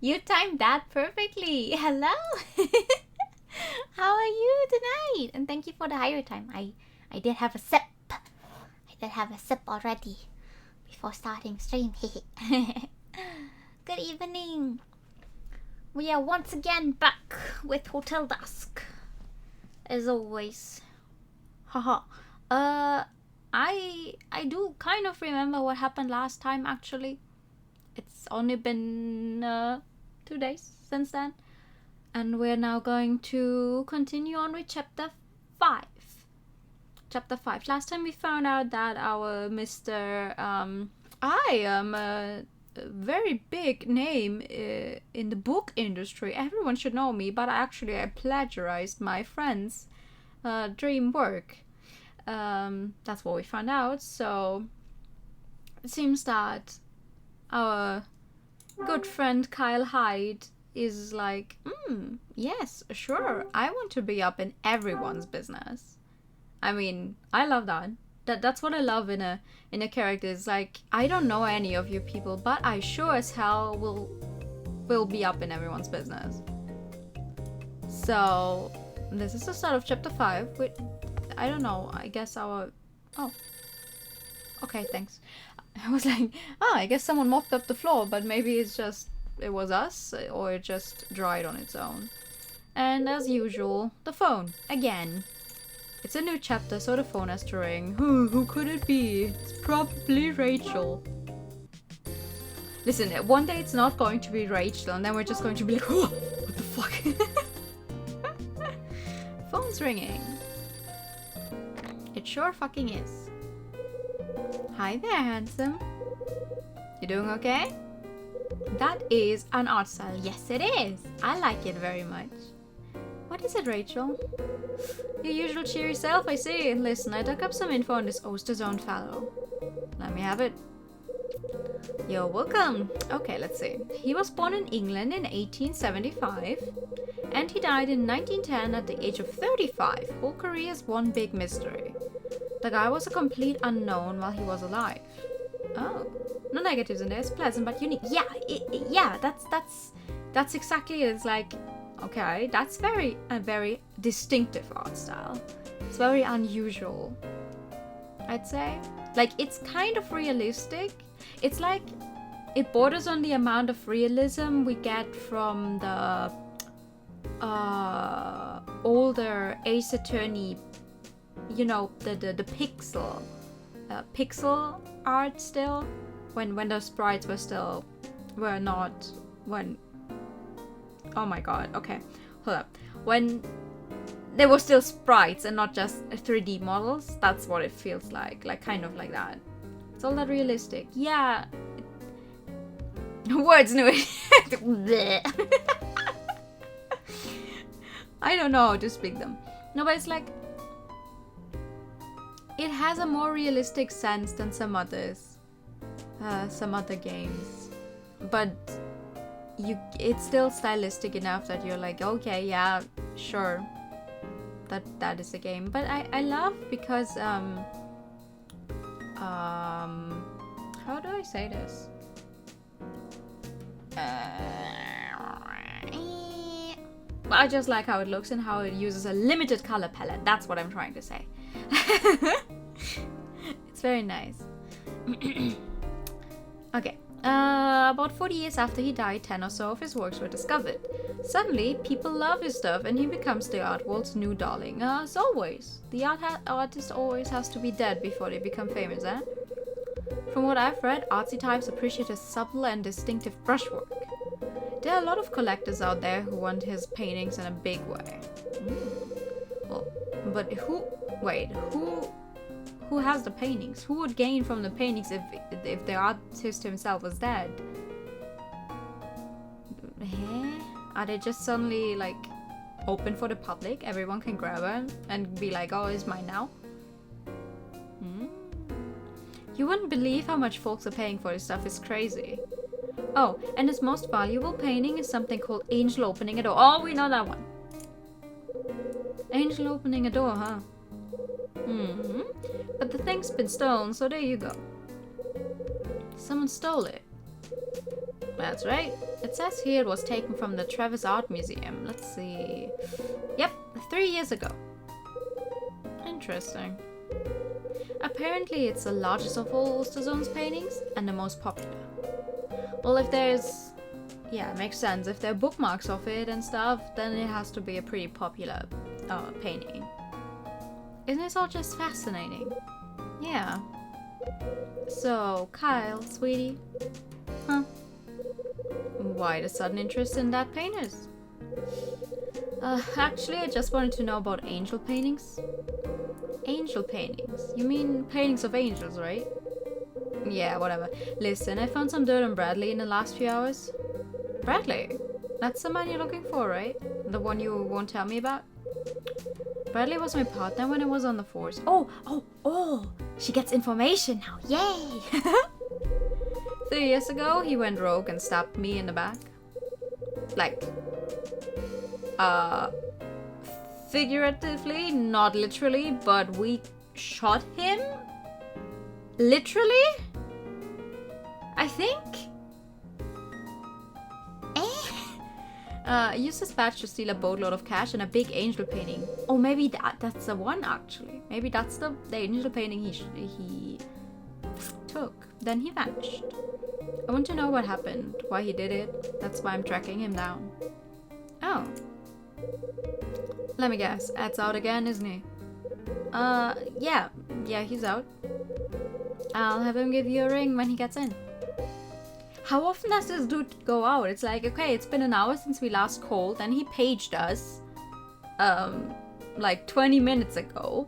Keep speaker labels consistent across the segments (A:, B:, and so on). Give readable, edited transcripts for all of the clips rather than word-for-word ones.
A: You timed that perfectly. Hello. How are you tonight? And thank you for the higher time. I did have a sip. I did have a sip already before starting stream. Good evening. We are once again back with Hotel Dusk. As always. Haha. I do kind of remember what happened last time actually. It's only been 2 days since then. And we're now going to continue on with chapter 5. Chapter 5. Last time we found out that our Mr. I am a very big name in the book industry. Everyone should know me, but I plagiarized my friend's dream work. That's what we found out. So it seems that our good friend Kyle Hyde is like, yes, sure, I want to be up in everyone's business. I mean, I love that. That's what I love in a character. It's like, I don't know any of you people, but I sure as hell will be up in everyone's business. So this is the start of chapter 5 with, I don't know, I guess our... Oh. Okay, thanks. I was like, I guess someone mopped up the floor, but maybe it's just, it was us, or it just dried on its own. And as usual, the phone, again. It's a new chapter, so the phone has to ring. Who could it be? It's probably Rachel. Listen, one day it's not going to be Rachel, and then we're just going to be like, oh, what the fuck? Phone's ringing. It sure fucking is. Hi there, handsome. You doing okay? That is an art style. Yes, it is. I like it very much. What is it, Rachel? Your usual cheery self, I see. Listen, I dug up some info on this Osterzone fellow. Let me have it. You're welcome. Okay, let's see. He was born in England in 1875, and he died in 1910 at the age of 35. Whole career is one big mystery. The guy was a complete unknown while he was alive. Oh, no negatives in there. It's pleasant but unique. Yeah, yeah. That's exactly it. It's like, okay, that's a very distinctive art style. It's very unusual, I'd say. Like, it's kind of realistic. It's like it borders on the amount of realism we get from the older Ace Attorney. You know, the pixel art still, when those sprites were not, oh my god, okay, hold up, when they were still sprites and not just 3D models. That's what it feels like kind of like that. It's all that realistic. Yeah. Words knew it. I don't know how to speak them. No, but it's like, it has a more realistic sense than some other games, but it's still stylistic enough that you're like, okay, yeah, sure, that is a game. But I love because how do I say this? I just like how it looks and how it uses a limited color palette. That's what I'm trying to say. It's very nice. Okay. About 40 years after he died, 10 or so of his works were discovered. Suddenly, people love his stuff and he becomes the art world's new darling. As always. The artist always has to be dead before they become famous, eh? From what I've read, artsy types appreciate his subtle and distinctive brushwork. There are a lot of collectors out there who want his paintings in a big way. Well, but who has the paintings? Who would gain from the paintings if the artist himself was dead? Are they just suddenly like open for the public? Everyone can grab them and be like, oh, it's mine now? You wouldn't believe how much folks are paying for this stuff. It's crazy. Oh, and his most valuable painting is something called Angel Opening a Door. Oh, we know that one. Angel Opening a Door, huh? But the thing's been stolen, so there you go. Someone stole it. That's right. It says here it was taken from the Travis Art Museum. Let's see. Yep, 3 years ago. Interesting. Apparently it's the largest of all Osterzone's paintings and the most popular. Well, if there's... Yeah, it makes sense. If there are bookmarks of it and stuff, then it has to be a pretty popular painting. Isn't this all just fascinating? Yeah. So, Kyle, sweetie. Huh? Why the sudden interest in that painters? Actually, I just wanted to know about angel paintings. Angel paintings? You mean paintings of angels, right? Yeah, whatever. Listen, I found some dirt on Bradley in the last few hours. Bradley? That's the man you're looking for, right? The one you won't tell me about? Bradley was my partner when I was on the force. Oh! She gets information now. Yay! 3 years ago, he went rogue and stabbed me in the back. Like, figuratively, not literally, but we shot him? Literally? I think? Used his badge to steal a boatload of cash and a big angel painting. Oh, maybe that's the one, actually. Maybe that's the angel painting he took. Then he vanished. I want to know what happened, why he did it. That's why I'm tracking him down. Oh. Let me guess. Ed's out again, isn't he? Yeah. Yeah, he's out. I'll have him give you a ring when he gets in. How often does this dude go out? It's like, okay, it's been an hour since we last called, and he paged us, like 20 minutes ago.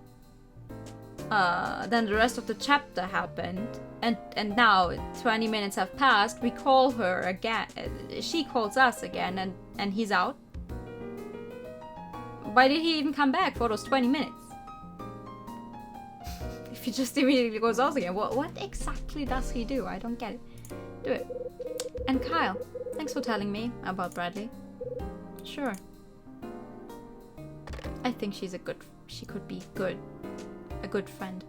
A: Then the rest of the chapter happened, and now 20 minutes have passed. We call her again. She calls us again, and he's out. Why did he even come back for those 20 minutes? If he just immediately goes out again, what exactly does he do? I don't get it. Do it. And Kyle, thanks for telling me about Bradley. Sure. I think she could be a good friend.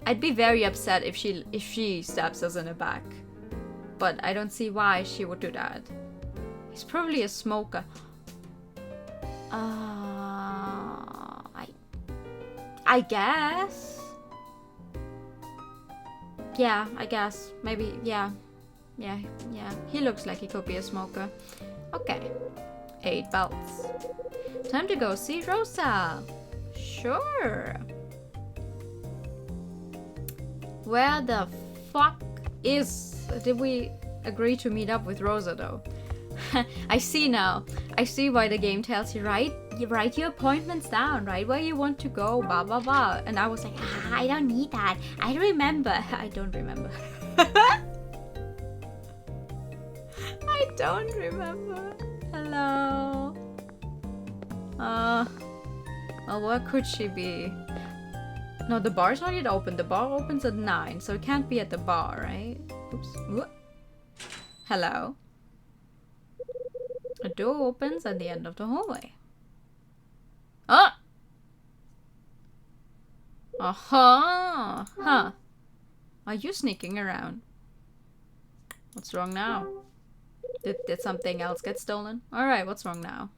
A: I'd be very upset if she stabs us in the back. But I don't see why she would do that. He's probably a smoker. I guess. Yeah, I guess. Maybe, yeah. Yeah. He looks like he could be a smoker. Okay. 8 belts. Time to go see Rosa. Sure. Where the fuck did we agree to meet up with Rosa though? I see now. I see why the game tells you, right? You write your appointments down, right? Where you want to go, blah, blah, blah. And I was like, I don't need that. I remember. I don't remember. I don't remember. Hello. Well, where could she be? No, the bar's not yet open. The bar opens at 9, so it can't be at the bar, right? Oops. Whoop. Hello. A door opens at the end of the hallway. Ah! Aha! Huh. Are you sneaking around? What's wrong now? Did something else get stolen? Alright, what's wrong now?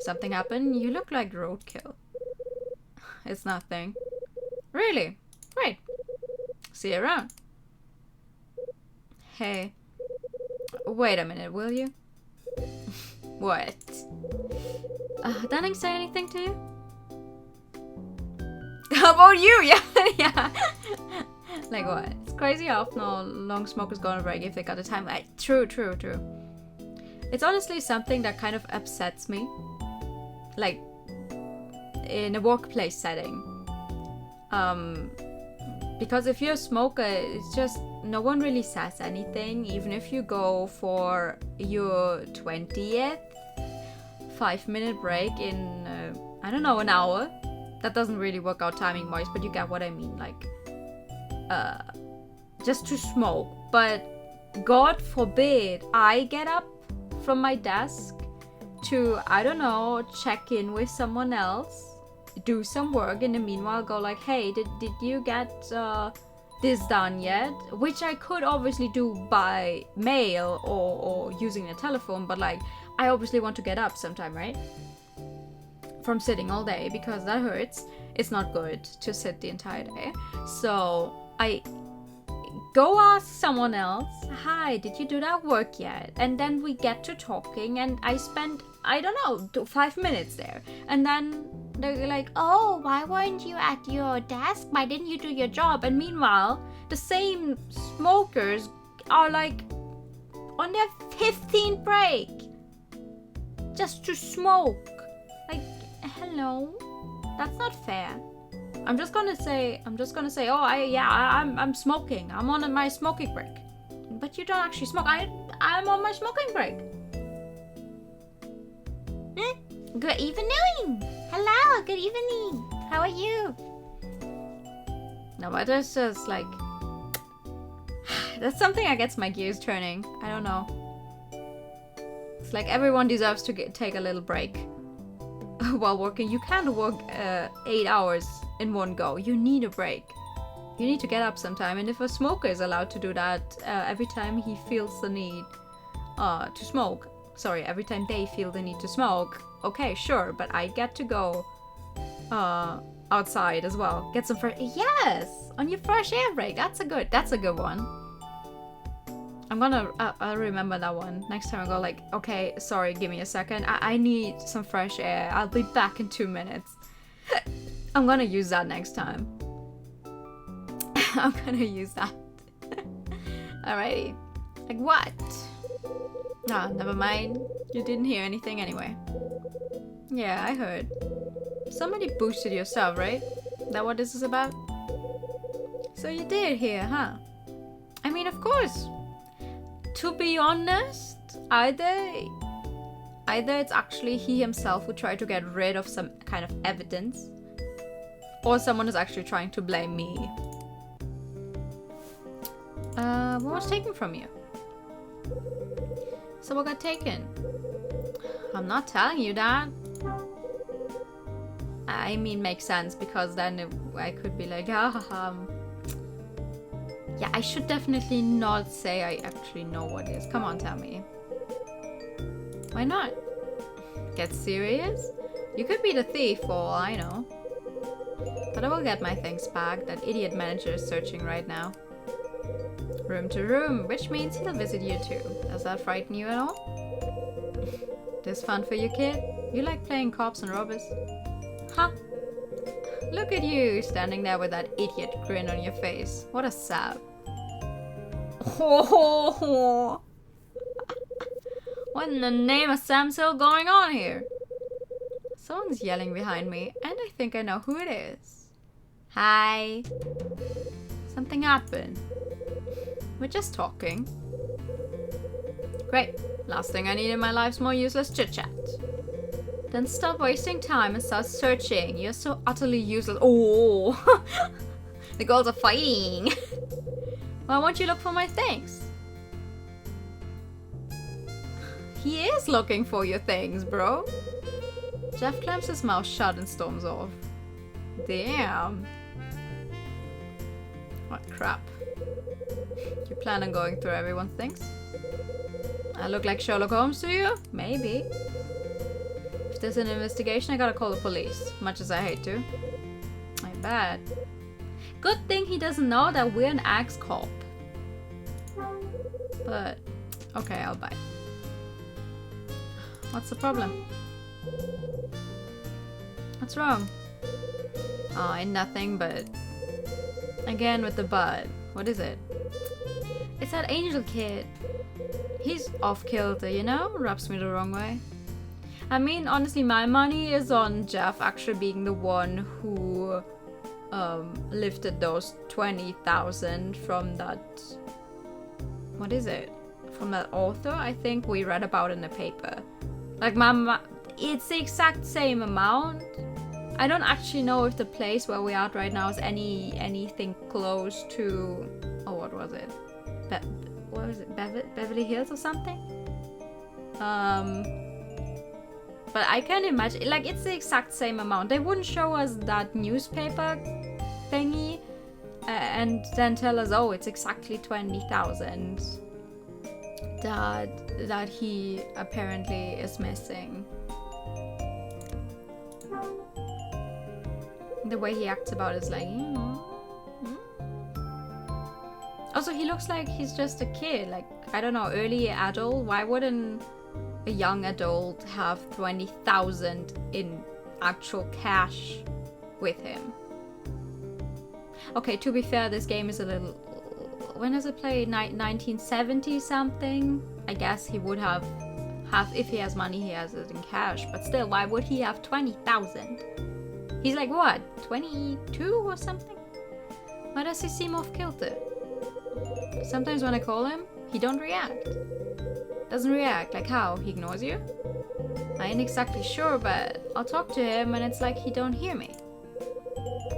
A: Something happened? You look like roadkill. It's nothing. Really? Great. See you around. Hey. Wait a minute, will you? What? Dunning say anything to you? How about you? Yeah, yeah. Like what? It's crazy how often long smokers go on a break if they got the time. True. It's honestly something that kind of upsets me. Like, in a workplace setting. Because if you're a smoker, it's just no one really says anything. Even if you go for your 20th 5-minute break in, I don't know, an hour. That doesn't really work out timing-wise, but you get what I mean. Like, just to smoke. But God forbid I get up from my desk to, I don't know, check in with someone else, do some work, in the meanwhile go like, hey, did you get this done yet, which I could obviously do by mail or using a telephone, but like I obviously want to get up sometime, right? From sitting all day, because that hurts. It's not good to sit the entire day. So I go ask someone else, hi, did you do that work yet? And then we get to talking, and I spend, I don't know, 5 minutes there. And then they're like, oh, why weren't you at your desk? Why didn't you do your job? And meanwhile, the same smokers are like on their 15th break just to smoke. Like, hello? That's not fair. I'm just gonna say, oh, I'm smoking. I'm on my smoking break. But you don't actually smoke. I'm on my smoking break. Good evening. Hello, good evening. How are you? No, but that's just like, that's something that gets my gears turning. I don't know. It's like everyone deserves to take a little break while working. You can't work 8 hours in one go. You need a break. You need to get up sometime. And if a smoker is allowed to do that every time he feels the need to smoke, sorry, every time they feel the need to smoke, okay, sure, but I get to go outside as well. Get some fresh, yes, on your fresh air break. That's a good one. I'll remember that one. Next time I go like, okay, sorry, give me a second. I need some fresh air. I'll be back in 2 minutes. I'm gonna use that next time. I'm gonna use that. Alrighty. Like what? Ah, never mind. You didn't hear anything anyway. Yeah, I heard. Somebody boosted yourself, right? That what this is about? So you did hear, huh? I mean, of course. To be honest, either it's actually he himself who tried to get rid of some kind of evidence, or someone is actually trying to blame me. What was taken from you? So what got taken? I'm not telling you that. I mean, makes sense, because then I could be like, yeah, I should definitely not say I actually know what it is. Come on, tell me. Why not? Get serious? You could be the thief for all I know. But I will get my things back. That idiot manager is searching right now. Room to room, which means he'll visit you too. Does that frighten you at all? This fun for you, kid? You like playing cops and robbers? Huh? Look at you, standing there with that idiot grin on your face. What a sap. What in the name of Sam's Hill going on here? Someone's yelling behind me, and I think I know who it is. Hi. Something happened. We're just talking. Great. Last thing I need in my life's more useless chit-chat. Then stop wasting time and start searching. You're so utterly useless. Oh, the girls are fighting. Why won't you look for my things? He is looking for your things, bro. Jeff clamps his mouth shut and storms off. Damn. What crap. You plan on going through everyone's things? I look like Sherlock Holmes to you? Maybe. If there's an investigation, I gotta call the police. Much as I hate to. I bet. Good thing he doesn't know that we're an ex-cop. But, okay, I'll bite. What's the problem? What's wrong? Oh, ain't nothing, but... Again with the bud. What is it? It's that angel kid. He's off-kilter, you know? Rubs me the wrong way. I mean, honestly, my money is on Jeff actually being the one who lifted those 20,000 from that... What is it? From that author I think we read about in the paper. Like, it's the exact same amount. I don't actually know if the place where we're at right now is anything close to... Oh, what was it? What was it? Beverly Hills or something? But I can imagine, like, it's the exact same amount. They wouldn't show us that newspaper thingy and then tell us, oh, it's exactly 20,000 that he apparently is missing. The way he acts about it is like, Also, he looks like he's just a kid, like, I don't know, early adult. Why wouldn't a young adult have 20,000 in actual cash with him? Okay, to be fair, this game is a little... When does it play? 1970 something? I guess he would have... If he has money, he has it in cash. But still, why would he have 20,000? He's like, what? 22 or something? Why does he seem off kilter? Sometimes when I call him, he don't react. Doesn't react. Like how? He ignores you? I ain't exactly sure, but I'll talk to him and it's like he don't hear me.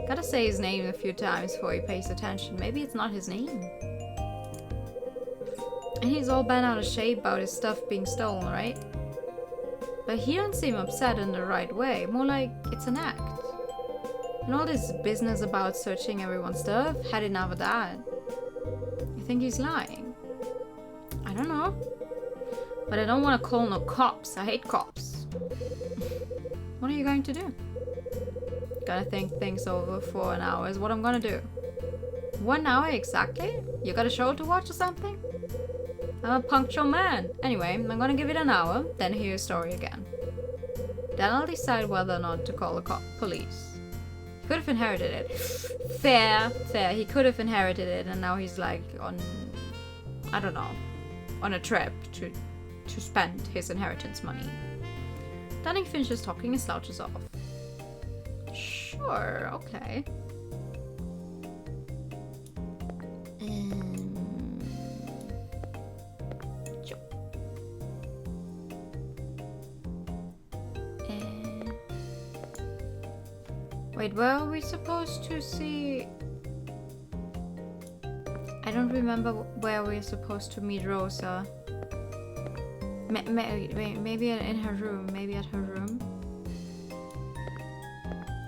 A: Gotta say his name a few times before he pays attention. Maybe it's not his name. And he's all bent out of shape about his stuff being stolen, right? But he don't seem upset in the right way. More like it's an act. And all this business about searching everyone's stuff, had enough of that. You think he's lying? I don't know. But I don't want to call no cops. I hate cops. What are you going to do? Gotta think things over for an hour is what I'm gonna do. 1 hour exactly? You got a show to watch or something? I'm a punctual man. Anyway, I'm gonna give it an hour, then hear your story again. Then I'll decide whether or not to call the police. He could have inherited it. Fair. He could have inherited it and now he's like on... I don't know. On a trip to spend his inheritance money. Dunning finishes talking and slouches off. Sure, okay. Wait, where are we supposed to see... I don't remember where we're supposed to meet Rosa. Maybe in her room. Maybe at her room.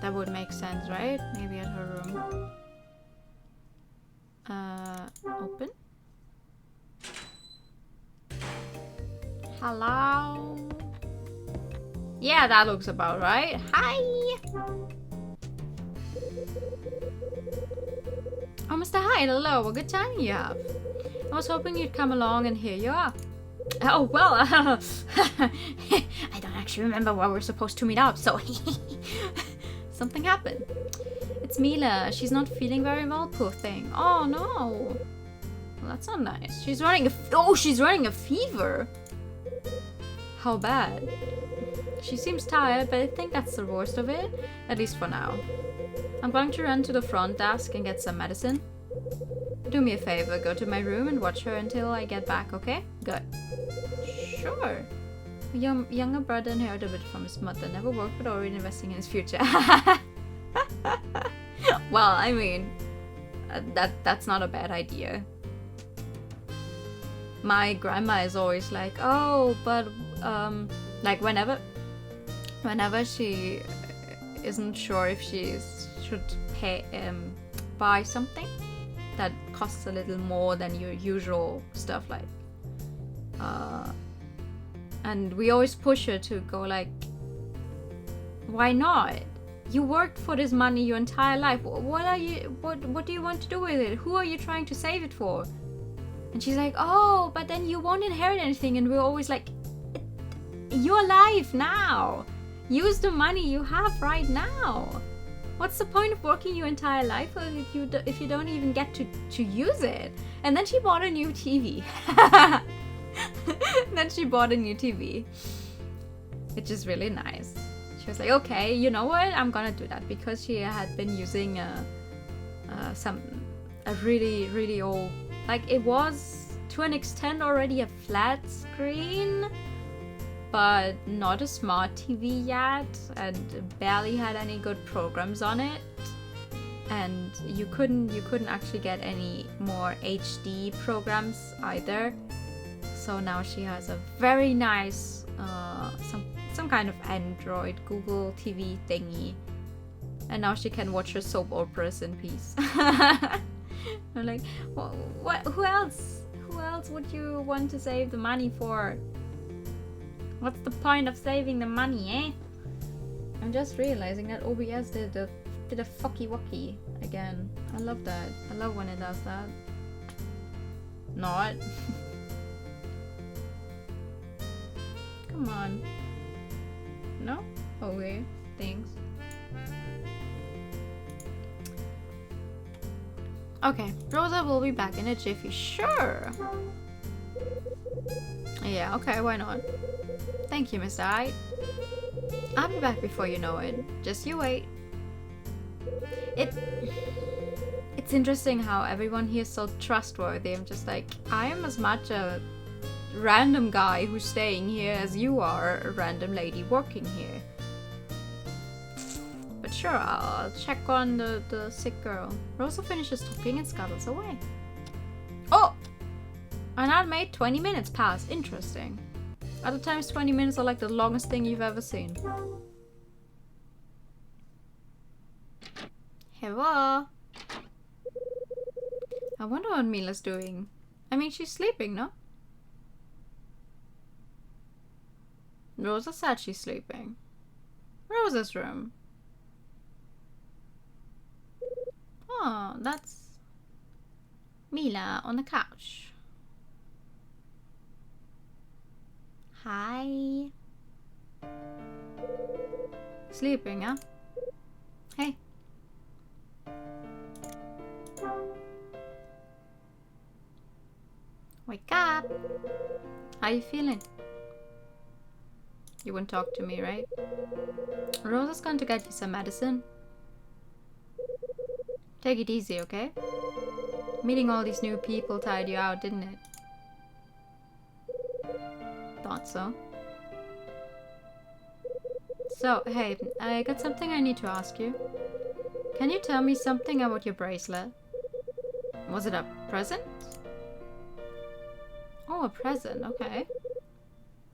A: That would make sense, right? Maybe at her room. Open? Hello? Yeah, that looks about right. Hi! Oh, Mr. Hyde, hello. What good time you have? I was hoping you'd come along and here you are. Oh, well, I don't actually remember where we're supposed to meet up, so... Something happened. It's Mila. She's not feeling very well, poor thing. Oh, no. Well, that's not nice. She's running a fever. How bad? She seems tired, but I think that's the worst of it. At least for now. I'm going to run to the front desk and get some medicine. Do me a favor, go to my room and watch her until I get back, okay? Good. Sure. Your younger brother inherited a bit from his mother. Never worked but already investing in his future. Well, I mean, that's not a bad idea. My grandma is always like, oh, but like whenever she isn't sure if she should buy something that costs a little more than your usual stuff, like and we always push her to go like, why not? You worked for this money your entire life. What do you want to do with it? Who are you trying to save it for? And she's like, oh, but then you won't inherit anything. And we're always like, your life now. Use the money you have right now. What's the point of working your entire life if you don't even get to use it? And then she bought a new TV. Which is really nice. She was like, okay, you know what? I'm gonna do that, because she had been using a really, really old, like it was to an extent already a flat screen, but not a smart TV yet, and barely had any good programs on it, and you couldn't actually get any more HD programs either. So now she has a very nice some kind of Android Google TV thingy, And now she can watch her soap operas in peace. I'm like, what? Who else? Who else would you want to save the money for? What's the point of saving the money, eh? I'm just realizing that OBS did a fucky wucky again. I love that. I love when it does that. Not. Come on. No? Okay. Thanks. Okay, Rosa will be back in a jiffy. Sure. Yeah, okay, why not? Thank you, Mr. I. I'll be back before you know it. Just you wait. It's interesting how everyone here is so trustworthy. I'm just like, I am as much a random guy who's staying here as you are a random lady working here. But sure, I'll check on the sick girl. Rosa finishes talking and scuttles away. Oh! And I made 20 minutes pass. Interesting. Other times 20 minutes are like the longest thing you've ever seen. Hello? I wonder what Mila's doing. I mean, she's sleeping, no? Rosa said she's sleeping. Rosa's room. Oh, that's Mila on the couch. Hi. Sleeping, huh? Hey. Wake up. How you feeling? You wouldn't talk to me, right? Rosa's going to get you some medicine. Take it easy, okay? Meeting all these new people tired you out, didn't it? Thought so. So, hey, I got something I need to ask you. Can you tell me something about your bracelet? Was it a present? Oh, a present, okay.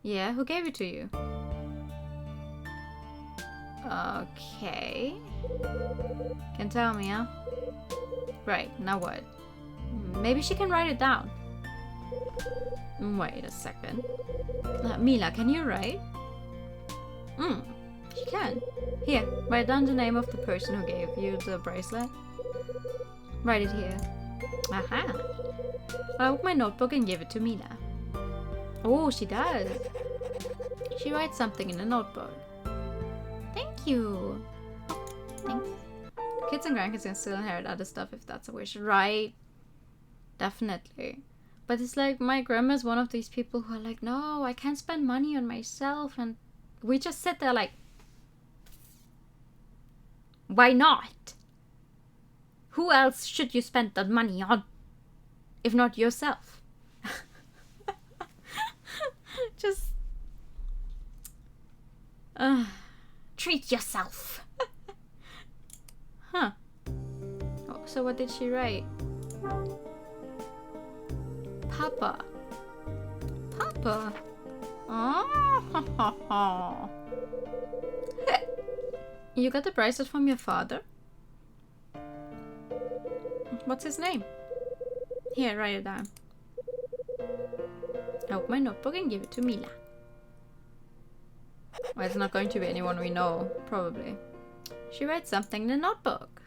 A: Yeah, who gave it to you? Okay. Can tell me, huh? Right, now what? Maybe she can write it down. Wait a second. Mila, can you write? She can. Here, write down the name of the person who gave you the bracelet. Write it here. Aha! I'll open my notebook and give it to Mila. Oh, she does. She writes something in the notebook. Thank you. Oh, thanks. Kids and grandkids can still inherit other stuff if that's a wish. Right. Definitely. But it's like my grandma's one of these people who are like, no, I can't spend money on myself. And we just sit there like, why not? Who else should you spend that money on? If not yourself. Just treat yourself. Huh. Oh, so what did she write? Papa. Papa. Oh. You got the bracelet from your father? What's his name? Here, write it down. I open my notebook and give it to Mila. Well, it's not going to be anyone we know, probably. She writes something in the notebook.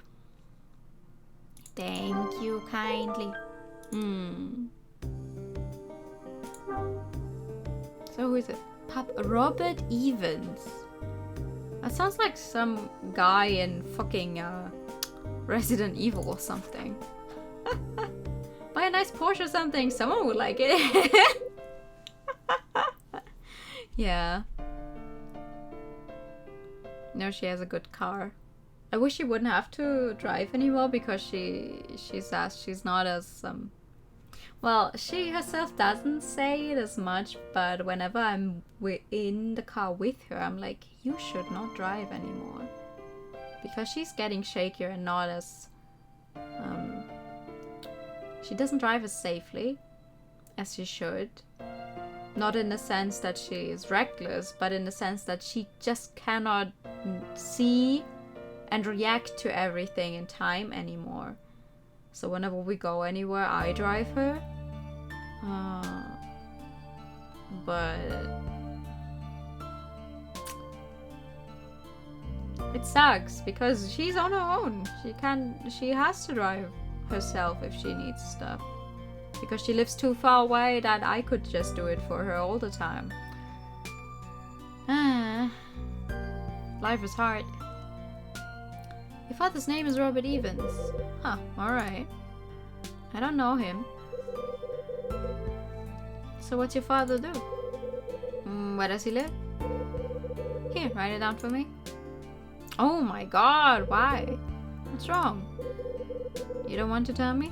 A: Thank you kindly. So who is it? Robert Evans. That sounds like some guy in fucking Resident Evil or something. Buy a nice Porsche or something. Someone would like it. Yeah. No, she has a good car. I wish she wouldn't have to drive anymore because she says she's not as well, she herself doesn't say it as much, but whenever I'm in the car with her, I'm like, you should not drive anymore. Because she's getting shakier and not as she doesn't drive as safely as she should. Not in the sense that she is reckless, but in the sense that she just cannot see and react to everything in time anymore. So whenever we go anywhere, I drive her. But it sucks because she's on her own. She has to drive herself if she needs stuff. Because she lives too far away that I could just do it for her all the time. Life is hard. Your father's name is Robert Evans. Huh, alright. I don't know him. So what's your father do? Where does he live? Here, write it down for me. Oh my god, why? What's wrong? You don't want to tell me?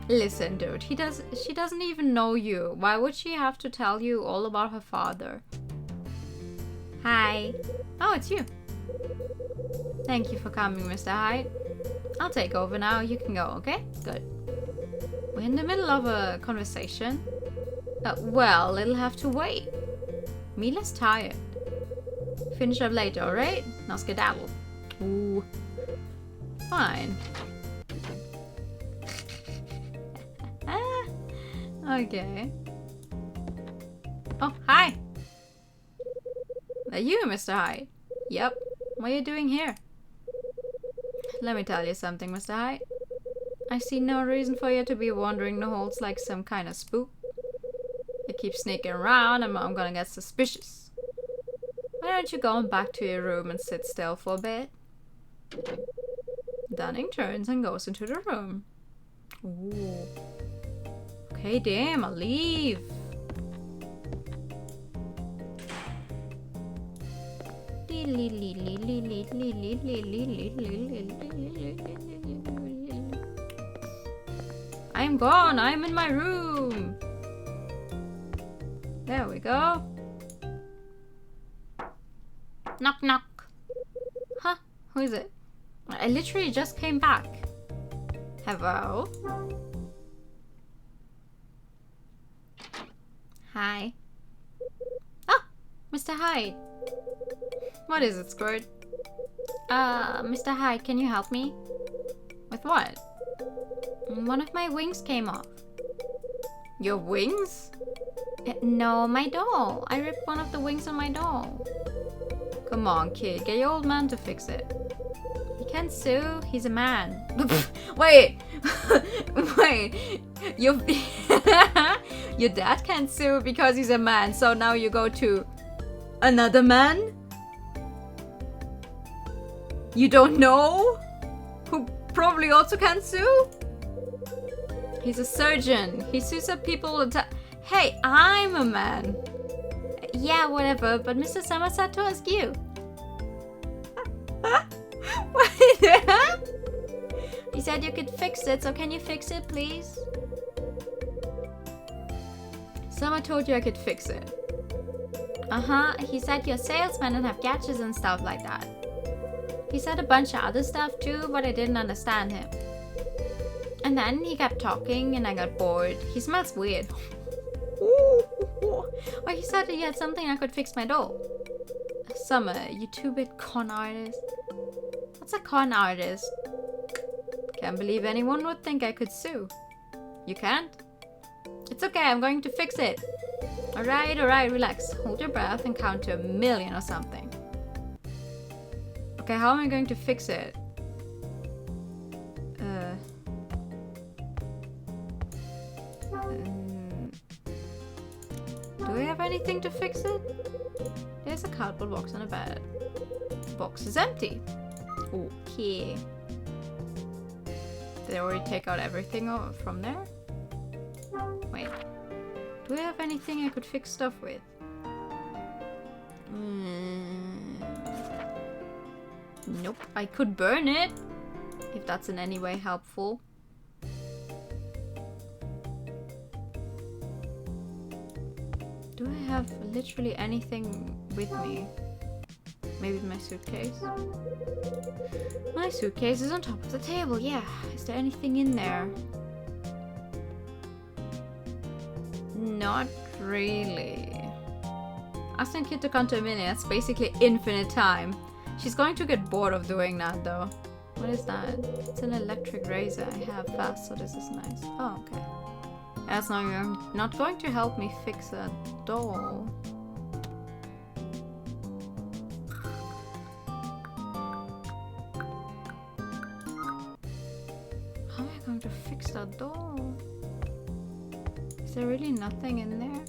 A: Listen, dude, she doesn't even know you. Why would she have to tell you all about her father? Hi. Oh, it's you. Thank you for coming, Mr. Hyde. I'll take over now. You can go, okay? Good. We're in the middle of a conversation. Well, it'll have to wait. Mila's tired. Finish up later, alright? Now skedaddle. Ooh. Fine. Okay. Oh, hi! Are you Mr. Hyde? Yep. What are you doing here? Let me tell you something, Mr. Hyde. I see no reason for you to be wandering the halls like some kind of spook. You keep sneaking around and I'm gonna get suspicious. Why don't you go back to your room and sit still for a bit? Dunning turns and goes into the room. Ooh. Okay, damn, I'll leave. I'm gone, I'm in my room. There we go. Knock, knock. Huh? Who is it? I literally just came back. Hello? Hi. Oh! Mr. Hyde. What is it, Squirt? Mr. Hyde, can you help me? With what? One of my wings came off. Your wings? No, my doll. I ripped one of the wings on my doll. Come on, kid. Get your old man to fix it. He can't sue. He's a man. Wait! Wait! Your dad can't sue because he's a man, so now you go to another man? You don't know? Who probably also can't sue? He's a surgeon. He sues up people all the time. Hey, I'm a man. Yeah, whatever, but Mr. Summer said to ask you. What? He said you could fix it, so can you fix it, please? Summer told you I could fix it. Uh-huh, he said you're a salesman and have gadgets and stuff like that. He said a bunch of other stuff too, but I didn't understand him. And then he kept talking and I got bored. He smells weird. Or he said he had something that could fix my doll. Summer, you two-bit con artist. What's a con artist? Can't believe anyone would think I could sue. You can't? It's okay, I'm going to fix it. Alright, relax. Hold your breath and count to 1,000,000 or something. Okay, how am I going to fix it? Do we have anything to fix it? There's a cardboard box on a bed. The box is empty. Okay. Did I already take out everything from there? Wait. Do we have anything I could fix stuff with? Nope. I could burn it. If that's in any way helpful. Do I have literally anything with me? Maybe my suitcase? My suitcase is on top of the table, yeah. Is there anything in there? Not really. Asking a kid to count to 1,000,000, that's basically infinite time. She's going to get bored of doing that though. What is that? It's an electric razor I have fast, so this is nice. Oh, okay. That's not going to help me fix a doll. How am I going to fix that doll? Is there really nothing in there?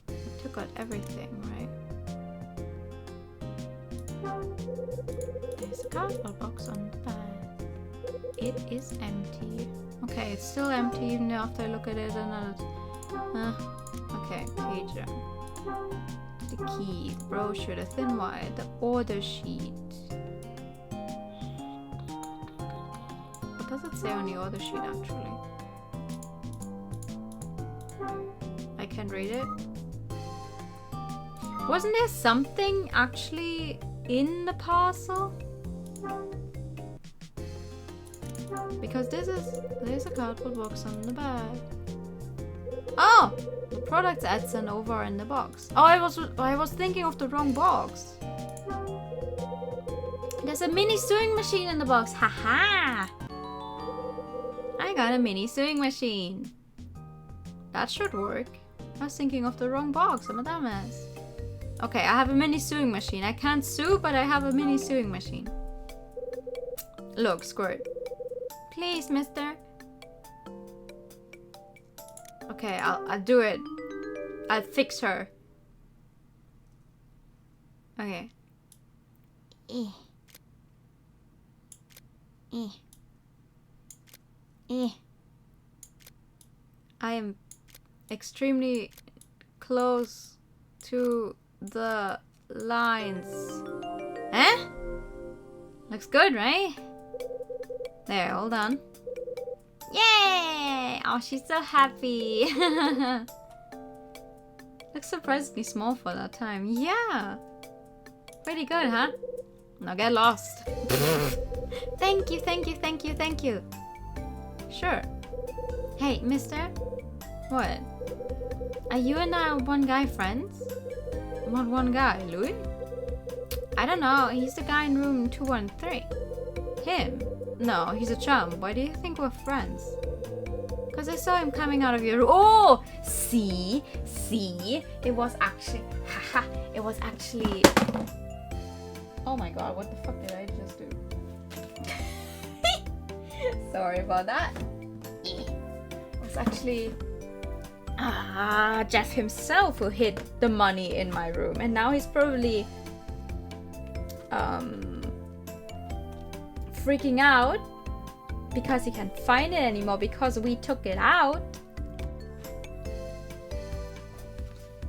A: I took out everything, right? There's a cardboard box on the bed. It is empty. Okay, it's still empty even after I look at it and okay, pager. The key, brochure, the thin wire, the order sheet. What does it say on the order sheet actually? I can't read it. Wasn't there something actually in the parcel? Because there's a cardboard box on the bed. Oh! The products I'd sent over are in the box. Oh, I was thinking of the wrong box. There's a mini sewing machine in the box. Haha! I got a mini sewing machine. That should work. I was thinking of the wrong box. I'm a dumbass. Okay, I have a mini sewing machine. I can't sew, but I have a mini sewing machine. Look, squirt. Please, mister. Okay, I'll do it. I'll fix her. Okay. I am extremely close to the lines. Eh? Looks good, right? There, hold on. Yay! Oh, she's so happy. Looks surprisingly small for that time. Yeah. Pretty good, huh? Now get lost. Thank you, thank you, thank you, thank you. Sure. Hey, mister. What? Are you and one guy friends? What one guy? Louis? I don't know. He's the guy in room 213. Him? No, he's a chum. Why do you think we're friends? Because I saw him coming out of your room. Oh! See? It was actually... Haha. It was actually... Oh my god, what the fuck did I just do? Sorry about that. It was actually... Jeff himself who hid the money in my room. And now he's probably... freaking out because he can't find it anymore because we took it out.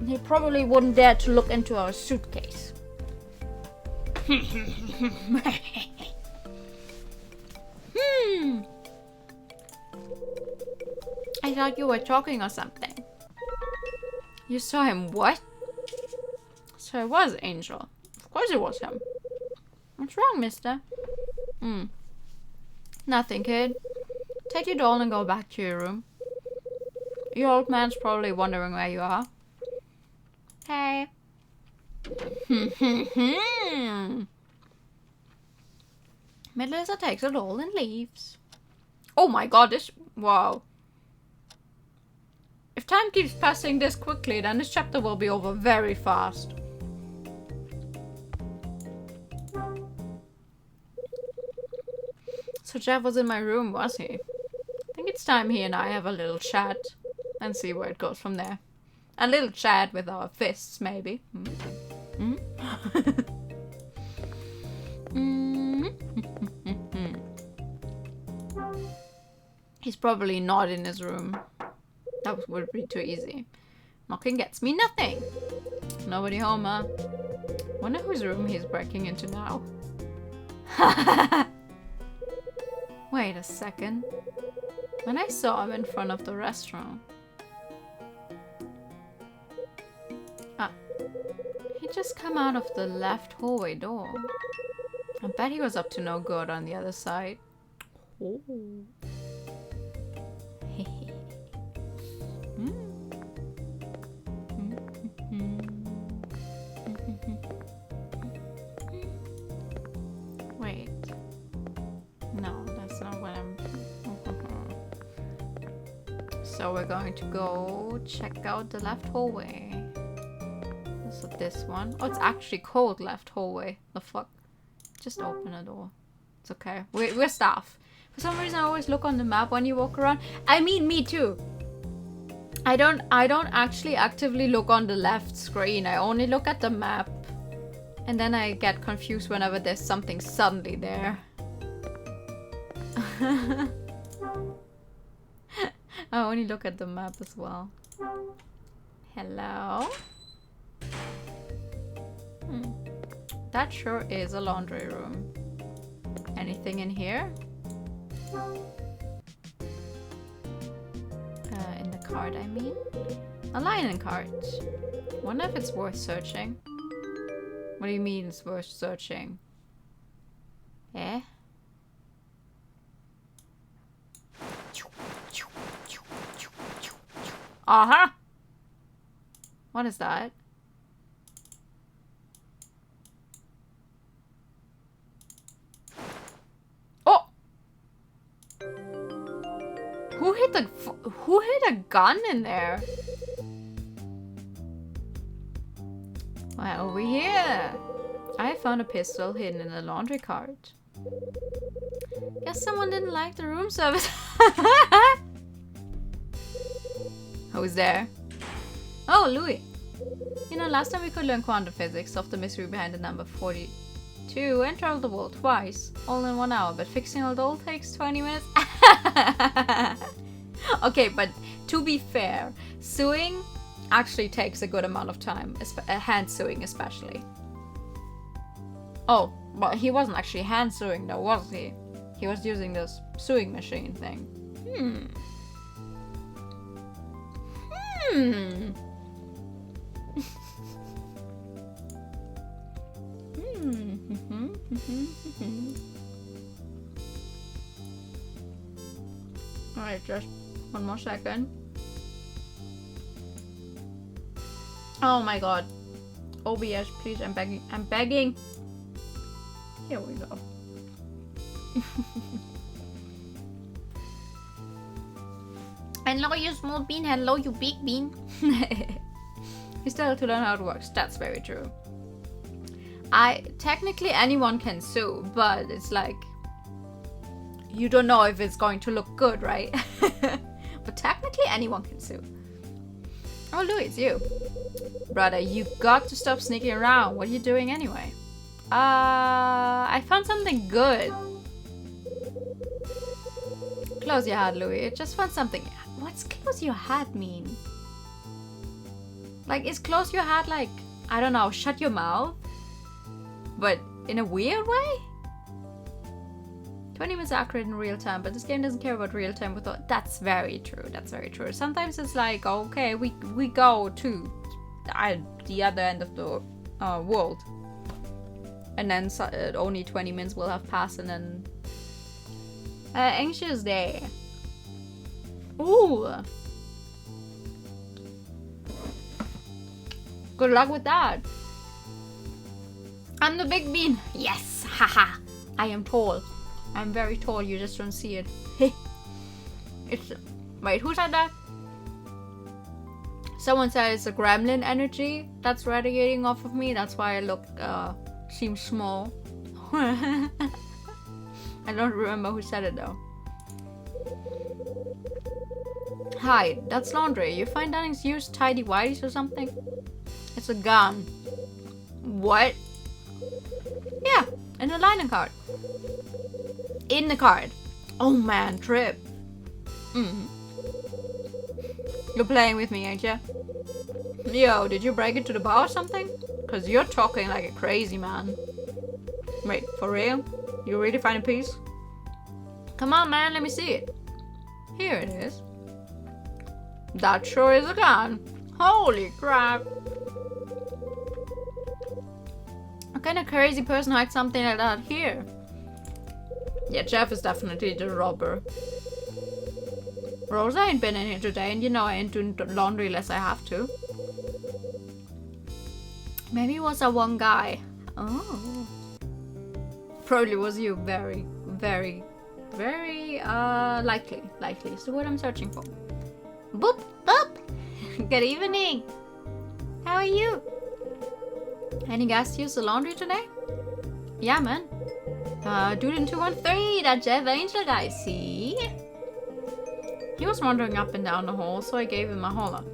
A: He probably wouldn't dare to look into our suitcase. I thought you were talking or something. You saw him what? So it was Angel. Of course it was him. What's wrong, mister? Nothing, kid. Take your doll and go back to your room. Your old man's probably wondering where you are. Hey. Melissa takes a doll and leaves. Oh my god, this... Wow. If time keeps passing this quickly, then this chapter will be over very fast. So Jeff was in my room, was he? I think it's time he and I have a little chat and see where it goes from there. A little chat with our fists, maybe. He's probably not in his room. That would be too easy. Knocking gets me nothing. Nobody home, huh? Wonder whose room he's breaking into now. Wait a second. When I saw him in front of the restaurant... he just come out of the left hallway door. I bet he was up to no good on the other side. Oh. So we're going to go check out the left hallway. So this one. Oh, it's actually called left hallway. The fuck? Just open a door. It's okay. We're staff. For some reason I always look on the map when you walk around. I mean, me too. I don't actually actively look on the left screen. I only look at the map. And then I get confused whenever there's something suddenly there. I only look at the map as well. Hello? That sure is a laundry room. Anything in here? In the cart, I mean. A linen cart. Wonder if it's worth searching. What do you mean it's worth searching? Eh? Uh-huh! What is that? Oh! Who hit a gun in there? Well, over here. I found a pistol hidden in a laundry cart. Guess someone didn't like the room service. Who's there? Oh, Louis. You know, last time we could learn quantum physics, solve the mystery behind the number 42, and travel the world twice, all in 1 hour, but fixing a doll takes 20 minutes. Okay, but to be fair, sewing actually takes a good amount of time, hand sewing especially. Oh, but he wasn't actually hand sewing though, was he? He was using this sewing machine thing. Alright, just one more second. Oh my god. OBS, please, I'm begging. I'm begging. Here we go. Hello, you small bean. Hello, you big bean. You still have to learn how it works. That's very true. Technically anyone can sew, but it's like you don't know if it's going to look good, right? But technically anyone can sew. Oh, Louis, it's you. Brother, you got to stop sneaking around. What are you doing anyway? I found something good. Close your hat, Louis. I just found something. What's close your hat mean? Like, is close your hat like, I don't know, shut your mouth? But in a weird way? 20 minutes accurate in real time, but this game doesn't care about real time. That's very true. That's very true. Sometimes it's like, okay, we go to the other end of the world, and then only 20 minutes will have passed, and then anxious day. Ooh. Good luck with that. I'm the big bean. Yes, haha. I am tall. I'm very tall. You just don't see it. Wait, who said that? Someone said it's a gremlin energy that's radiating off of me. That's why I look seem small. I don't remember who said it though. Hi, that's laundry. You find Dunning's used tidy whities or something? It's a gun. What? Yeah, in a linen cart. In the cart. Oh man, trip. You're playing with me, ain't ya? Yo, did you break into the bar or something? Cause you're talking like a crazy man. Wait, for real? You really find a piece? Come on, man, let me see it. Here it is. That sure is a gun. Holy crap. What kind of crazy person hides something like that here? Yeah, Jeff is definitely the robber. Rosa ain't been in here today, and you know I ain't doing laundry unless I have to. Maybe it was that one guy. Oh. Probably was you. Very, very, very likely. Likely is the word I'm searching for. Boop, boop. Good evening. How are you? Any guys use the laundry today? Yeah, man. Dude in 213, that Jeff Angel guy, see? He was wandering up and down the hall, so I gave him a holler.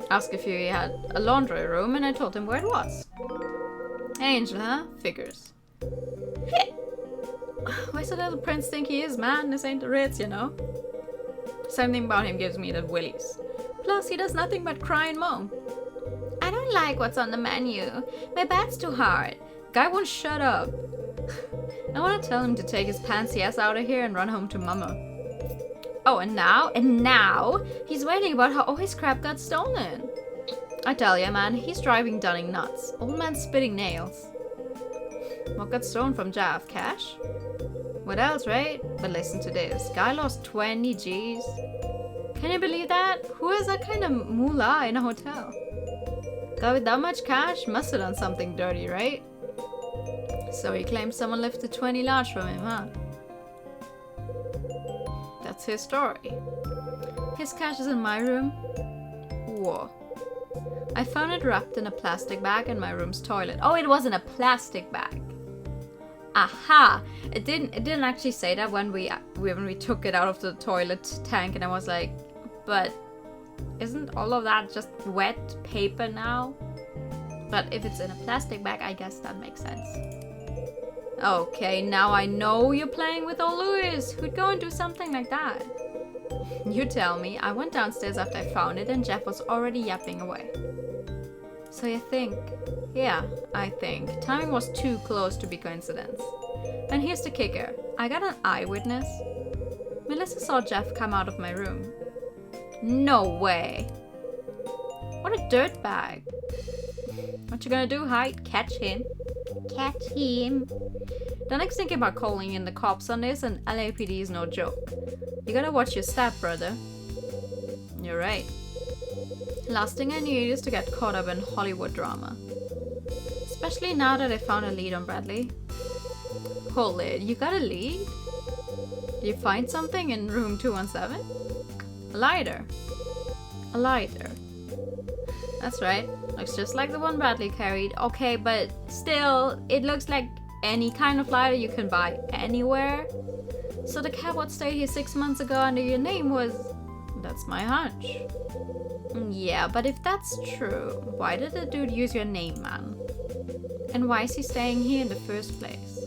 A: Asked if he had a laundry room, and I told him where it was. Angel, huh? Figures. Where's the little prince think he is, man? This ain't the Ritz, you know? Something about him gives me the willies. Plus, he does nothing but cry and moan. I don't like what's on the menu. My back's too hard. Guy won't shut up. I want to tell him to take his pantsy ass out of here and run home to mama. Oh, and now, he's waiting about how all his crap got stolen. I tell ya, man, he's driving Dunning nuts. Old man spitting nails. What got stolen from Jav? Cash? What else, right? But listen to this. Guy lost 20 G's. Can you believe that? Who has that kind of moolah in a hotel? Guy with that much cash must have done something dirty, right? So he claims someone lifted 20 large from him, huh? That's his story. His cash is in my room. Whoa. I found it wrapped in a plastic bag in my room's toilet. Oh, it wasn't a plastic bag. Aha! It didn't actually say that when we took it out of the toilet tank, and I was like, but isn't all of that just wet paper now? But if it's in a plastic bag, I guess that makes sense. Okay, now I know you're playing with old Louis. Who'd go and do something like that? You tell me. I went downstairs after I found it and Jeff was already yapping away. So you think? Yeah, I think. Timing was too close to be coincidence. And here's the kicker. I got an eyewitness. Melissa saw Jeff come out of my room. No way. What a dirtbag. What you gonna do, Hyde? Catch him? Catch him. Don't like thinking about calling in the cops on this, and LAPD is no joke. You gotta watch your step, brother. You're right. Last thing I need is to get caught up in Hollywood drama. Especially now that I found a lead on Bradley. Hold it, you got a lead? Did you find something in room 217? A lighter. A lighter. That's right. Looks just like the one Bradley carried. Okay, but still, it looks like any kind of lighter you can buy anywhere. So the cat what stayed here 6 months ago under your name was... That's my hunch. Yeah, but if that's true, why did the dude use your name, man? And why is he staying here in the first place?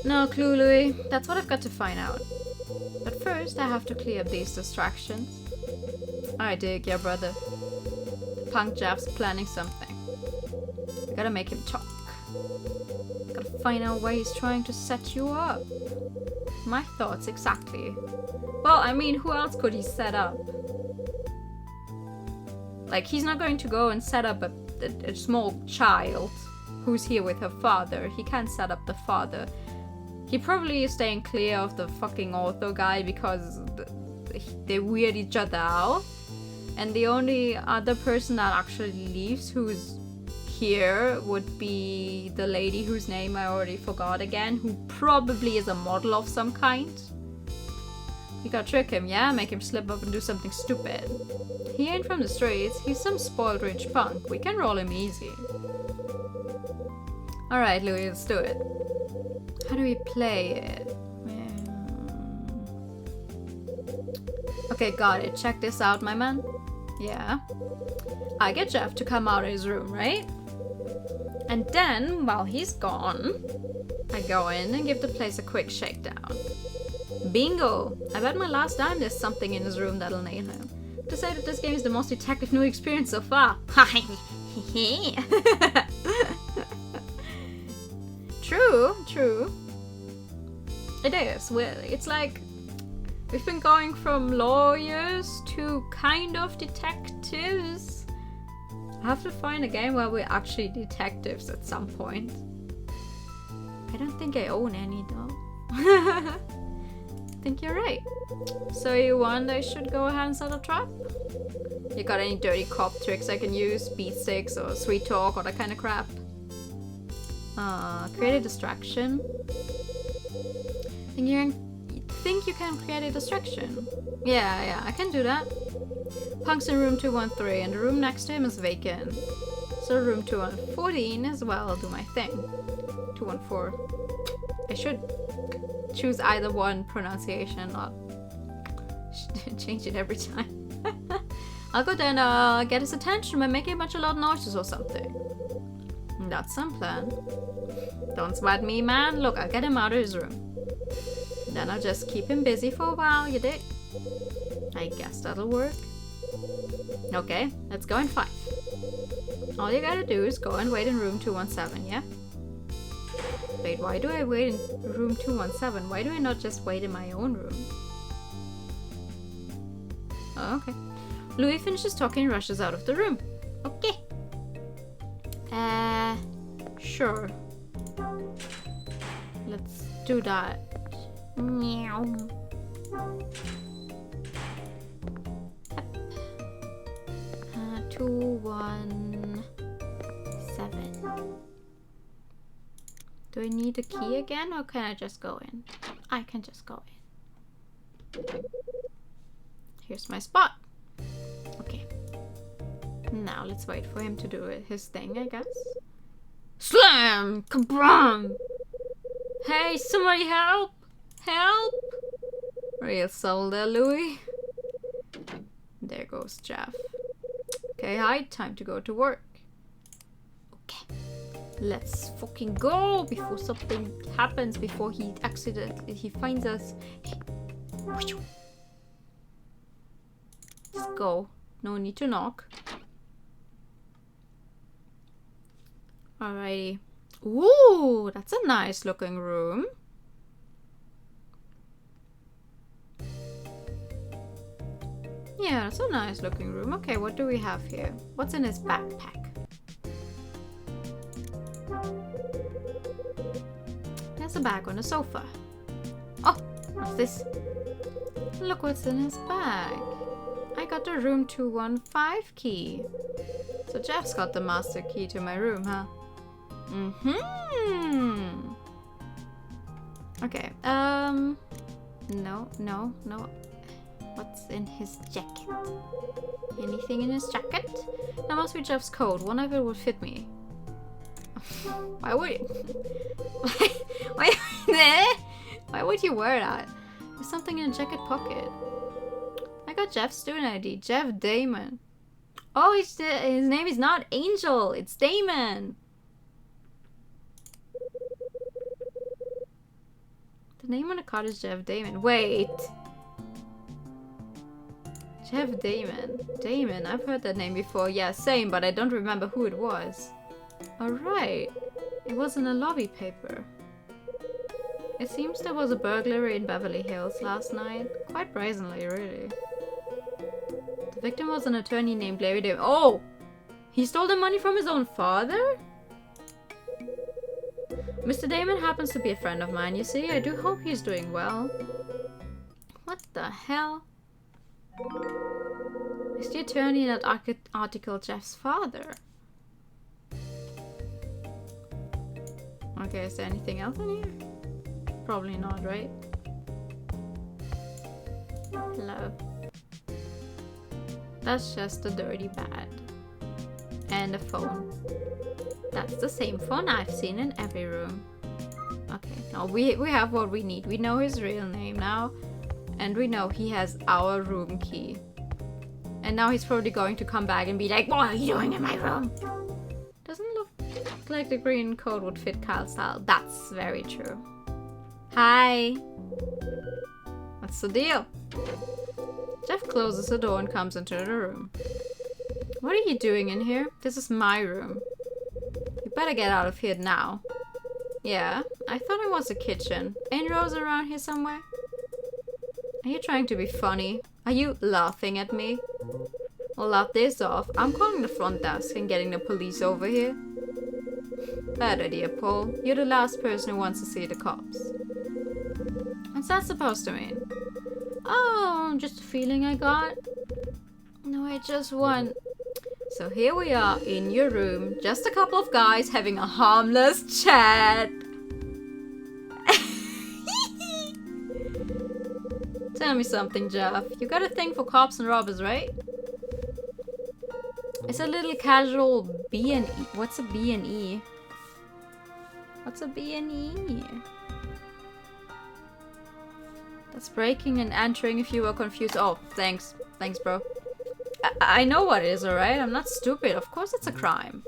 A: No clue, Louis. That's what I've got to find out. But first, I have to clear up these distractions. I dig ya, brother. The punk Jeff's planning something. I gotta make him talk. Gotta find out why he's trying to set you up. My thoughts, exactly. Well, I mean, who else could he set up? Like, he's not going to go and set up a small child who's here with her father. He can't set up the father. He probably is staying clear of the fucking ortho guy because they weird each other out. And the only other person that actually leaves who's here would be the lady whose name I already forgot again, who probably is a model of some kind. You gotta trick him, yeah? Make him slip up and do something stupid. He ain't from the streets, he's some spoiled rich punk. We can roll him easy. Alright, Louis, let's do it. How do we play it? Okay, got it. Check this out, my man. Yeah. I get Jeff to come out of his room, right? And then, while he's gone, I go in and give the place a quick shakedown. Bingo! I bet my last dime there's something in his room that'll nail him. To say that this game is the most detective new experience so far. True. It is. Well, it's like we've been going from lawyers to kind of detectives. I have to find a game where we're actually detectives at some point. I don't think I own any though. I think you're right. So you want I should go ahead and set a trap? You got any dirty cop tricks I can use? Beat sticks or sweet talk or that kind of crap? Create a distraction. Think you can create a distraction? Yeah, I can do that. Punk's in room 213 and the room next to him is vacant. So room 214 as well, I'll do my thing. 214. I should choose either one pronunciation or change it every time. I'll go down get his attention by making a bunch of loud noises or something. That's some plan. Don't sweat me, man. Look, I'll get him out of his room. Then I'll just keep him busy for a while, you dig? I guess that'll work. Okay, let's go in 5. All you gotta do is go and wait in room 217, yeah? Wait, why do I wait in room 217? Why do I not just wait in my own room? Oh, okay. Louis finishes talking and rushes out of the room. Okay. Sure. Let's do that. Meow. 217. Do I need a key again or can I just go in? I can just go in. Here's my spot. Okay. Now let's wait for him to do his thing, I guess. Slam! Kablam! Hey, somebody help! Help! Real soul there, Louis. There goes Jeff. Okay, hide. Time to go to work. Okay. Let's fucking go before something happens, before he finds us. Let's go. No need to knock. Alrighty. Ooh, that's a nice looking room. Yeah, that's a nice looking room. Okay, what do we have here? What's in his backpack? There's a bag on the sofa. Oh, what's this? Look what's in his bag. I got the room 215 key. So Jeff's got the master key to my room, huh? Mm-hmm. Okay, no. What's in his jacket? Anything in his jacket? That must be Jeff's coat. One of it would fit me. Why would why would you wear that? There's something in a jacket pocket. I got Jeff's student ID. Jeff Damon. Oh, his name is not Angel. It's Damon. The name on the card is Jeff Damon. Wait. Jeff Damon. Damon, I've heard that name before. Yeah, same, but I don't remember who it was. Alright. It was in a lobby paper. It seems there was a burglary in Beverly Hills last night. Quite brazenly, really. The victim was an attorney named Larry Damon. Oh! He stole the money from his own father? Mr. Damon happens to be a friend of mine, you see. I do hope he's doing well. What the hell? Is the attorney in that article Jeff's father? Okay, is there anything else in here? Probably not, right? Hello. That's just a dirty bed. And a phone. That's the same phone I've seen in every room. Okay, now we have what we need. We know his real name now. And we know he has our room key. And now he's probably going to come back and be like, what are you doing in my room? Doesn't look like the green coat would fit Kyle's style. That's very true. Hi. What's the deal? Jeff closes the door and comes into the room. What are you doing in here? This is my room. You better get out of here now. Yeah, I thought it was a kitchen. Ain't Rose around here somewhere? Are you trying to be funny? Are you laughing at me? Well, laugh this off. I'm calling the front desk and getting the police over here. Bad idea, Paul. You're the last person who wants to see the cops. What's that supposed to mean? Oh, just a feeling I got. No, I just want... So here we are in your room. Just a couple of guys having a harmless chat. So Tell me something, Jeff. You got a thing for cops and robbers, right? It's a little casual B&E. What's a B&E? What's a B&E? That's breaking and entering if you were confused. Oh, thanks. Thanks, bro. I know what it is, alright? I'm not stupid. Of course it's a crime.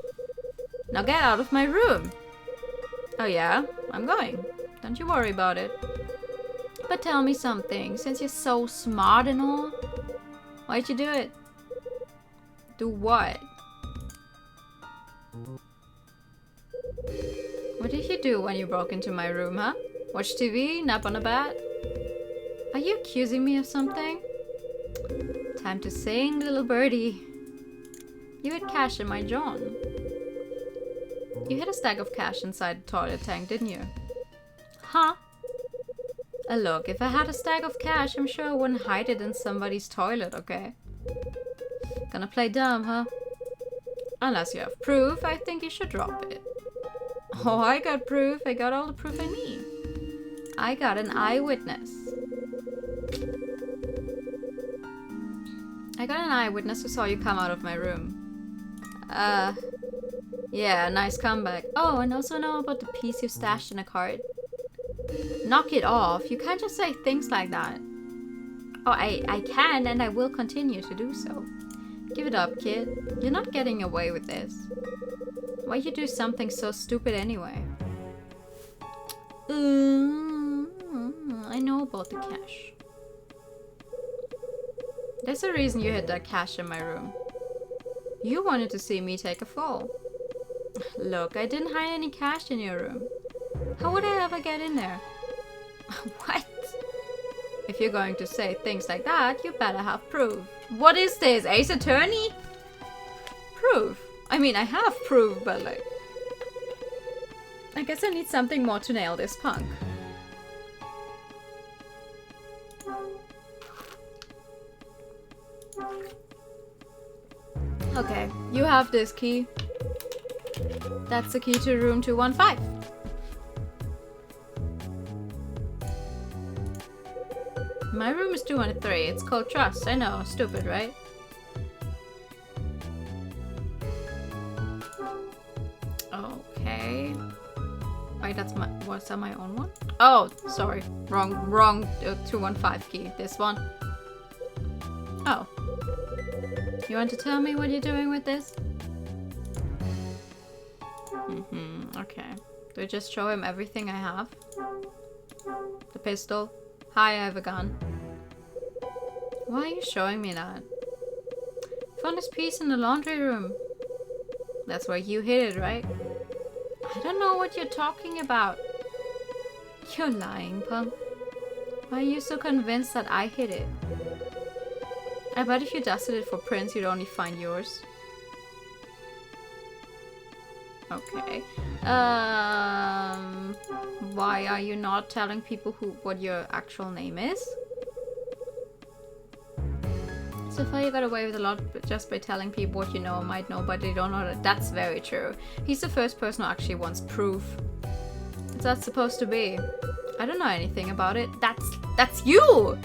A: Now get out of my room. Oh yeah? I'm going. Don't you worry about it. But tell me something. Since you're so smart and all, why'd you do it? Do what? What did you do when you broke into my room, huh? Watch TV? Nap on a bed? Are you accusing me of something? Time to sing, little birdie. You hid cash in my John. You hid a stack of cash inside the toilet tank, didn't you? Huh? Look, if I had a stack of cash, I'm sure I wouldn't hide it in somebody's toilet, okay? Gonna play dumb, huh? Unless you have proof, I think you should drop it. Oh, I got proof. I got all the proof I need. I got an eyewitness. I got an eyewitness who saw you come out of my room. Yeah, nice comeback. Oh, and also know about the piece you stashed in a cart. Knock it off. You can't just say things like that. Oh, I can and I will continue to do so. Give it up, kid. You're not getting away with this. Why'd you do something so stupid anyway? I know about the cash. There's a reason you hid that cash in my room. You wanted to see me take a fall. Look, I didn't hide any cash in your room. How would I ever get in there? What? If you're going to say things like that, you better have proof. What is this, Ace Attorney? Proof? I mean, I have proof, but like... I guess I need something more to nail this punk. Okay, you have this key. That's the key to room 215. My room is 203. It's called Trust. I know, stupid, right? Okay. Wait, that's my... Was that my own one? Oh, sorry. Wrong 215 key. This one. Oh. You want to tell me what you're doing with this? Okay. Do I just show him everything I have? The pistol. Hi, I have a gun. Why are you showing me that? Found this piece in the laundry room. That's where you hid it, right? I don't know what you're talking about. You're lying, punk. Why are you so convinced that I hid it? I bet if you dusted it for prints, you'd only find yours. Okay. Why are you not telling people what your actual name is? So far you got away with a lot just by telling people what you know or might know, but they don't know that. That's very true. He's the first person who actually wants proof. What's that supposed to be? I don't know anything about it. That's you!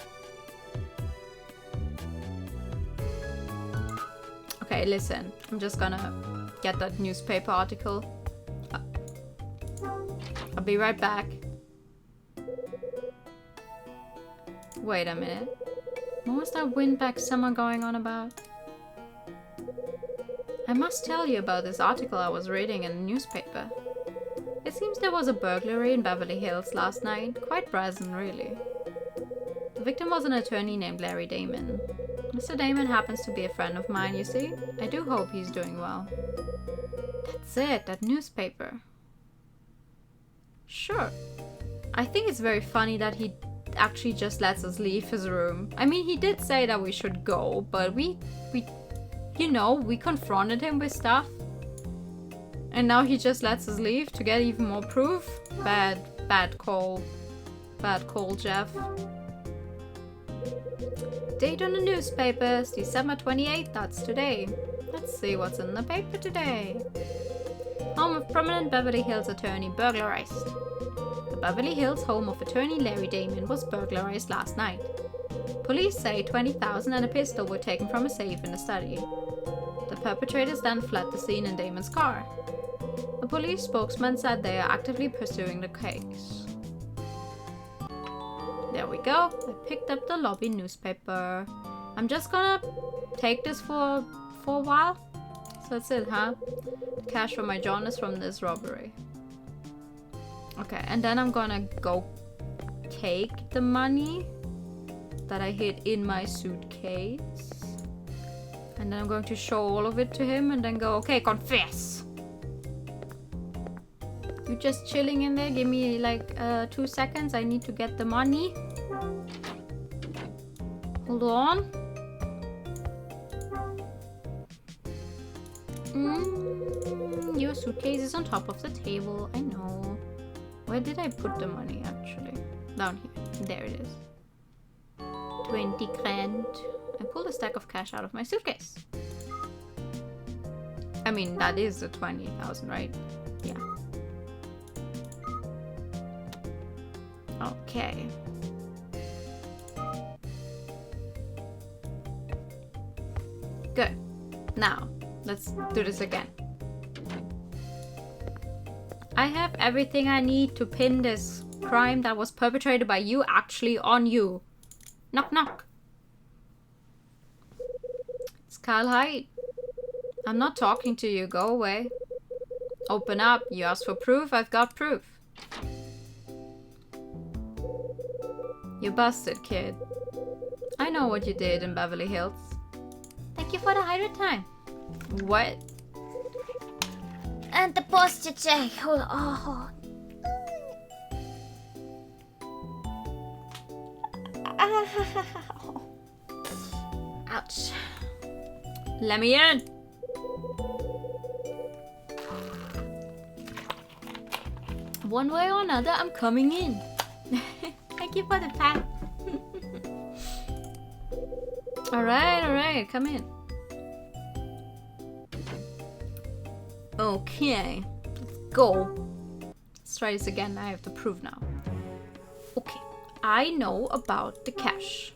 A: Okay, listen. I'm just gonna get that newspaper article. I'll be right back. Wait a minute. What was that windbag summer going on about? I must tell you about this article I was reading in the newspaper. It seems there was a burglary in Beverly Hills last night. Quite brazen, really. The victim was an attorney named Larry Damon. Mr. Damon happens to be a friend of mine, you see. I do hope he's doing well. That's it, that newspaper. Sure. I think it's very funny that he actually just lets us leave his room. I mean, he did say that we should go, but we you know, we confronted him with stuff. And now he just lets us leave to get even more proof. Bad call. Bad call, Jeff. Date on the newspapers, December 28th, that's today. Let's see what's in the paper today. Home of prominent Beverly Hills attorney burglarized. The Beverly Hills home of attorney Larry Damon was burglarized last night. Police say 20,000 and a pistol were taken from a safe in the study. The perpetrators then fled the scene in Damon's car. A police spokesman said they are actively pursuing the case. There we go. I picked up the lobby newspaper. I'm just gonna take this for a while. So that's it, huh? The cash for my jaundice from this robbery. Okay, and then I'm gonna go take the money that I hid in my suitcase. And then I'm going to show all of it to him and then go, okay, confess. You just chilling in there? Give me like 2 seconds. I need to get the money. Hold on. Your suitcase is on top of the table. I know. Where did I put the money actually? Down here. There it is. 20 grand. I pulled a stack of cash out of my suitcase. I mean, that is the 20,000, right? Yeah. Okay. Good. Now, let's do this again. I have everything I need to pin this crime that was perpetrated by you actually on you. Knock, knock. It's Kyle Hyde. I'm not talking to you. Go away. Open up. You asked for proof. I've got proof. You busted, kid. I know what you did in Beverly Hills. Thank you for the 100 time. What?
B: And the postage check. Oh.
A: Ouch. Let me in. One way or another, I'm coming in. Thank you for the pat. Alright, come in. Okay, let's go. Let's try this again. I have to prove now. Okay, I know about the cash.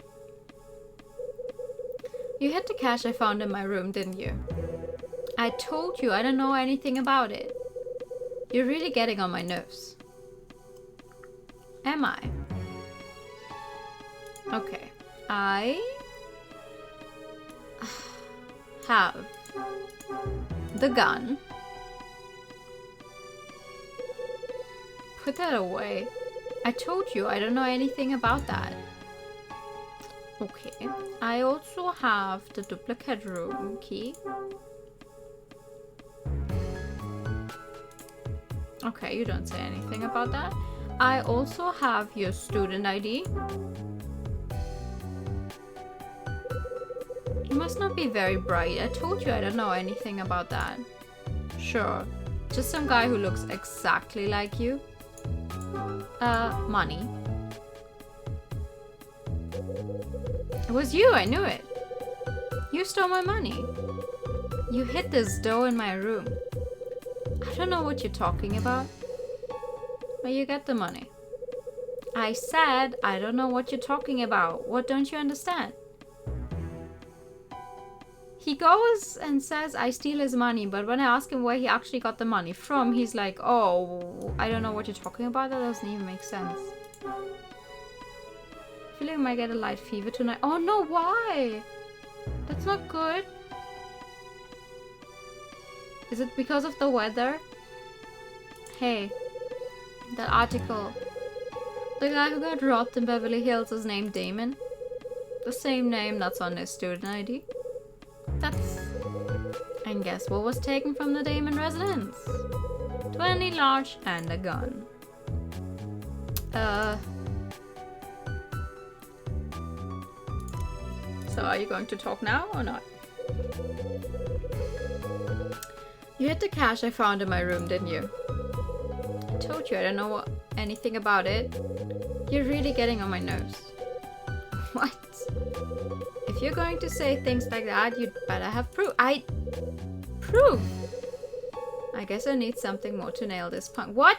A: You hid the cash I found in my room, didn't you? I told you I don't know anything about it. You're really getting on my nerves. Am I? Okay, I have the gun. Put that away. I told you I don't know anything about that. Okay. I also have the duplicate room key. Okay, you don't say anything about that. I also have your student ID. You must not be very bright. I told you I don't know anything about that. Sure. Just some guy who looks exactly like you. Money. It was you, I knew it. You stole my money. You hid this dough in my room. I don't know what you're talking about. But you get the money. I said, I don't know what you're talking about. What don't you understand? He goes and says I steal his money, but when I ask him where he actually got the money from, he's like, oh, I don't know what you're talking about. That doesn't even make sense. I feel like I might get a light fever tonight. Oh no, why? That's not good. Is it because of the weather? Hey, that article. The guy who got robbed in Beverly Hills is named Damon. The same name that's on his student ID. That's... And guess what was taken from the Damon residence? 20 large and a gun. So are you going to talk now or not? You hid the cash I found in my room, didn't you? I told you I don't know anything about it. You're really getting on my nerves. What? If you're going to say things like that, you'd better have proof. Proof? I guess I need something more to nail this punk. What?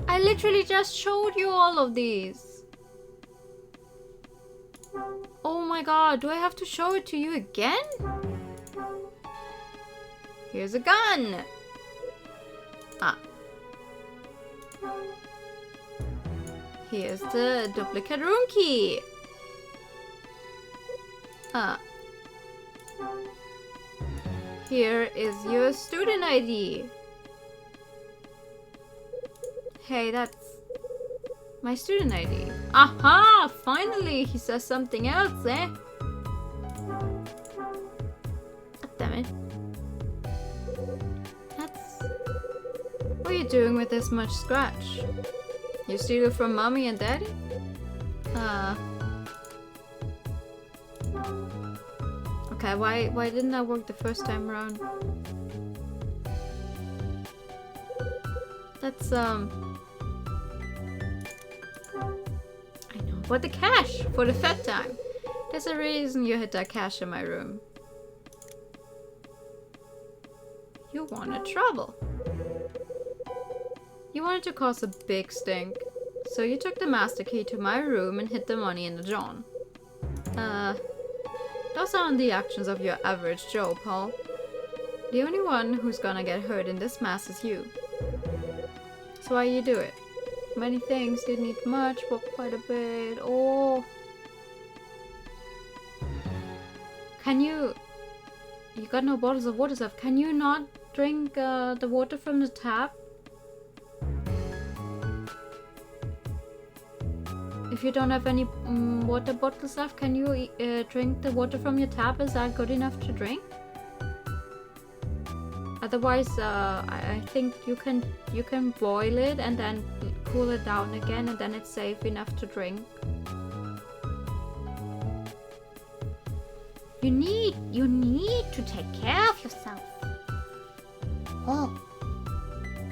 A: I I literally just showed you all of these. Oh my god, do I have to show it to you again? Here's a gun. Ah. Here's the duplicate room key. Ah. Here is your student ID. Hey, that's my student ID. Aha! Finally, he says something else, eh? God damn it. What are you doing with this much scratch? You steal it from mommy and daddy? Okay, why didn't that work the first time around? That's I know. But the cash for the third time. There's a reason you hid that cash in my room. You wanted trouble. You wanted to cause a big stink. So you took the master key to my room and hid the money in the John. Those aren't the actions of your average Joe, Paul. The only one who's gonna get hurt in this mess is you. So why you do it? Many things, didn't eat much, but quite a bit. Oh. Can you... You got no bottles of water stuff. Can you not drink the water from the tap? If you don't have any water bottles left, can you drink the water from your tap? Is that good enough to drink? Otherwise, I think you can boil it and then cool it down again, and then it's safe enough to drink. You need to take care of yourself.
B: Oh.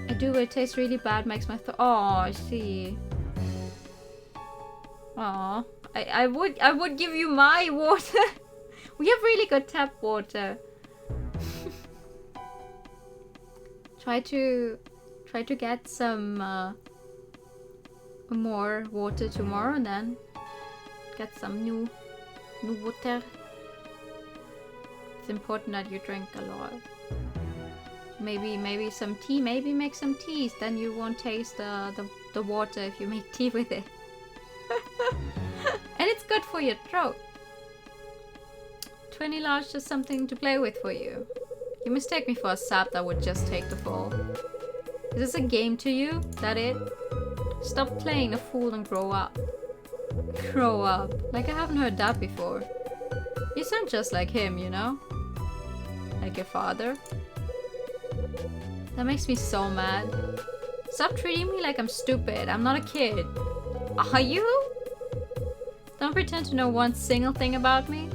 A: I do. It tastes really bad. Makes my oh, I see. Aw, I would give you my water. We have really good tap water. Try to get some more water tomorrow, then get some new water. It's important that you drink a lot. Maybe some tea. Maybe make some teas. Then you won't taste the water if you make tea with it. And it's good for your throat. 20 large, just something to play with for you. You mistake me for a sap that would just take the fall. Is this a game to you? That it? Stop playing the fool and grow up. Grow up. Like I haven't heard that before. You sound just like him, you know? Like your father. That makes me so mad. Stop treating me like I'm stupid. I'm not a kid. Are you? Don't pretend to know one single thing about me.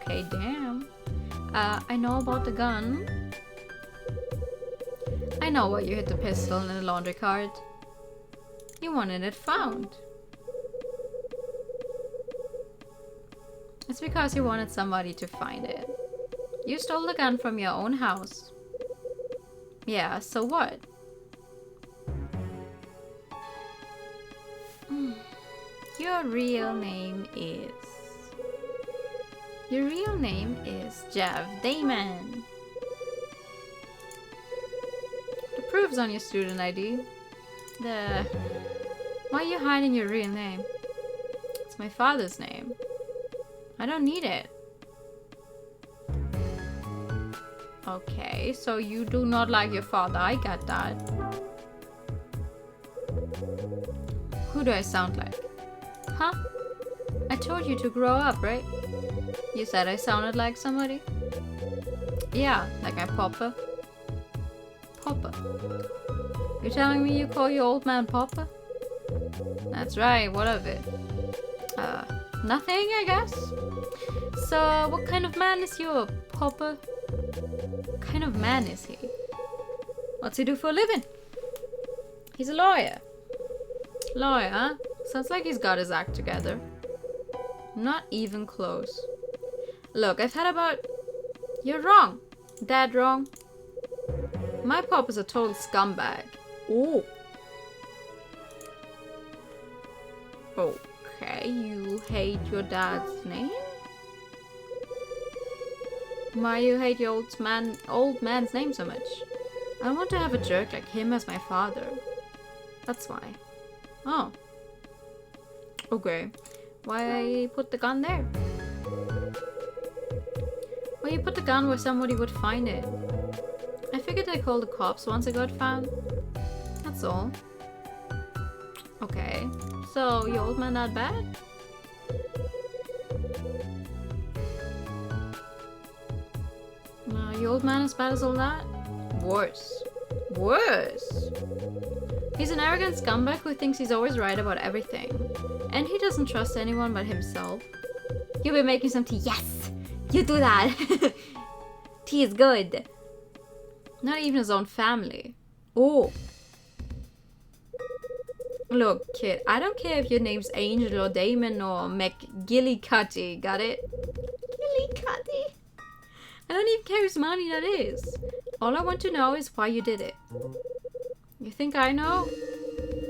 A: Okay, damn. I know about the gun. I know why you hid the pistol in the laundry cart. You wanted it found. It's because you wanted somebody to find it. You stole the gun from your own house. Yeah, so what? Your real name is... Your real name is Jeff Damon. The proof's on your student ID. Why are you hiding your real name? It's my father's name. I don't need it. Okay, so you do not like your father. I got that. Who do I sound like? Huh? I told you to grow up, right? You said I sounded like somebody? Yeah, like my papa. Papa. You're telling me you call your old man Papa? That's right, what of it? Nothing, I guess. So, what kind of man is your Papa? What kind of man is he? What's he do for a living? He's a lawyer. Lawyer, huh? Sounds like he's got his act together. Not even close. Look, I've had about... You're wrong. Dead wrong. My papa's a total scumbag. Ooh. Okay, you hate your dad's name? Why you hate your old man's name so much? I don't want to have a jerk like him as my father. That's why. Oh. Okay. Why put the gun there? Why you put the gun where somebody would find it? I figured I'd call the cops once it got found. That's all. Okay. So, your old man that bad? Your old man as bad as all that? Worse. Worse! He's an arrogant scumbag who thinks he's always right about everything. And he doesn't trust anyone but himself. You'll be making some tea. Yes! You do that! Tea is good. Not even his own family. Oh. Look, kid, I don't care if your name's Angel or Damon or McGillicuddy, got it? Gillicuddy? I don't even care whose money that is. All I want to know is why you did it. You think I know?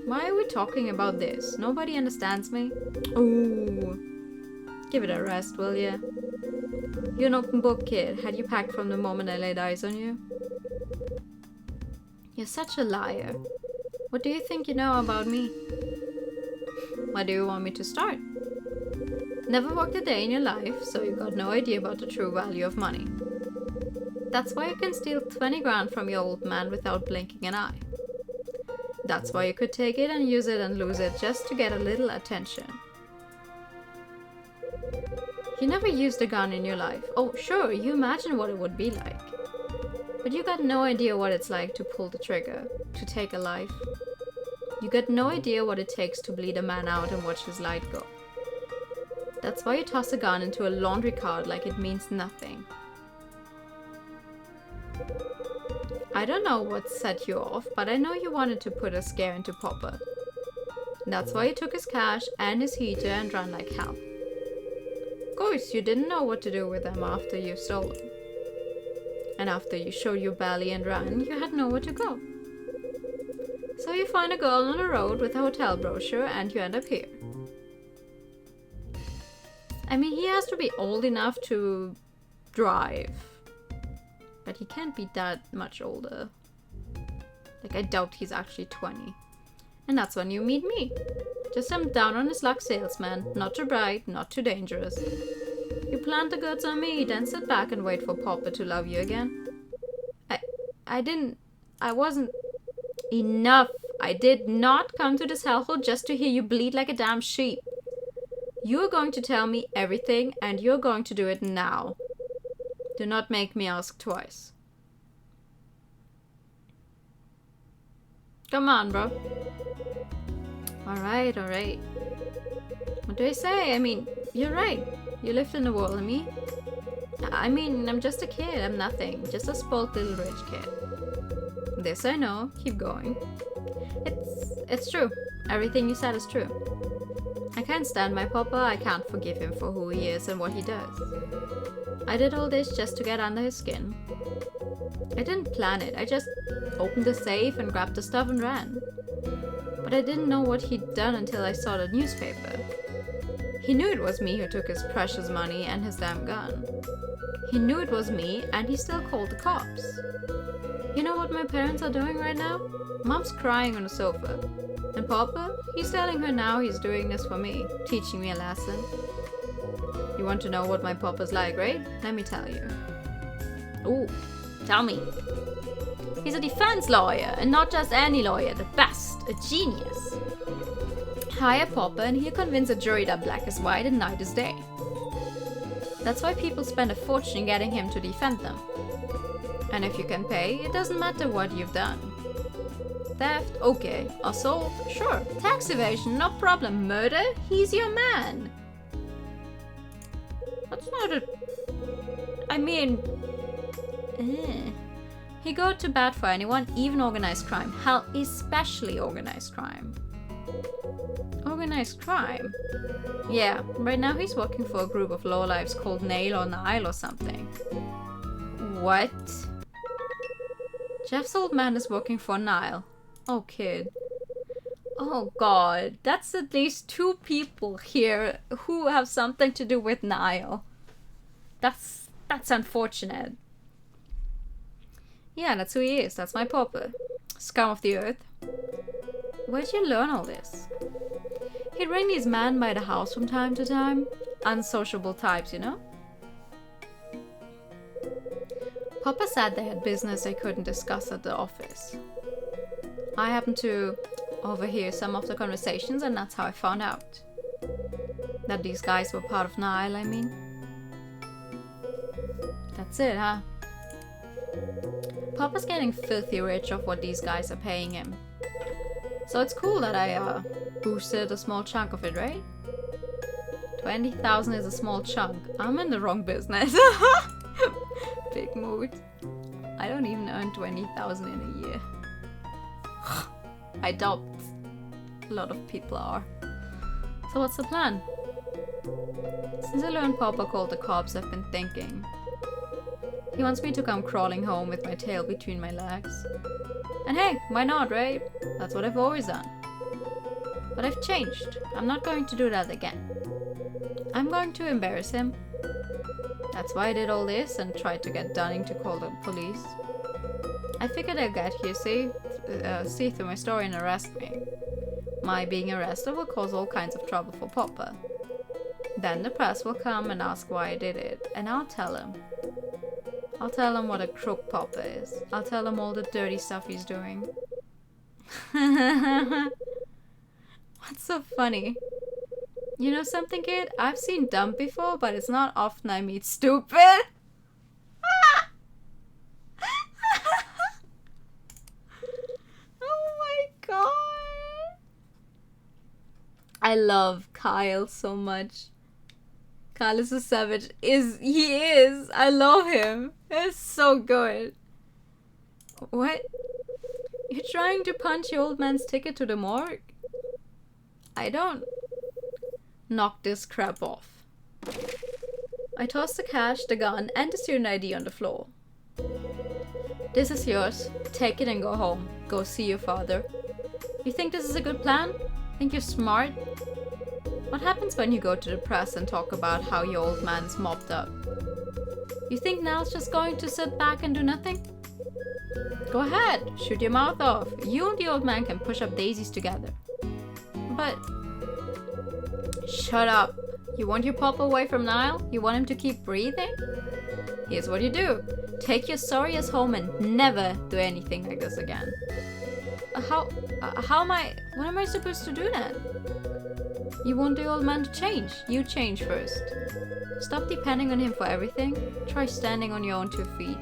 A: Why are we talking about this? Nobody understands me? Ooh. Give it a rest, will ya? You're an open book, kid. Had you packed from the moment I laid eyes on you? You're such a liar. What do you think you know about me? Where do you want me to start? Never worked a day in your life, so you got no idea about the true value of money. That's why you can steal 20 grand from your old man without blinking an eye. That's why you could take it and use it and lose it just to get a little attention. You never used a gun in your life. Oh, sure, you imagine what it would be like. But you got no idea what it's like to pull the trigger, to take a life. You got no idea what it takes to bleed a man out and watch his light go. That's why you toss a gun into a laundry cart like it means nothing. I don't know what set you off, but I know you wanted to put a scare into Papa. That's why you took his cash and his heater and ran like hell. Of course, you didn't know what to do with them after you stole them. And after you showed your belly and ran, you had nowhere to go. So you find a girl on the road with a hotel brochure and you end up here. I mean, he has to be old enough to drive. But he can't be that much older. Like, I doubt he's actually 20. And that's when you meet me. Just some down on his luck salesman. Not too bright, not too dangerous. You plant the goods on me, then sit back and wait for Papa to love you again. I wasn't... Enough! I did not come to this hellhole just to hear you bleed like a damn sheep. You're going to tell me everything, and you're going to do it now. Do not make me ask twice. Come on, bro. Alright, alright. What do I say? I mean, you're right. You lived in the world of me. I mean, I'm just a kid. I'm nothing. Just a spoiled little rich kid. This I know. Keep going. It's true. Everything you said is true. I can't stand my papa. I can't forgive him for who he is and what he does. I did all this just to get under his skin. I didn't plan it. I just opened the safe and grabbed the stuff and ran. But I didn't know what he'd done until I saw the newspaper. He knew it was me who took his precious money and his damn gun. He knew it was me, and he still called the cops. You know what my parents are doing right now? Mom's crying on the sofa. And Papa, he's telling her now he's doing this for me, teaching me a lesson. You want to know what my papa's like, right? Let me tell you. Ooh, tell me. He's a defense lawyer, and not just any lawyer, the best, a genius. Hire Papa and he'll convince a jury that black is white and night is day. That's why people spend a fortune getting him to defend them. And if you can pay, it doesn't matter what you've done. Theft, okay. Assault, sure. Tax evasion, no problem. Murder, he's your man. That's not a... I mean... He go to bat for anyone, even organized crime. Hell, especially organized crime. Organized crime? Yeah, right now he's working for a group of lowlifes called Nail or Nile or something. What? Jeff's old man is working for Nile. Oh, kid. Oh god, that's at least 2 people here who have something to do with Niall. That's unfortunate. Yeah, that's who he is. That's my papa. Scum of the earth. Where'd you learn all this? He'd ring these men by the house from time to time. Unsociable types, you know? Papa said they had business they couldn't discuss at the office. I happened to overhear some of the conversations, and that's how I found out. That these guys were part of Nile, I mean. That's it, huh? Papa's getting filthy rich off what these guys are paying him. So it's cool that I boosted a small chunk of it, right? 20,000 is a small chunk. I'm in the wrong business. Big mood. I don't even earn 20,000 in a year. I doubt a lot of people are. So what's the plan? Since I learned Papa called the cops, I've been thinking. He wants me to come crawling home with my tail between my legs. And hey, why not, right? That's what I've always done. But I've changed. I'm not going to do that again. I'm going to embarrass him. That's why I did all this and tried to get Dunning to call the police. I figured I'd get here, see through my story and arrest me. My being arrested will cause all kinds of trouble for Papa. Then the press will come and ask why I did it, and I'll tell him. I'll tell him what a crook Papa is. I'll tell him all the dirty stuff he's doing. What's so funny? You know something, kid? I've seen dumb before, but it's not often I meet stupid. Oh my god. I love Kyle so much. Kyle is a savage. He is. I love him. It's so good. What? You're trying to punch your old man's ticket to the morgue? I don't. Knock this crap off. I toss the cash, the gun, and the student ID on the floor. This is yours. Take it and go home. Go see your father. You think this is a good plan? Think you're smart? What happens when you go to the press and talk about how your old man's mopped up? You think Niall's just going to sit back and do nothing? Go ahead, shoot your mouth off. You and the old man can push up daisies together. But... Shut up. You want your papa away from Niall? You want him to keep breathing? Here's what you do. Take your sorry ass home and never do anything like this again. What am I supposed to do then? You want the old man to change. You change first. Stop depending on him for everything. Try standing on your own 2 feet.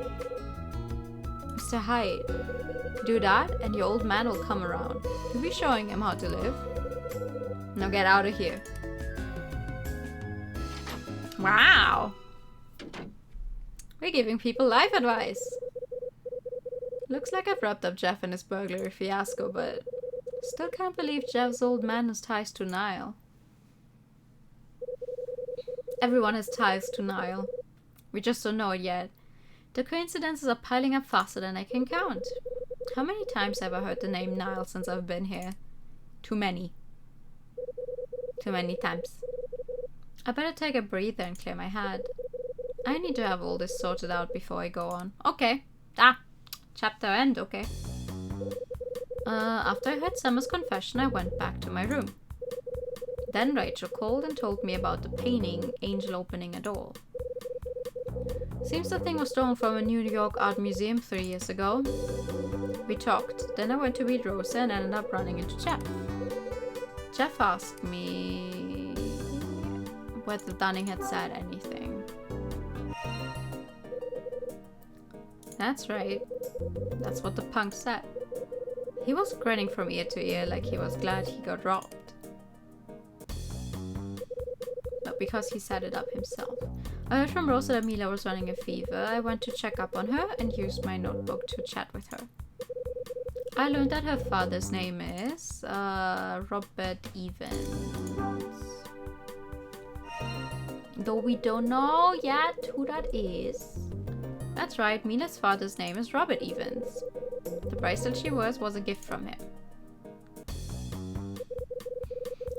A: Mr. Hyde, do that and your old man will come around. You'll be showing him how to live. Now get out of here. Wow. We're giving people life advice. Looks like I've wrapped up Jeff in his burglary fiasco, but still can't believe Jeff's old man has ties to Niall. Everyone has ties to Niall. We just don't know it yet. The coincidences are piling up faster than I can count. How many times have I heard the name Niall since I've been here? Too many. Too many times. I better take a breather and clear my head. I need to have all this sorted out before I go on. Okay. Chapter end, okay. After I heard Summer's confession, I went back to my room. Then Rachel called and told me about the painting, Angel opening a door. Seems the thing was stolen from a New York art museum 3 years ago. We talked, then I went to meet Rosa and ended up running into Jeff. Jeff asked me whether Dunning had said anything. That's right. That's what the punk said. He was grinning from ear to ear like he was glad he got robbed. Not because he set it up himself. I heard from Rosa that Mila was running a fever. I went to check up on her and used my notebook to chat with her. I learned that her father's name is Robert Evans. Though we don't know yet who that is. That's right, Mila's father's name is Robert Evans. The bracelet she wears was a gift from him.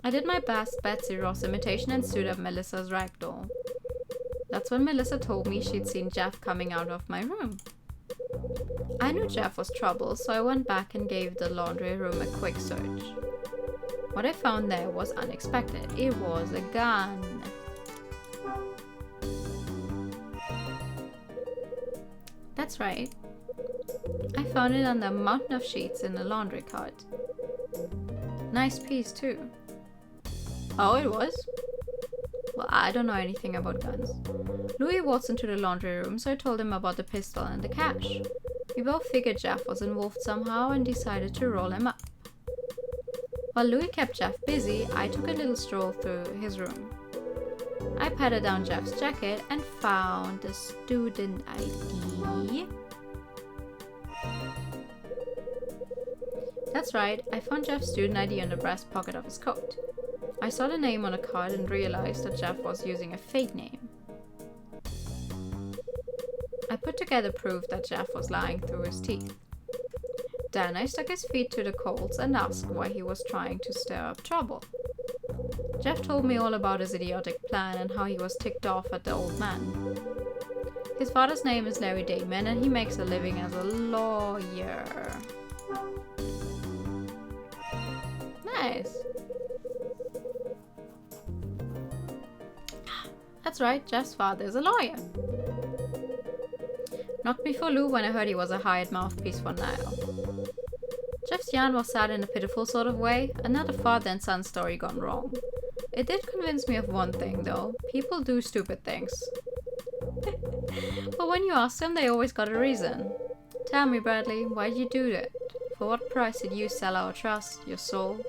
A: I did my best Betsy Ross imitation and stood up Melissa's ragdoll. That's when Melissa told me she'd seen Jeff coming out of my room. I knew Jeff was trouble, so I went back and gave the laundry room a quick search. What I found there was unexpected. It was a gun. That's right. I found it under a mountain of sheets in the laundry cart. Nice piece too. Oh, it was? Well, I don't know anything about guns. Louis walks into the laundry room, so I told him about the pistol and the cash. We both figured Jeff was involved somehow and decided to roll him up. While Louis kept Jeff busy, I took a little stroll through his room. I patted down Jeff's jacket and found the student ID. That's right, I found Jeff's student ID in the breast pocket of his coat. I saw the name on the card and realized that Jeff was using a fake name. I put together proof that Jeff was lying through his teeth. Then I stuck his feet to the coals and asked why he was trying to stir up trouble. Jeff told me all about his idiotic plan and how he was ticked off at the old man. His father's name is Larry Damon and he makes a living as a lawyer. Nice. That's right, Jeff's father is a lawyer. Knocked me for loop when I heard he was a hired mouthpiece for Niall. Jeff's yarn was sad in a pitiful sort of way, another father and son story gone wrong. It did convince me of one thing though, people do stupid things. But when you ask them, they always got a reason. Tell me, Bradley, why'd you do that? For what price did you sell our trust, your soul?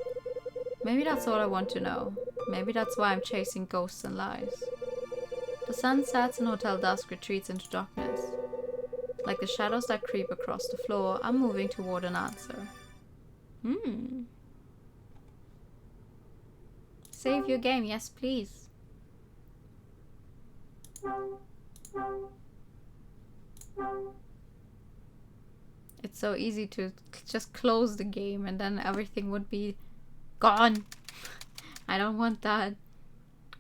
A: Maybe that's all I want to know. Maybe that's why I'm chasing ghosts and lies. The sun sets and Hotel Dusk retreats into darkness. Like the shadows that creep across the floor, I'm moving toward an answer. Save your game, yes please. It's so easy to just close the game and then everything would be gone. I don't want that.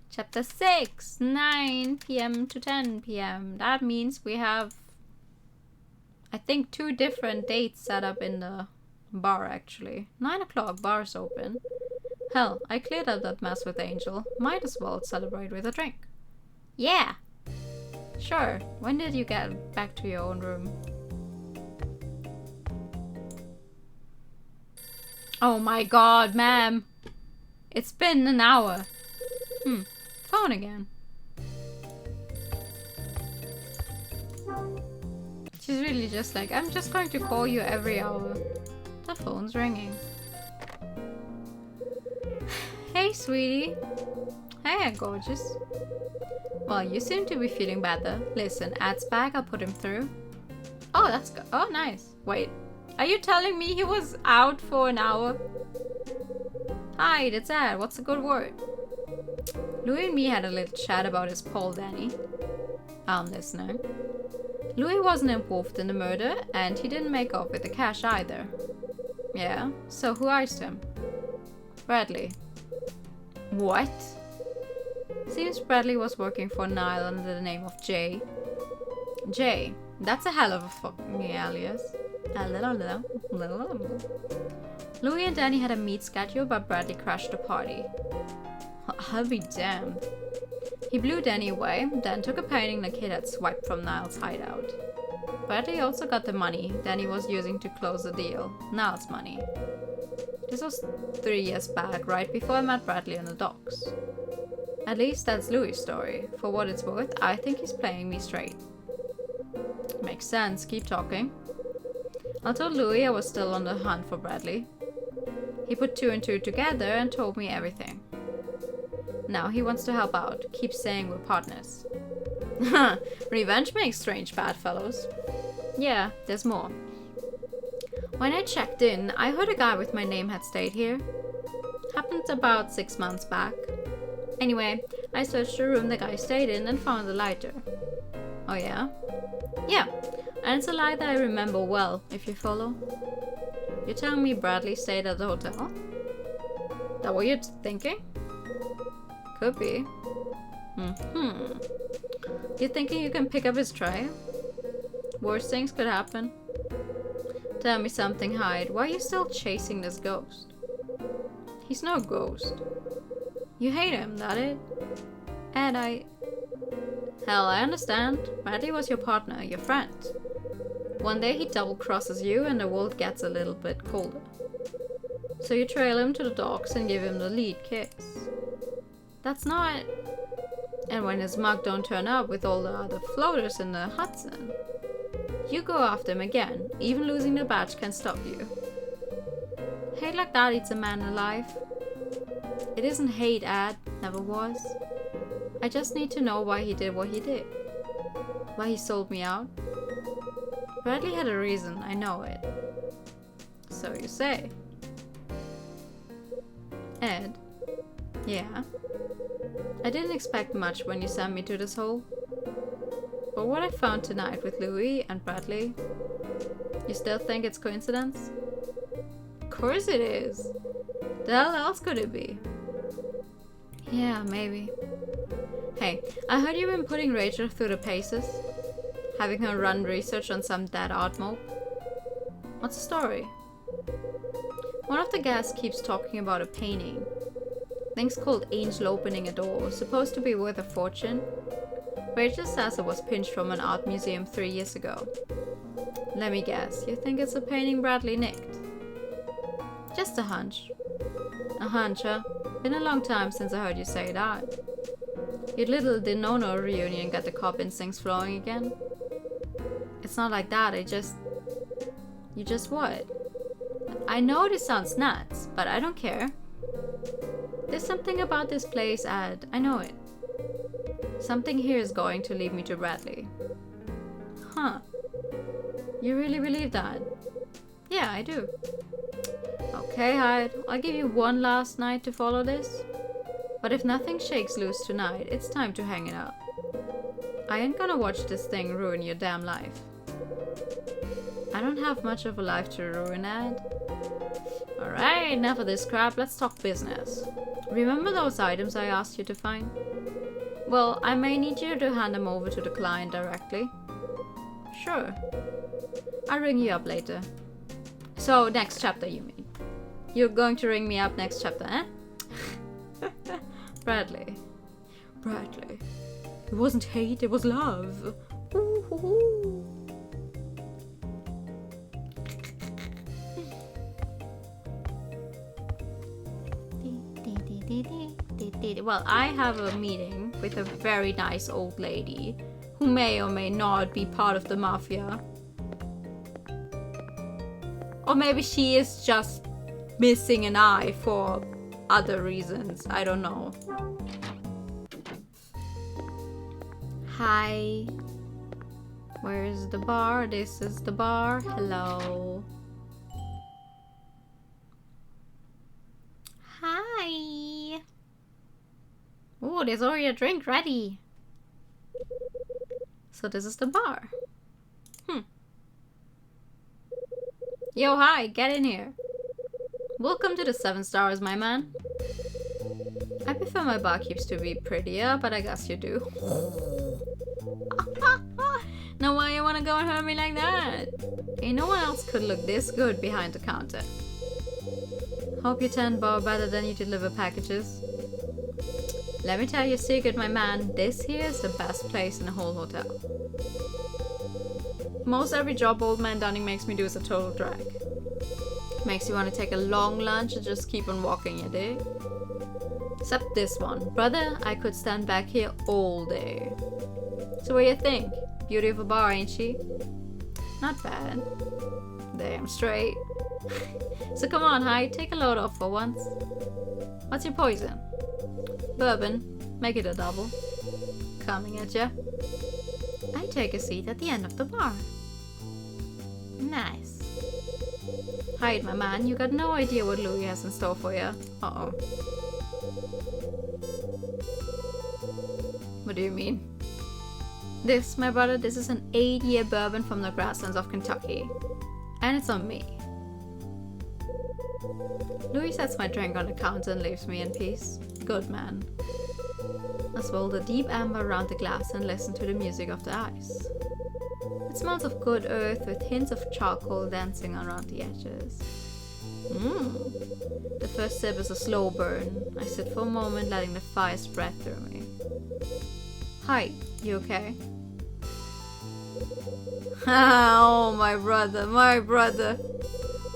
A: Chapter 6, 9 p.m. to 10 p.m. That means we have, I think, 2 different dates set up in the bar actually. 9 o'clock, bar's open. Hell, I cleared up that mess with Angel. Might as well celebrate with a drink. Yeah! Sure, when did you get back to your own room? Oh my god, ma'am! It's been an hour. Phone again. She's really just like, I'm just going to call you every hour. The phone's ringing. Hey, sweetie. Hey, gorgeous. Well, you seem to be feeling better. Listen, Ad's back, I'll put him through. Oh, that's good. Oh, nice. Wait, are you telling me he was out for an hour? Hi, it's Ad. What's a good word? Louis and me had a little chat about his pole Danny. I'm listening. Louis wasn't involved in the murder, and he didn't make off with the cash either. Yeah, so who iced him? Bradley. What? Seems Bradley was working for Niall under the name of Jay. Jay. That's a hell of a fucking alias. Louis and Danny had a meet schedule, but Bradley crashed the party. I'll be damned. He blew Danny away, then took a painting the kid had swiped from Niall's hideout. Bradley also got the money Danny was using to close the deal. Niall's money. This was 3 years back, right before I met Bradley on the docks. At least that's Louis' story. For what it's worth, I think he's playing me straight. Makes sense, keep talking. I told Louis I was still on the hunt for Bradley. He put 2 and 2 together and told me everything. Now he wants to help out, keeps saying we're partners. Revenge makes strange bedfellows. Yeah, there's more. When I checked in, I heard a guy with my name had stayed here. Happened about 6 months back. Anyway, I searched the room the guy stayed in and found a lighter. Oh yeah? Yeah, and it's a light that I remember well, if you follow. You're telling me Bradley stayed at the hotel? That what you're thinking? Could be. You thinking you can pick up his trail? Worse things could happen. Tell me something, Hyde. Why are you still chasing this ghost? He's no ghost. You hate him, that it? And Hell, I understand. Bradley was your partner, your friend. One day he double-crosses you and the world gets a little bit colder. So you trail him to the docks and give him the lead kiss. That's not... And when his mug don't turn up with all the other floaters in the Hudson, you go after him again. Even losing the badge can stop you. Hate like that eats a man alive. It isn't hate, Ad. Never was. I just need to know why he did what he did. Why he sold me out. Bradley had a reason, I know it. So you say. Ed. Yeah. I didn't expect much when you sent me to this hole. But what I found tonight with Louis and Bradley, you still think it's coincidence? Of course it is. The hell else could it be? Yeah, maybe. Hey, I heard you've been putting Rachel through the paces. Having her run research on some dead art mob. What's the story? One of the guests keeps talking about a painting. Things called Angel Opening a Door, supposed to be worth a fortune. Rachel says it was pinched from an art museum 3 years ago. Let me guess, you think it's a painting Bradley nicked? Just a hunch. A hunch, huh? Been a long time since I heard you say that. Your little Denono reunion got the cop instincts flowing again? It's not like that, You just what? I know this sounds nuts, but I don't care. There's something about this place, Ad. I know it. Something here is going to lead me to Bradley. Huh. You really believe that? Yeah, I do. Okay, Hyde. I'll give you one last night to follow this. But if nothing shakes loose tonight, it's time to hang it up. I ain't gonna watch this thing ruin your damn life. I don't have much of a life to ruin, Ed. Alright, enough of this crap, let's talk business. Remember those items I asked you to find? Well, I may need you to hand them over to the client directly. Sure. I'll ring you up later. So, next chapter you mean? You're going to ring me up next chapter, eh? Bradley. It wasn't hate, it was love. Ooh. Well, I have a meeting with a very nice old lady who may or may not be part of the mafia. Or maybe she is just missing an eye for other reasons. I don't know. Hi. Where's the bar? This is the bar. Hello. Hi. Oh, there's already a drink ready. So this is the bar. Yo, hi, get in here. Welcome to the 7 stars, my man. I prefer my barkeeps to be prettier, but I guess you do. Now why you wanna go and hurt me like that? Ain't no one else could look this good behind the counter. Hope you tend bar better than you deliver packages. Let me tell you a secret, my man. This here is the best place in the whole hotel. Most every job old man Dunning makes me do is a total drag. Makes you want to take a long lunch and just keep on walking, you dig? Except this one. Brother, I could stand back here all day. So what do you think? Beauty of a bar, ain't she? Not bad. Damn straight. So come on, Hyde, take a load off for once. What's your poison? Bourbon. Make it a double. Coming at ya. I take a seat at the end of the bar. Nice. Hyde, my man, you got no idea what Louis has in store for you. Uh-oh. What do you mean? This, my brother, this is an 8-year bourbon from the grasslands of Kentucky. And it's on me. Louis sets my drink on the counter and leaves me in peace. Good man. I swirl the deep amber around the glass and listen to the music of the ice. It smells of good earth with hints of charcoal dancing around the edges. The first sip is a slow burn. I sit for a moment, letting the fire spread through me. Hi, you okay? Oh, my brother, my brother.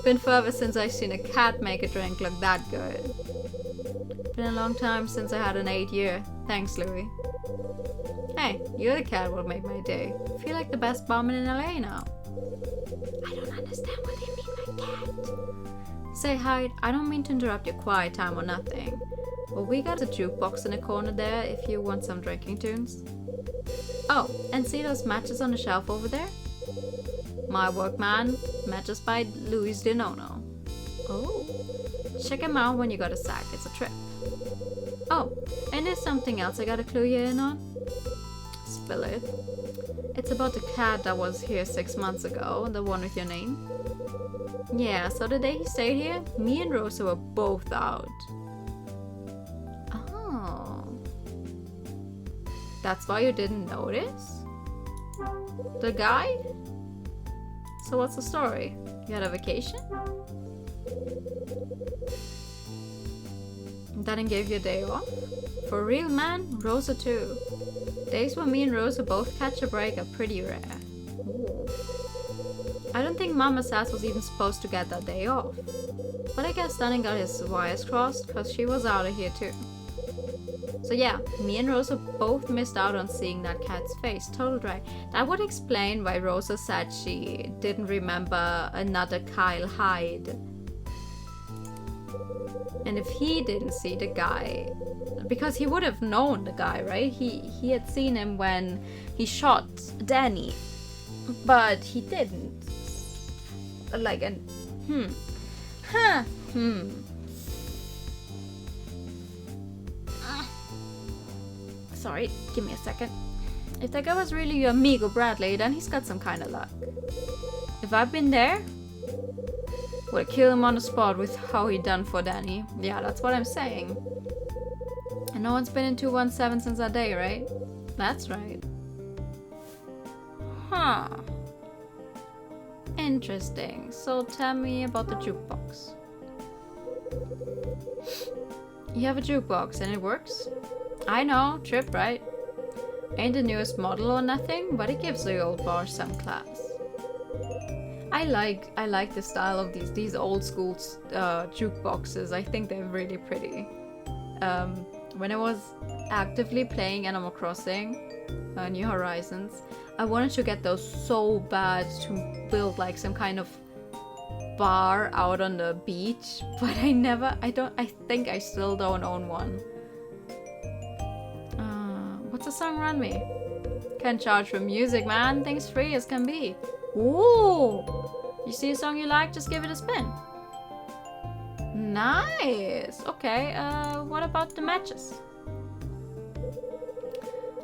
A: Been forever since I've seen a cat make a drink look that good. Been a long time since I had an 8-year. Thanks, Louis. Hey, you're the cat will make my day. Feel like the best barman in LA now. I don't understand what they mean by cat. Say hi, I don't mean to interrupt your quiet time or nothing. But we got a jukebox in the corner there if you want some drinking tunes. Oh, and see those matches on the shelf over there? My work, man. Matches by Louis DeNono. Oh. Check them out when you got a sec. It's a trip. Oh, and there's something else I gotta clue you in on. Spill it. It's about the cat that was here 6 months ago, the one with your name. Yeah, so the day he stayed here, me and Rosa were both out. Oh. That's why you didn't notice? The guy? So what's the story? You had a vacation? Didn't give you a day off? For real, man? Rosa too. Days when me and Rosa both catch a break are pretty rare. Ooh. I don't think Mama Sass was even supposed to get that day off. But I guess Dunning got his wires crossed because she was out of here too. So yeah, me and Rosa both missed out on seeing that cat's face. Total drag. That would explain why Rosa said she didn't remember another Kyle Hyde. And if he didn't see the guy, because he would have known the guy, right? He had seen him when he shot Danny, but he didn't. Like an Sorry, give me a second. If that guy was really your amigo Bradley, then he's got some kind of luck. If I've been there, would kill him on the spot with how he done for Danny. Yeah, that's what I'm saying. And no one's been in 217 since that day, right? That's right. Huh. Interesting. So tell me about the jukebox. You have a jukebox and it works? I know, trip, right? Ain't the newest model or nothing, but it gives the old bar some class. I like the style of these old school jukeboxes. I think they're really pretty. When I was actively playing Animal Crossing, New Horizons, I wanted to get those so bad to build like some kind of bar out on the beach, but I think I still don't own one. What's the song Run Me? Can't charge for music, man. Things free as can be. Ooh! You see a song you like, just give it a spin. Nice! Okay, what about the matches?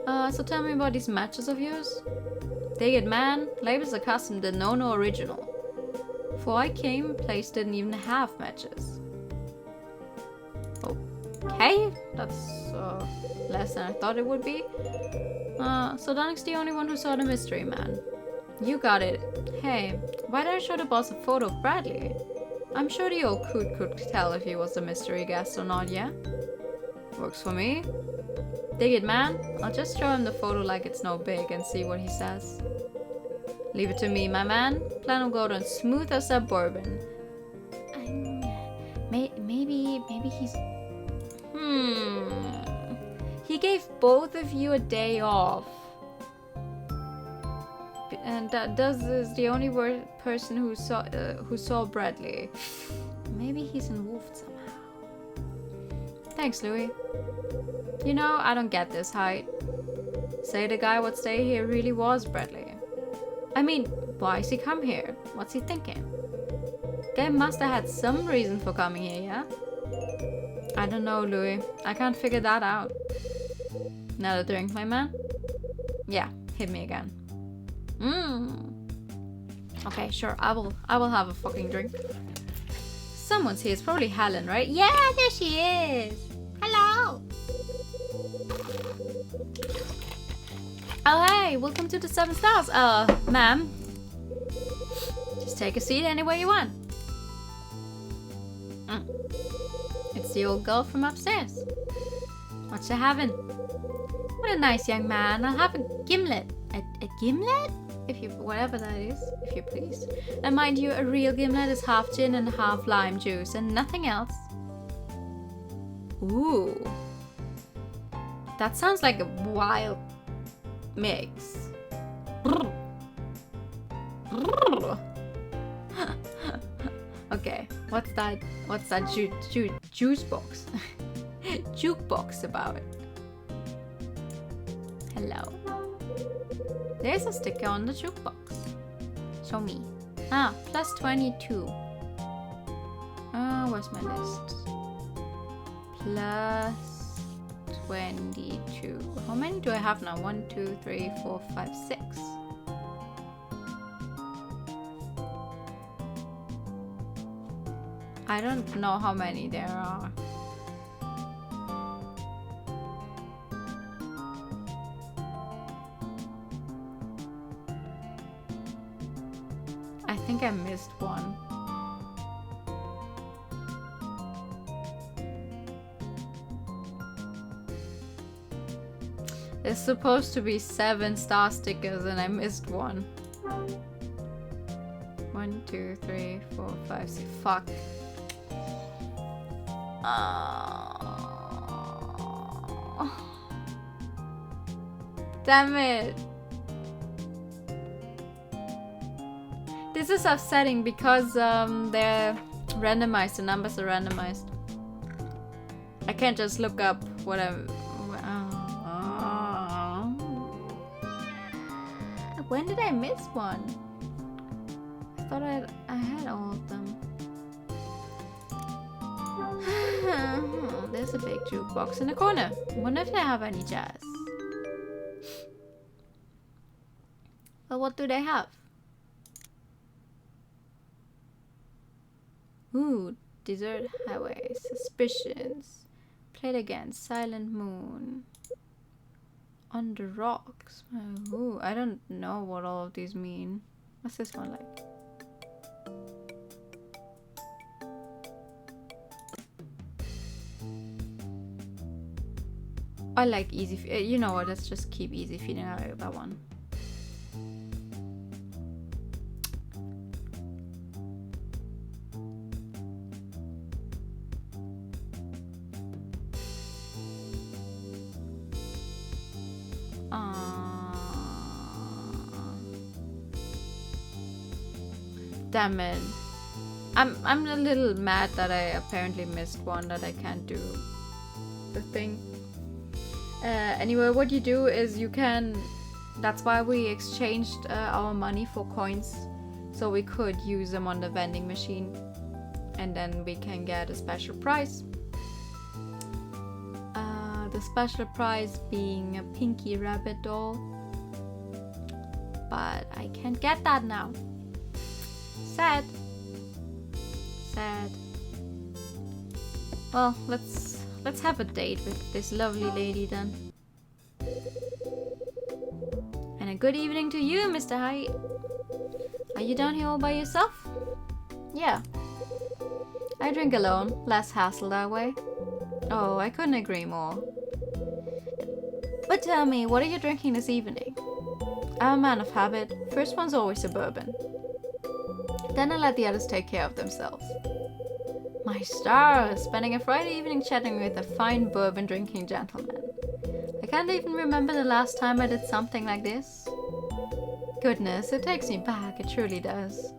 A: So tell me about these matches of yours. Dig it, man. Labels are custom, the no original. Before I came, place didn't even have matches. Okay, that's less than I thought it would be. So Dunk's the only one who saw the mystery man. You got it. Hey, why did I show the boss a photo of Bradley? I'm sure the old coot could tell if he was a mystery guest or not, yeah? Works for me. Dig it, man. I'll just show him the photo like it's no big and see what he says. Leave it to me, my man. Plan on going smooth as that bourbon. Maybe he's... He gave both of you a day off. And Duz is the only person who saw Bradley. Maybe he's involved somehow. Thanks, Louis. You know, I don't get this height. Say the guy what stay here really was Bradley. I mean, why has he come here? What's he thinking? Guy must have had some reason for coming here, yeah? I don't know, Louis. I can't figure that out. Another drink, my man? Yeah, hit me again. Okay, sure. I will have a fucking drink. someone's here. It's probably Helen, right? Yeah, there she is. Hello. Oh, hey, welcome to the 7 Stars. Ma'am. Just take a seat anywhere you want. It's the old girl from upstairs. What you having? What a nice young man. I'll have a gimlet. A gimlet? If you, whatever that is, if you please. And mind you, a real gimlet is half gin and half lime juice and nothing else. Ooh. That sounds like a wild mix. Okay, what's that juice box? Jukebox about it. Hello. There's a sticker on the jukebox. Show me. Ah, plus 22. Where's my list? Plus 22. How many do I have now? 1, 2, 3, 4, 5, 6. I don't know how many there are. I think I missed one. There's supposed to be 7 star stickers and I missed one. 1, 2, 3, 4, 5, 6. Fuck. Damn it. This is upsetting because they're randomized, the numbers are randomized. I can't just look up whatever. When did I miss one? I thought I had all of them. There's a big jukebox in the corner. Wonder if they have any jazz. Well, what do they have? Ooh, Desert Highway, Suspicions. Play it again, Silent Moon. On the Rocks. Ooh, I don't know what all of these mean. What's this one like? I like Easy. You know what? Let's just keep Easy Feeding. I like that one. Damn it. I'm a little mad that I apparently missed one, that I can't do the thing. Anyway, what you do is you can... That's why we exchanged our money for coins, so we could use them on the vending machine. And then we can get a special prize. The special prize being a Pinky Rabbit doll. But I can't get that now. Sad. Sad. Well, let's have a date with this lovely lady then. And a good evening to you, Mr. Hyde. Are you down here all by yourself? Yeah. I drink alone. Less hassle that way. Oh, I couldn't agree more. But tell me, what are you drinking this evening? I'm a man of habit. First one's always a bourbon. Then I let the others take care of themselves. My stars! Spending a Friday evening chatting with a fine bourbon drinking gentleman. I can't even remember the last time I did something like this. Goodness, it takes me back, it truly does.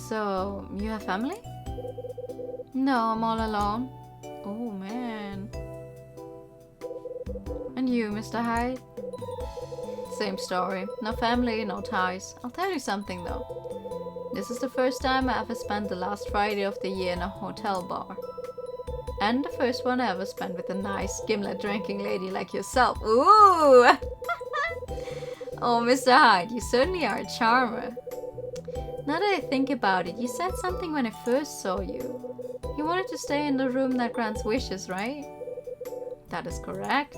A: So, you have family? No, I'm all alone. Oh man. And you, Mr. Hyde? Same story. No family, no ties. I'll tell you something though. This is the first time I ever spent the last Friday of the year in a hotel bar. And the first one I ever spent with a nice gimlet drinking lady like yourself. Ooh! Oh, Mr. Hyde, you certainly are a charmer. Now that I think about it, you said something when I first saw you. You wanted to stay in the room that grants wishes, right? That is correct.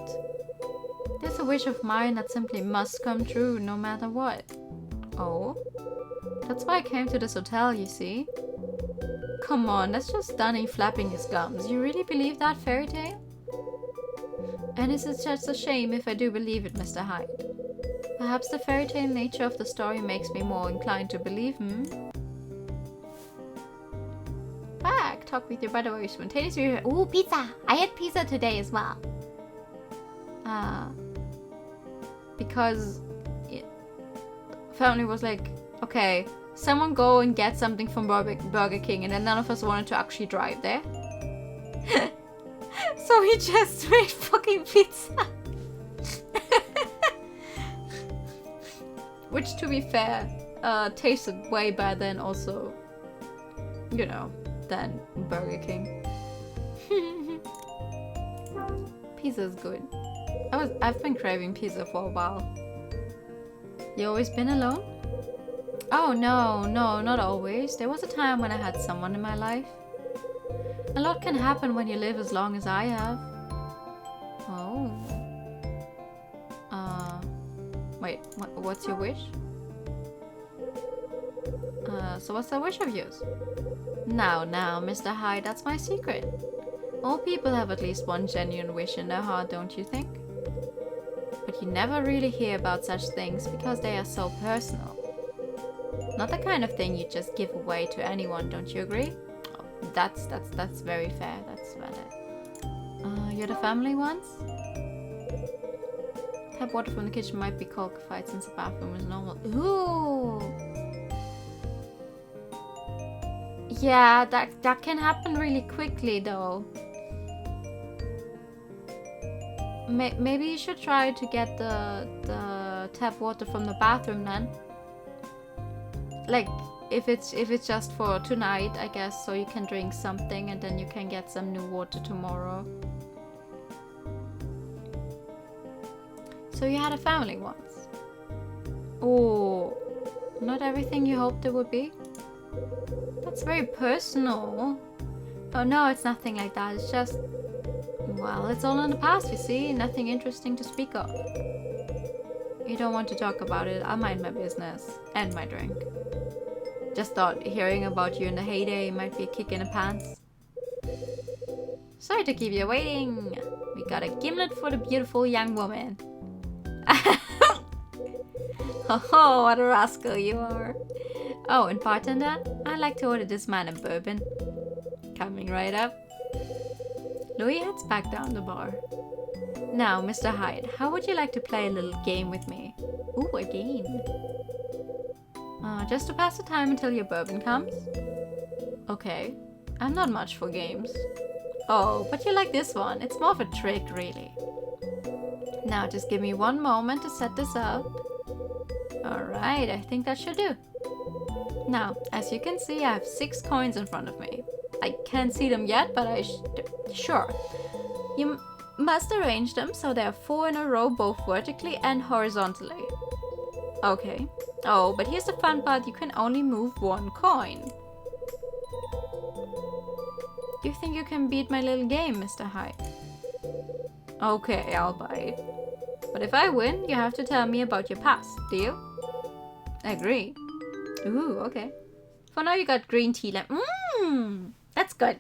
A: There's a wish of mine that simply must come true no matter what. Oh? That's why I came to this hotel, you see? Come on, that's just Dunny flapping his gums. You really believe that fairy tale? And is it just a shame if I do believe it, Mr. Hyde? Perhaps the fairy tale nature of the story makes me more inclined to believe, Back, talk with your brother while you spontaneously.
B: Ooh, pizza! I had pizza today as well.
A: Because family was like, okay, someone go and get something from Burger King, and then none of us wanted to actually drive there. So we just made fucking pizza. Which, to be fair, tasted way better than also, than Burger King. Pizza is good. I've been craving pizza for a while. You always been alone? Oh no, not always. There was a time when I had someone in my life. A lot can happen when you live as long as I have. Oh. Wait, what's your wish? So what's that wish of yours? Now, Mr. Hyde, that's my secret. All people have at least one genuine wish in their heart, don't you think? But you never really hear about such things because they are so personal. Not the kind of thing you just give away to anyone, don't you agree? Oh, that's very fair, that's valid. You're the family ones? Tap water from the kitchen might be cold-fied since the bathroom is normal. Ooh! Yeah, that can happen really quickly though. Maybe you should try to get the tap water from the bathroom then. Like, if it's just for tonight, I guess, so you can drink something and then you can get some new water tomorrow. So you had a family once. Oh, not everything you hoped it would be? That's very personal. Oh no, it's nothing like that. It's just... well, it's all in the past, you see. Nothing interesting to speak of. You don't want to talk about it. I'll mind my business. And my drink. Just thought hearing about you in the heyday might be a kick in the pants. Sorry to keep you waiting. We got a gimlet for the beautiful young woman. Oh, what a rascal you are. Oh, and bartender, I'd like to order this man a bourbon. Coming right up. Louis heads back down the bar. Now, Mr. Hyde, how would you like to play a little game with me? Ooh, a game. Just to pass the time until your bourbon comes? Okay. I'm not much for games. Oh, but you like this one. It's more of a trick, really. Now, just give me one moment to set this up. Alright, I think that should do. Now, as you can see, I have 6 coins in front of me. I can't see them yet, but sure. You must arrange them so there are 4 in a row, both vertically and horizontally. Okay. Oh, but here's the fun part, you can only move 1 coin. Do you think you can beat my little game, Mr. Hyde? Okay, I'll bite. But if I win, you have to tell me about your past, deal? Agree. Ooh, okay. For now you got green tea lamp. That's good.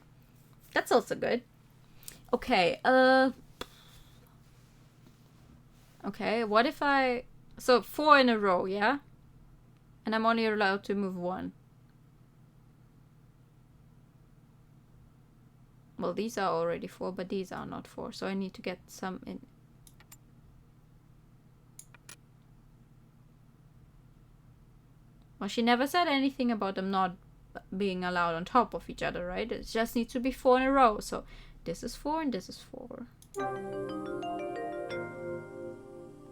A: That's also good. Okay, okay, what if I... So, 4 in a row, yeah? And I'm only allowed to move 1. Well, these are already 4, but these are not 4. So I need to get some in... Well, she never said anything about them not being allowed on top of each other, right? It just needs to be 4 in a row. So this is 4 and this is 4.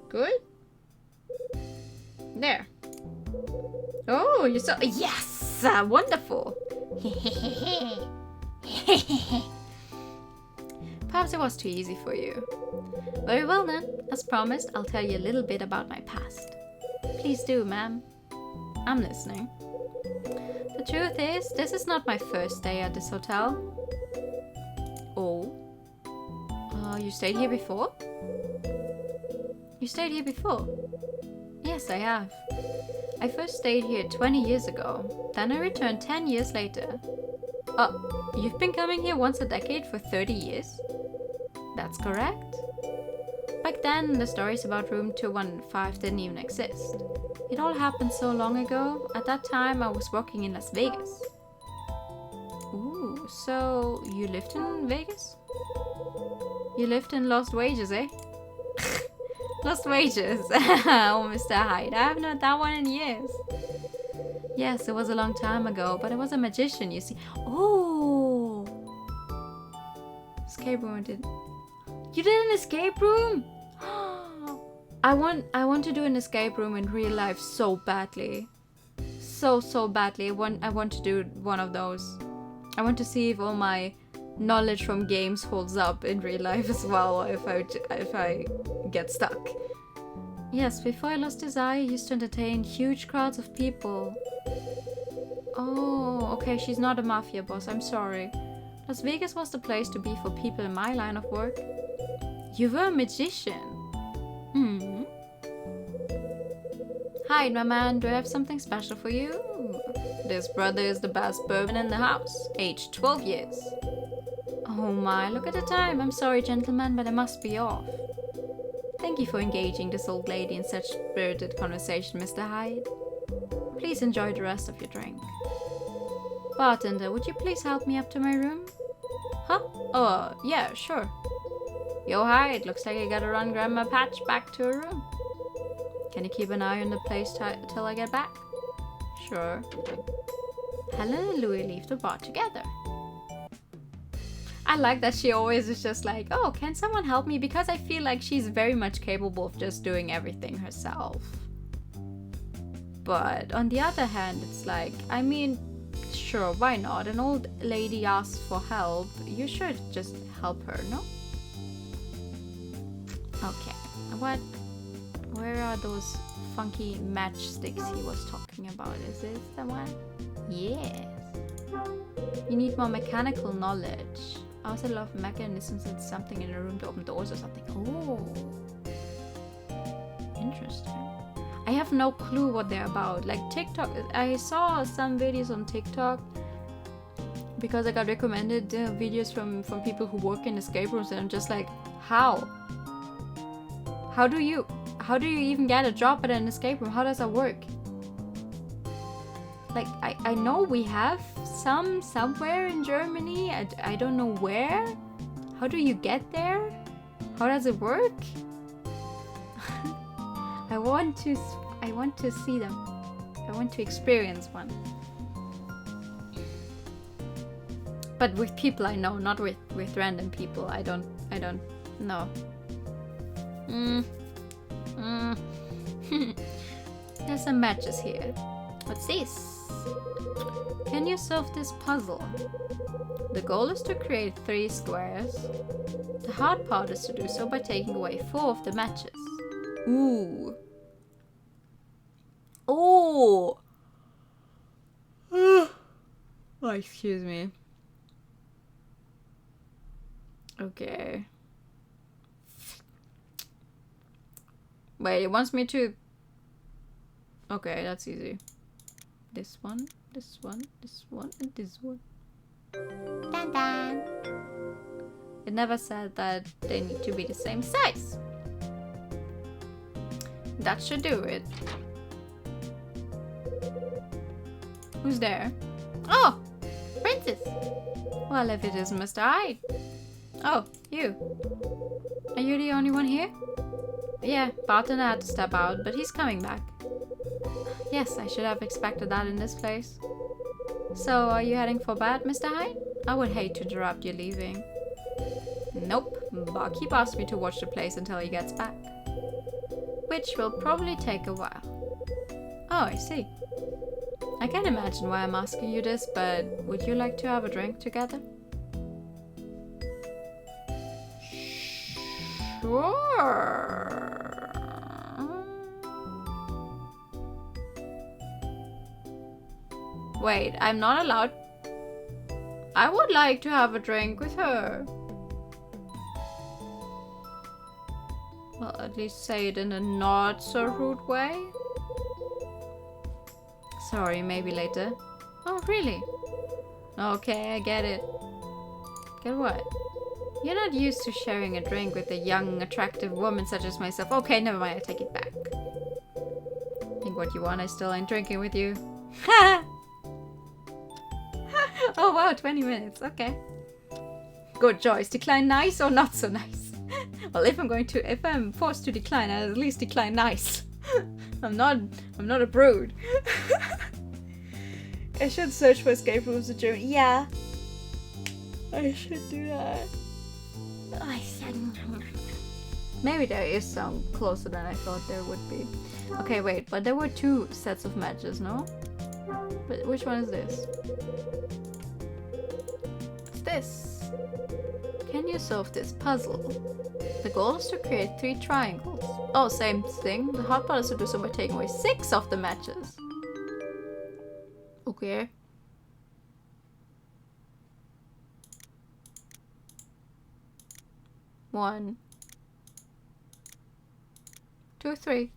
A: Good? There. Oh, you saw... Yes! Wonderful! Perhaps it was too easy for you. Very well then. As promised, I'll tell you a little bit about my past. Please do, ma'am. I'm listening. truth is, this is not my first day at this hotel. Oh. You stayed here before? You stayed here before? Yes, I have. I first stayed here 20 years ago. Then I returned 10 years later. You've been coming here once a decade for 30 years? That's correct. Back then, the stories about room 215 didn't even exist. It all happened so long ago. At that time, I was working in Las Vegas. Ooh, so you lived in Vegas? You lived in Lost Wages, eh? Lost Wages. Oh, Mr. Hyde, I haven't heard that one in years. Yes, it was a long time ago, but I was a magician, you see. Oh! Escape room did. You did an escape room? I want to do an escape room in real life so badly. So badly. I want to do one of those. I want to see if all my knowledge from games holds up in real life as well, if I get stuck. Yes, before I lost his eye, I used to entertain huge crowds of people. Oh, okay, she's not a mafia boss, I'm sorry. Las Vegas was the place to be for people in my line of work. You were a magician. Hi, my man, do I have something special for you? This brother is the best bourbon in the house, aged 12 years. Oh my, look at the time. I'm sorry, gentlemen, but I must be off. Thank you for engaging this old lady in such spirited conversation, Mr. Hyde. Please enjoy the rest of your drink. Bartender, would you please help me up to my room? Huh? Oh, yeah, sure. Yo, Hyde, looks like I gotta run Grandma Patch back to her room. Can you keep an eye on the place till I get back? Sure. Helen and Louis leave the bar together. I like that she always is just like, oh, can someone help me? Because I feel like she's very much capable of just doing everything herself. But on the other hand, it's like, I mean, sure, why not? An old lady asks for help. You should just help her, no? Okay. Where are those funky matchsticks he was talking about? Is this the one? Yes. You need more mechanical knowledge. I also love mechanisms and something in a room to open doors or something. Oh. Interesting. I have no clue what they're about. Like TikTok, I saw some videos on TikTok because I got recommended videos from people who work in escape rooms, and I'm just like, how? How do you even get a job at an escape room? How does that work? Like, I know we have some somewhere in Germany. I don't know where. How do you get there? How does it work? I want to see them. I want to experience one. But with people I know, not with random people. I don't know. There's some matches here. What's this? Can you solve this puzzle? The goal is to create 3 squares. The hard part is to do so by taking away 4 of the matches. Ooh. Oh! Oh, excuse me. Okay. Wait, it wants me to... Okay, that's easy. This one, this one, this one, and this one.
B: Dun dun.
A: It never said that they need to be the same size. That should do it. Who's there? Oh! Princess! Well, if it is Mr. Hyde. Oh, you. Are you the only one here? Yeah, bartender had to step out, but he's coming back. Yes, I should have expected that in this place. So, are you heading for bed, Mr. Hyde? I would hate to interrupt you leaving. Nope, barkeep asked me to watch the place until he gets back. Which will probably take a while. Oh, I see. I can imagine why I'm asking you this, but would you like to have a drink together? Sure. Wait, I'm not allowed. I would like to have a drink with her. Well, at least say it in a not so rude way. Sorry, maybe later. Oh, really? Okay, I get it. Get what? You're not used to sharing a drink with a young, attractive woman such as myself. Okay, never mind, I take it back. Think what you want, I still ain't drinking with you. Oh wow, 20 minutes, okay. Good choice. Decline nice or not so nice? Well, if I'm forced to decline, I'll at least decline nice. I'm not a prude. I should search for escape rooms in Germany. Yeah. I should do that. Maybe there is some closer than I thought there would be. Okay, wait, but there were 2 sets of matches, no? But which one is this? It's this. Can you solve this puzzle? The goal is to create 3 triangles. Oh, same thing. The hard part is to do so by taking away 6 of the matches. Okay. One, 2, 3.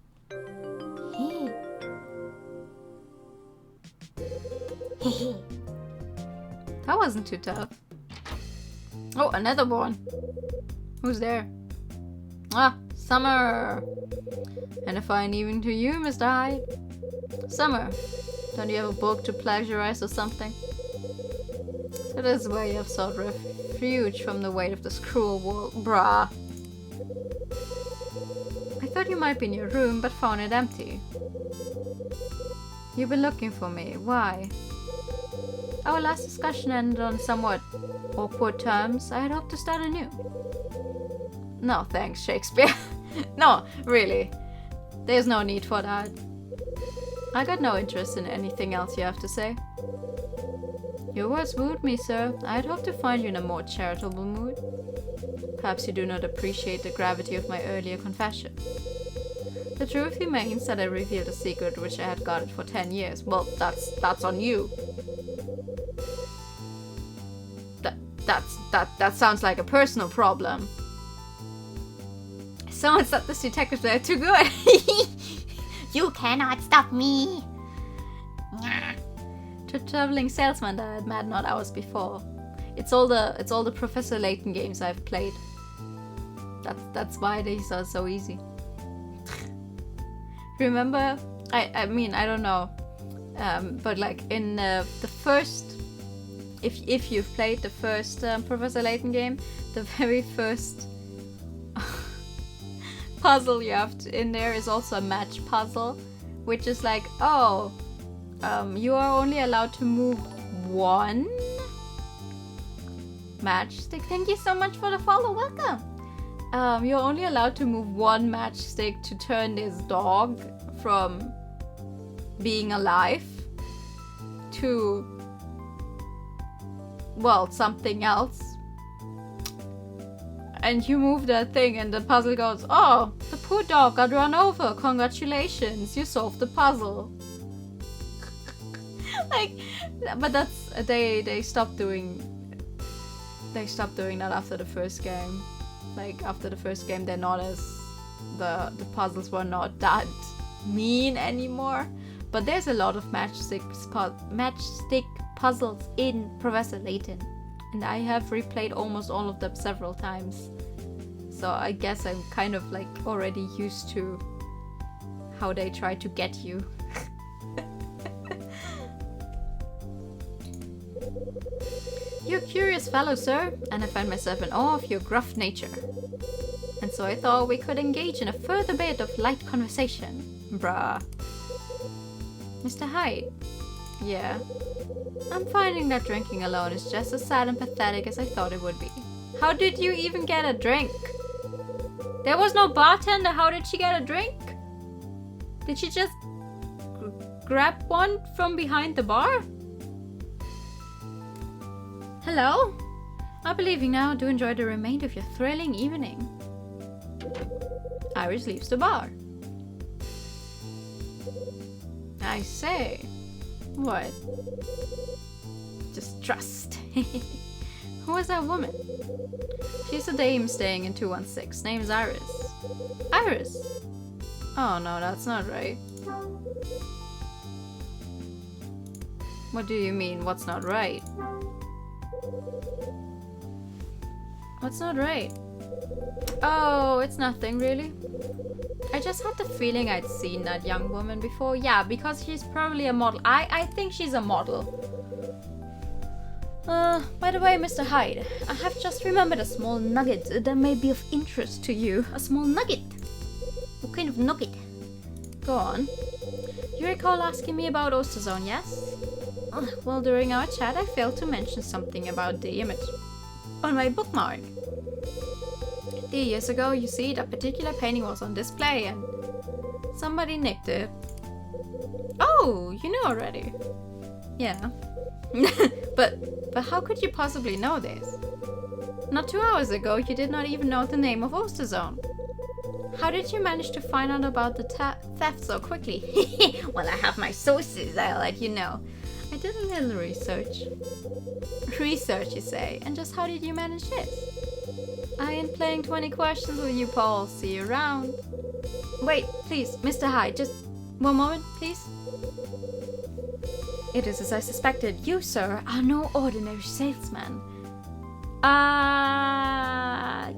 A: That wasn't too tough. Oh, another one. Who's there? Ah, Summer. And a fine evening to you, Mr. Hyde. Summer, don't you have a book to plagiarize or something? So this is where you have sought refuge from the weight of this cruel world. Brah. I thought you might be in your room, but found it empty. You've been looking for me. Why? Our last discussion ended on somewhat awkward terms. I had hoped to start anew. No, thanks, Shakespeare. No, really. There's no need for that. I got no interest in anything else you have to say. Your words wooed me, sir. I had hoped to find you in a more charitable mood. Perhaps you do not appreciate the gravity of my earlier confession. The truth remains that I revealed a secret which I had guarded for 10 years. Well, that's on you. That sounds like a personal problem. Someone said this detective there too good.
B: You cannot stop me.
A: To traveling salesman that I had met not hours before. It's all the Professor Layton games I've played. That's why these are so easy. Remember? I mean, I don't know. But like in the first, if you've played the first Professor Layton game, the very first puzzle you have in there is also a match puzzle, which is like, oh, you are only allowed to move 1 matchstick. Thank you so much for the follow. Welcome. You're only allowed to move 1 matchstick to turn this dog from being alive to, well, something else. And you move that thing and the puzzle goes, oh, the poor dog got run over. Congratulations, you solved the puzzle. Like, but that's, they stopped doing that after the first game. Like, after the first game, they're not as, the puzzles were not that mean anymore. But there's a lot of matchstick puzzles in Professor Layton. And I have replayed almost all of them several times. So I guess I'm kind of like already used to how they try to get you. You're a curious fellow, sir, and I find myself in awe of your gruff nature. And so I thought we could engage in a further bit of light conversation. Bruh. Mr. Hyde? Yeah. I'm finding that drinking alone is just as sad and pathetic as I thought it would be. How did you even get a drink? There was no bartender. How did she get a drink? Did she just grab one from behind the bar? Hello? I'll be leaving now. Do enjoy the remainder of your thrilling evening. Iris leaves the bar. I say. What? Just trust. Who is that woman? She's a dame staying in 216. Name's Iris. Iris? Oh no, that's not right. What do you mean, what's not right? What's not right? Oh, it's nothing really. I just had the feeling I'd seen that young woman before. Yeah, because she's probably a model. I think she's a model. By the way, Mr. Hyde, I have just remembered a small nugget that may be of interest to you.
B: A small nugget? What kind of nugget?
A: Go on. You recall asking me about Osterzone, yes? Well, during our chat, I failed to mention something about the image on my bookmark. 3 years ago, you see, that particular painting was on display and somebody nicked it. Oh, you knew already. Yeah. But how could you possibly know this? Not 2 hours ago, you did not even know the name of Osterzone. How did you manage to find out about the theft so quickly?
B: Well, I have my sources, I'll let you know.
A: I did a little research. Research, you say? And just how did you manage this? I ain't playing 20 questions with you, Paul. See you around. Wait, please, Mr. Hyde, just one moment, please. It is as I suspected. You, sir, are no ordinary salesman.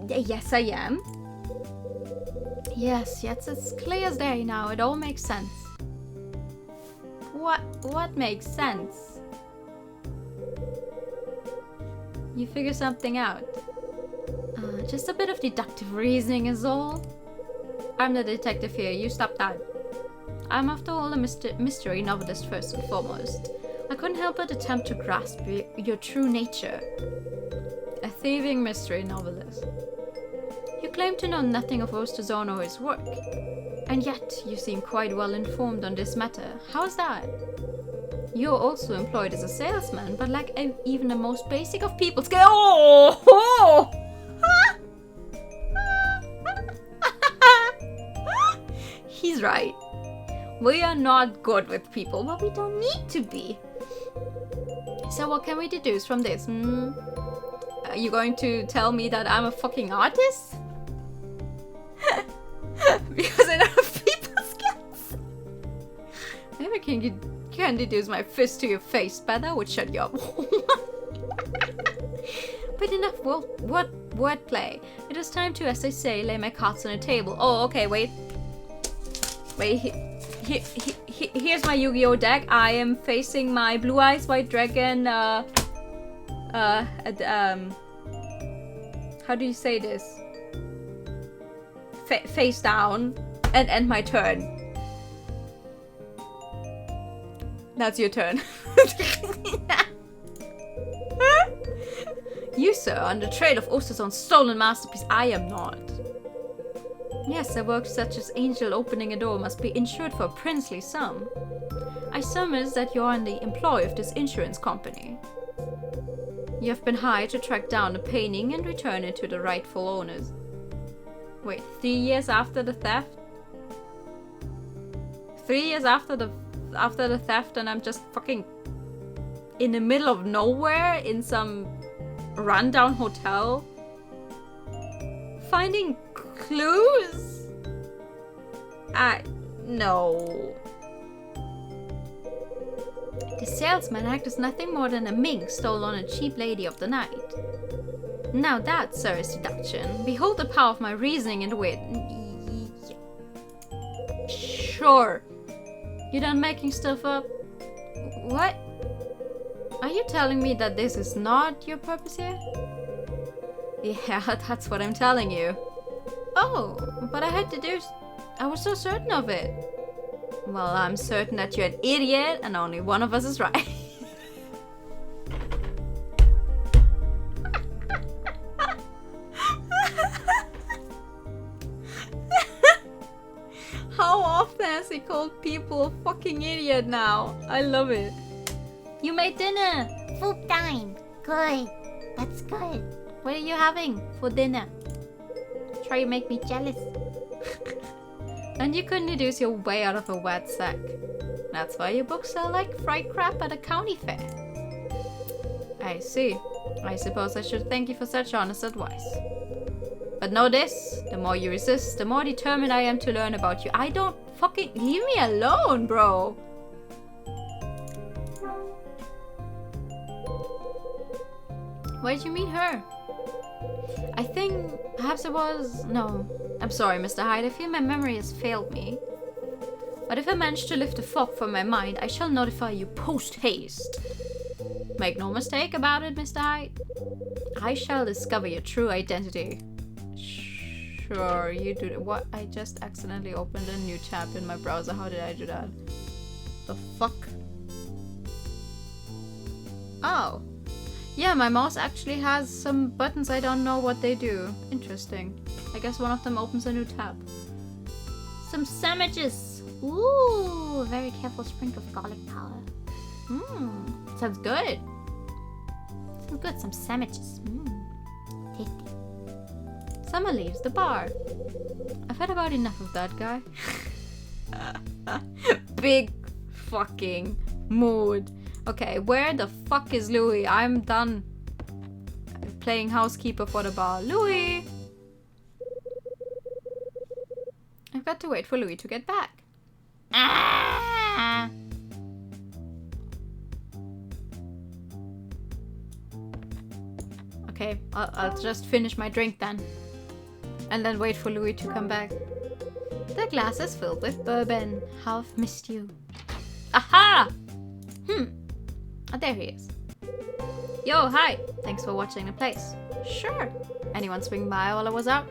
A: Yes, I am. Yes, it's clear as day now. It all makes sense. What makes sense? You figure something out. Just a bit of deductive reasoning is all. I'm the detective here. You stop that. I'm after all a mystery novelist first and foremost. I couldn't help but attempt to grasp your true nature. A thieving mystery novelist. You claim to know nothing of Osterzone or his work. And yet, you seem quite well informed on this matter. How's that? You're also employed as a salesman, but lack even the most basic of people skills. Oh! He's right. We are not good with people, but we don't need to be. So what can we deduce from this? Are you going to tell me that I'm a fucking artist? Because I don't have people skills. Maybe I can deduce my fist to your face, but that would shut you up. But enough wordplay. It is time to, as they say, lay my cards on the table. Oh, okay, wait. Here's my Yu-Gi-Oh deck. I am facing my Blue Eyes White Dragon. How do you say this? Face down and end my turn. That's your turn. You, sir, are on the trail of Osterzone's stolen masterpiece. I am not. Yes, a work such as Angel opening a door must be insured for a princely sum. I surmise that you are in the employ of this insurance company. You have been hired to track down the painting and return it to the rightful owners. Wait, 3 years after the theft? 3 years after the theft, and I'm just fucking in the middle of nowhere in some rundown hotel finding clues? No. The salesman act is nothing more than a mink stole on a cheap lady of the night. Now that, sir, is deduction. Behold the power of my reasoning and wit. Sure. You done making stuff up? What? Are you telling me that this is not your purpose here? Yeah, that's what I'm telling you. Oh, but I was so certain of it. Well, I'm certain that you're an idiot and only one of us is right. How often has he called people a fucking idiot now? I love it. You made dinner!
B: Full time. Good. That's good.
A: What are you having for dinner? Try to make me jealous. And you couldn't deduce your way out of a wet sack. That's why your books sell like fried crap at a county fair. I see. I suppose I should thank you for such honest advice. But know this, the more you resist, the more determined I am to learn about you. I don't fucking... Leave me alone, bro! Where did you meet her? I think perhaps it was... No. I'm sorry, Mr. Hyde. I feel my memory has failed me. But if I manage to lift the fog from my mind, I shall notify you post-haste. Make no mistake about it, Mr. Hyde. I shall discover your true identity. Sure, you do that. What? I just accidentally opened a new tab in my browser. How did I do that? The fuck? Oh. Yeah, my mouse actually has some buttons. I don't know what they do. Interesting. I guess one of them opens a new tab. Some sandwiches.
B: Ooh, very careful sprinkle of garlic powder.
A: Sounds good.
B: Some good, some sandwiches. Tasty.
A: Summer leaves the bar. I've had about enough of that guy. Big fucking mood. Okay, where the fuck is Louis? I'm done playing housekeeper for the bar. Louis! I've got to wait for Louis to get back.
B: Ah!
A: Okay, I'll just finish my drink then. And then wait for Louis to come back. The glass is filled with bourbon. How I've missed you. Aha! Oh, there he is. Yo, hi! Thanks for watching the place. Sure. Anyone swing by while I was out?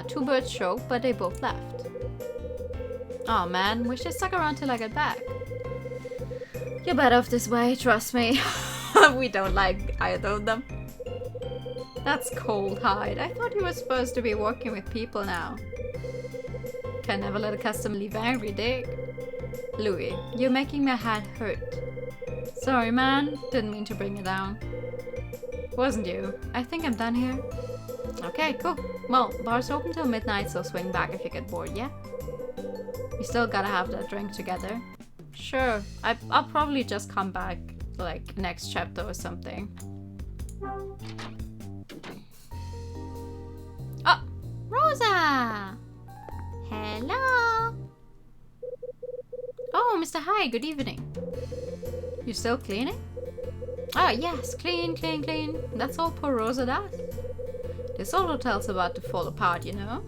A: Two birds choked, but they both left. Oh man, wish they stuck around till I get back. You're better off this way, trust me. We don't like either of them. That's cold, Hyde. I thought you were supposed to be working with people now. Can never let a customer leave angry, dig? Louis, you're making my head hurt. Sorry, man. Didn't mean to bring you down. Wasn't you? I think I'm done here. Okay, cool. Well, bar's open till midnight, so swing back if you get bored, yeah? We still gotta have that drink together. Sure. I'll probably just come back, like, next chapter or something. Oh! Rosa!
B: Hello.
A: Oh, Mr. Hyde, good evening. You still cleaning? Ah, yes, clean. That's all poor Rosa does. This old hotel's about to fall apart, you know?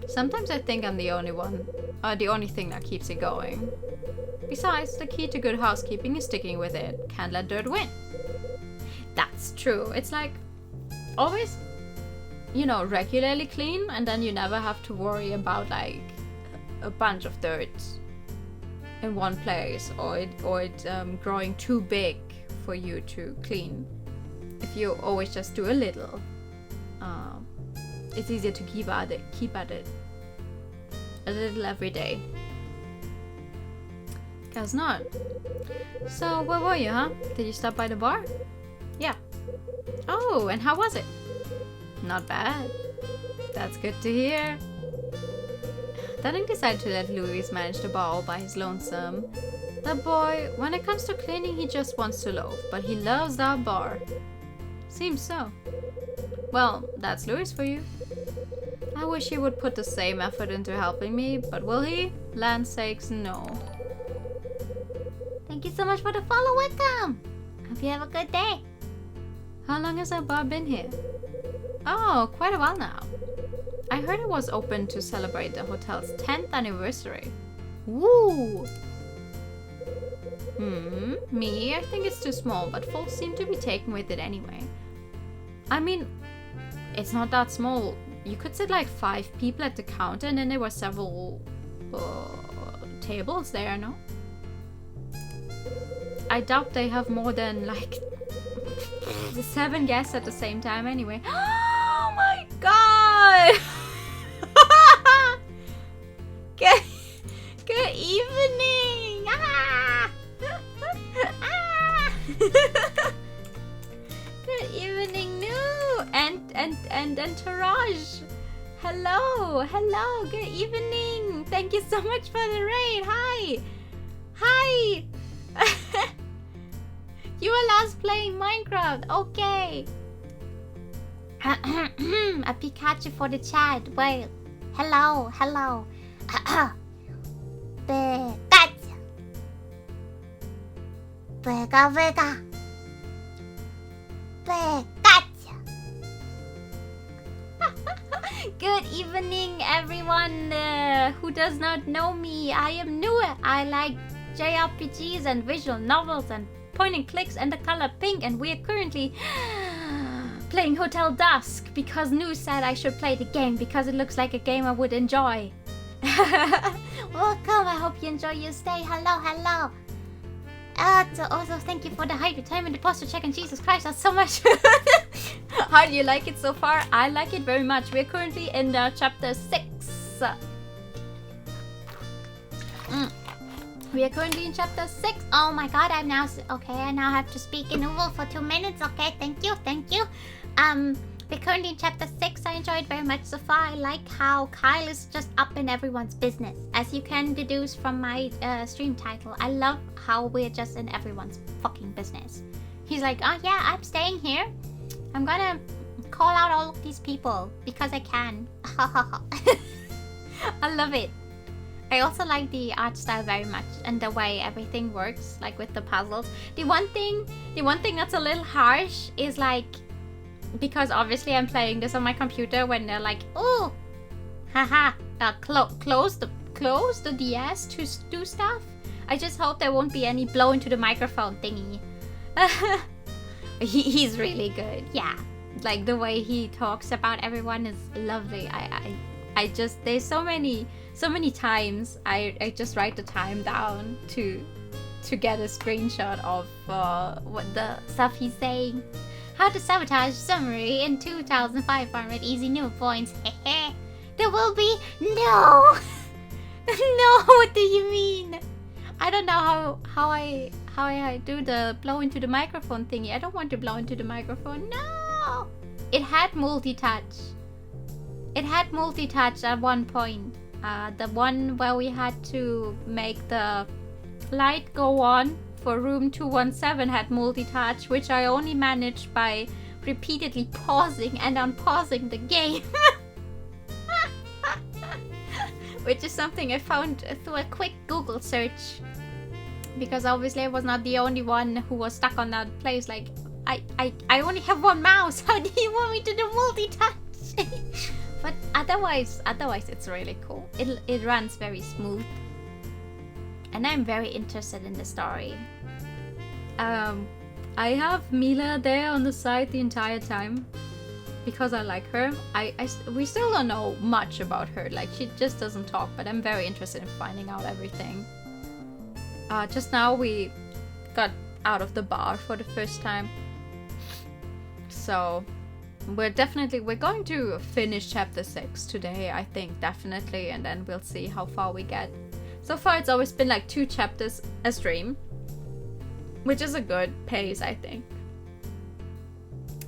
A: Sometimes I think I'm the only thing that keeps it going. Besides, the key to good housekeeping is sticking with it. Can't let dirt win. That's true. It's like, always, you know, regularly clean, and then you never have to worry about, like, a bunch of dirt in one place, or it growing too big for you to clean. If you always just do a little, it's easier to keep at it a little every day. Guess not. So where were you, huh? Did you stop by the bar? Yeah. Oh, and how was it? Not bad. That's good to hear. Dunning decided to let Louis manage the bar all by his lonesome. That boy, when it comes to cleaning, he just wants to loaf, but he loves that bar. Seems so. Well, that's Louis for you. I wish he would put the same effort into helping me, but will he? Land's sakes, no.
B: Thank you so much for the follow. Welcome. Hope you have a good day.
A: How long has that bar been here? Oh, quite a while now. I heard it was open to celebrate the hotel's 10th anniversary. Woo! Me? I think it's too small, but folks seem to be taken with it anyway. I mean, it's not that small. You could sit like 5 people at the counter, and then there were several tables there, no? I doubt they have more than like 7 guests at the same time anyway. Oh my god! Good evening! Ah! Ah! Good evening, new and entourage. Hello, good evening. Thank you so much for the raid. Hi. Hi. You were last playing Minecraft. Okay.
B: A Pikachu for the chat. Wait. Hello. Pikachu. Pika. Pikachu.
A: Good evening, everyone who does not know me. I am new. I like JRPGs and visual novels and point and clicks and the color pink, and we are currently playing Hotel Dusk because Nu said I should play the game because it looks like a game I would enjoy.
B: Welcome. I hope you enjoy your stay. Hello. Also, thank you for the hype time and the posture check, and Jesus Christ, that's so much.
A: How do you like it so far? I like it very much. We're currently in chapter 6. We are currently in chapter 6.
B: Oh my god, I now have to speak in Uvo for 2 minutes. Okay, thank you. We're currently in chapter 6. I enjoyed very much so far. I like how Kyle is just up in everyone's business. As you can deduce from my stream title, I love how we're just in everyone's fucking business. He's like, oh yeah, I'm staying here. I'm gonna call out all of these people because I can.
A: I love it. I also like the art style very much and the way everything works, like with the puzzles. The one thing that's a little harsh is like, because obviously I'm playing this on my computer, when they're like, oh, haha, close the DS to do stuff. I just hope there won't be any blow into the microphone thingy. He's really good, yeah. Like the way he talks about everyone is lovely. I just, there's so many times I just write the time down to get a screenshot of what the stuff he's saying. How to sabotage summary in 2,500 easy new points. There will be no. No, what do you mean? I don't know how I do the blow into the microphone thingy. I don't want to blow into the microphone. No. It had multi-touch. At one point. The one where we had to make the light go on for room 217 had multi-touch, which I only managed by repeatedly pausing and unpausing the game. Which is something I found through a quick Google search. Because obviously I was not the only one who was stuck on that place. Like, I only have one mouse. How do you want me to do multi-touch? But otherwise it's really cool. It runs very smooth. And I'm very interested in the story. I have Mila there on the side the entire time because I like her. We still don't know much about her. Like, she just doesn't talk, but I'm very interested in finding out everything. Just now we got out of the bar for the first time. So we're going to finish chapter 6 today, I think, definitely, and then we'll see how far we get. So far it's always been like 2 chapters a stream, which is a good pace, I think.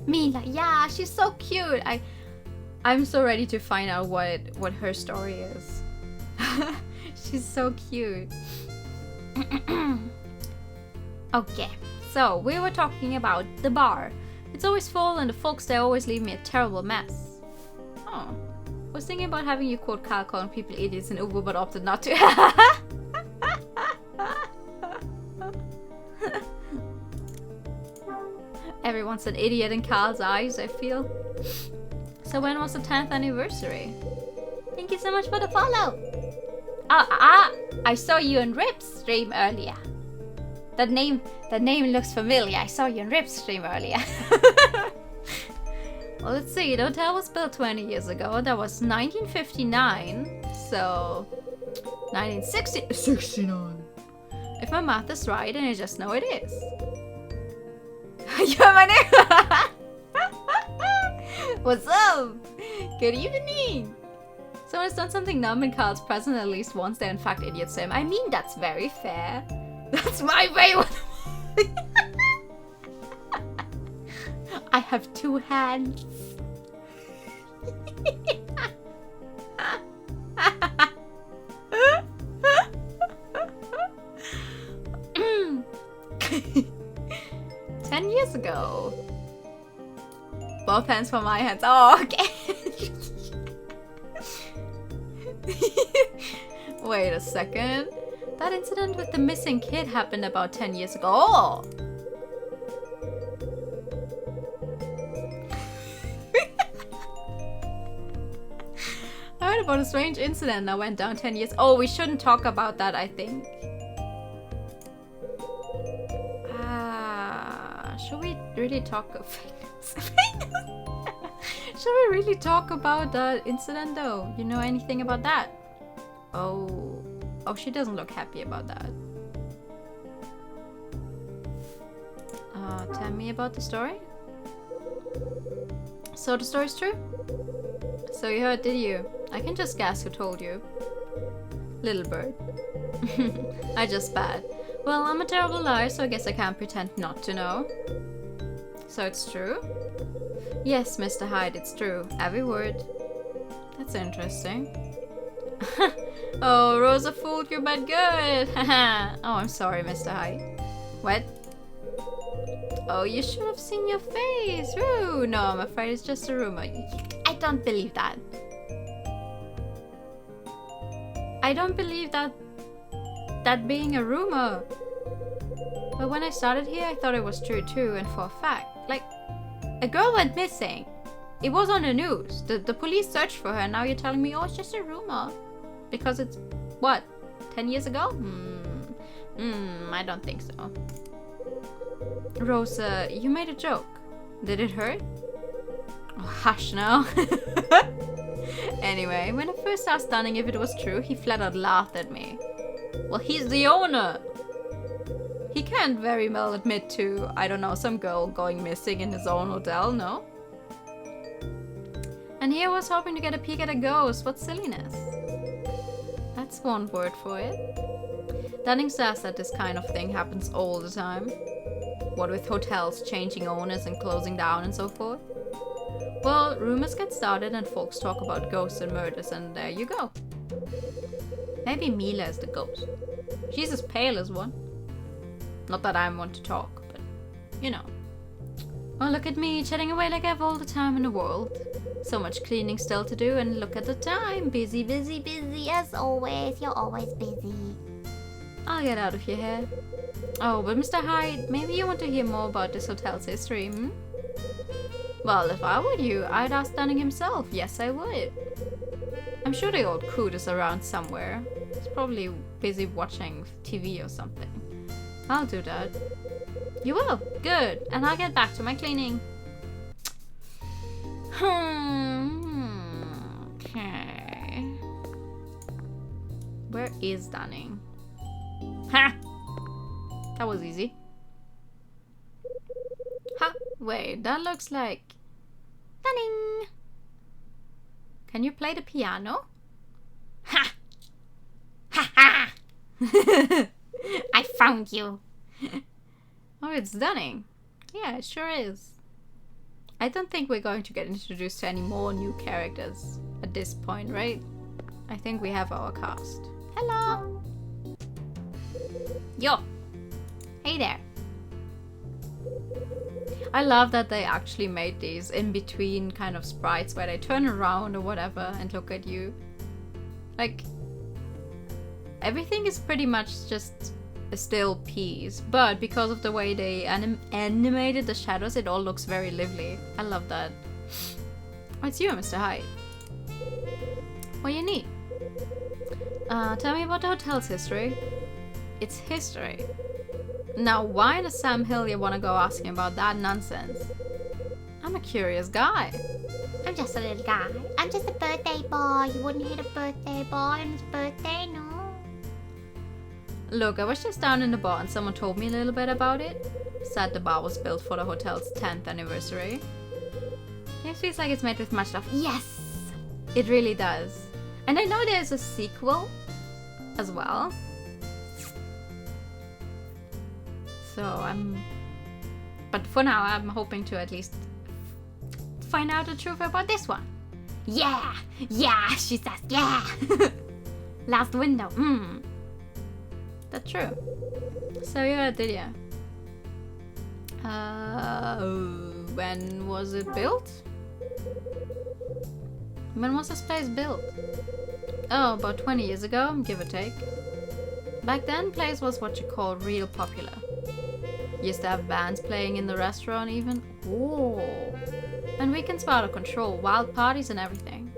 A: Mila, yeah, she's so cute. I'm so ready to find out what her story is. She's so cute. Okay, so we were talking about the bar. It's always full and the folks there always leave me a terrible mess. Oh, I was thinking about having you quote Kyle calling people idiots in Ubu, but opted not to. Everyone's an idiot in Kyle's eyes, I feel. So when was the 10th anniversary? Thank you so much for the follow. I saw you in Rip's stream earlier. That name looks familiar. I saw you in Rip's stream earlier. Well, let's see. The hotel was built 20 years ago. That was 1959. So 1969. If my math is right, and I just know it is. You have my name. What's up? Good evening. Someone has done something dumb in Carl's presence at least once. They're in fact idiots to him. I mean, that's very fair. That's my favorite. I have 2 hands. years ago. Both hands for my hands. Oh, okay. Wait a second. That incident with the missing kid happened about 10 years ago. Oh! I heard about a strange incident that went down 10 years. Oh, we shouldn't talk about that, I think. Should we really talk Should we really talk about that incident though? You know anything about that? Oh, she doesn't look happy about that. Tell me about the story. So the story's true? So you heard, did you? I can just guess who told you. Little bird. I just spat. Well, I'm a terrible liar, so I guess I can't pretend not to know. So it's true? Yes, Mr. Hyde, it's true. Every word. That's interesting. Oh, Rosa fooled you, but good. Oh, I'm sorry, Mr. Hyde. What? Oh, you should have seen your face. Ooh, no, I'm afraid it's just a rumor. I don't believe that. I don't believe that being a rumor. But when I started here, I thought it was true too, and for a fact. Like, a girl went missing. It was on the news. The police searched for her, and now you're telling me, oh, it's just a rumor. Because it's, what, 10 years ago? I don't think so. Rosa, you made a joke. Did it hurt? Oh, hush now. Anyway, when I first asked Dunning if it was true, he flat out laughed at me. Well, he's the owner. He can't very well admit to, I don't know, some girl going missing in his own hotel, no? And here I was hoping to get a peek at a ghost. What silliness. That's one word for it. Dunning says that this kind of thing happens all the time. What with hotels changing owners and closing down and so forth. Well, rumors get started and folks talk about ghosts and murders, and there you go. Maybe Mila is the ghost. She's as pale as one. Not that I'm one to talk, but you know. Well, look at me chatting away like I have all the time in the world. So much cleaning still to do, and look at the time. Busy, busy, busy as always. You're always busy. I'll get out of your hair. Oh, but Mr. Hyde, maybe you want to hear more about this hotel's history, hmm? Well, if I were you, I'd ask Dunning himself. Yes, I would. I'm sure the old coot is around somewhere. He's probably busy watching TV or something. I'll do that. You will? Good. And I'll get back to my cleaning. Okay. Where is Dunning? Ha! That was easy. Ha! Wait, that looks like... Dunning! Can you play the piano? Ha! Ha ha! I found you! Oh, it's Dunning. Yeah, it sure is. I don't think we're going to get introduced to any more new characters at this point, right? I think we have our cast. Hello! Yo! Hey there! I love that they actually made these in-between kind of sprites where they turn around or whatever and look at you. Like, everything is pretty much just a still piece, but because of the way they animated the shadows, it all looks very lively. I love that. Oh, it's you, Mr. Hyde. What do you need? Tell me about the hotel's history. It's history. Now, why does Sam Hillier want to go asking about that nonsense? I'm a curious guy.
B: I'm just a little guy. I'm just a birthday boy. You wouldn't hit a birthday boy on his birthday, no?
A: Look, I was just down in the bar and someone told me a little bit about it. Said the bar was built for the hotel's 10th anniversary. It feels like it's made with much love. Yes! It really does. And I know there's a sequel as well. So but for now, I'm hoping to at least find out the truth about this one. Yeah! Yeah! She says yeah! Last window. That's true. So yeah, did ya? When was it built? When was this place built? Oh, about 20 years ago, give or take. Back then, place was what you call real popular. Used to have bands playing in the restaurant even. Ooh. And weekends were out of control, wild parties and everything.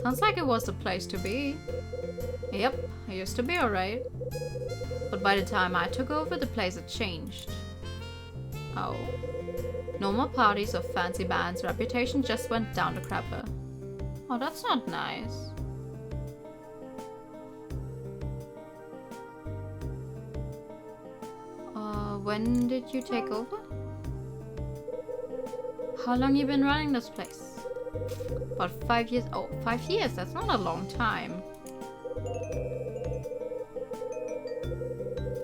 A: Sounds like it was the place to be. Yep, it used to be alright. But by the time I took over, the place had changed. Oh. No more parties or fancy bands, reputation just went down the crapper. Oh, that's not nice. When did you take over? How long you been running this place? About 5 years. Oh, 5 years, that's not a long time.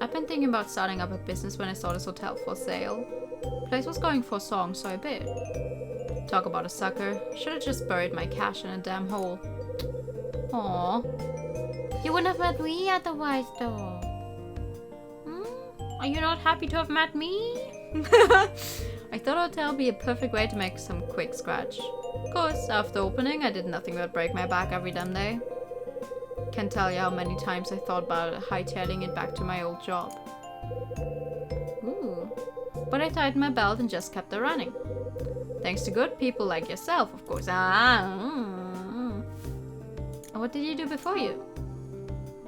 A: I've been thinking about starting up a business when I saw this hotel for sale. Place was going for a song, so I bid. Talk about a sucker. Should've just buried my cash in a damn hole. Aww.
B: You wouldn't have met me otherwise, though.
A: Are you not happy to have met me? I thought hotel would be a perfect way to make some quick scratch. Of course, after opening, I did nothing but break my back every damn day. Can't tell you how many times I thought about hightailing it back to my old job. Ooh. But I tightened my belt and just kept it running. Thanks to good people like yourself, of course. What did you do before you?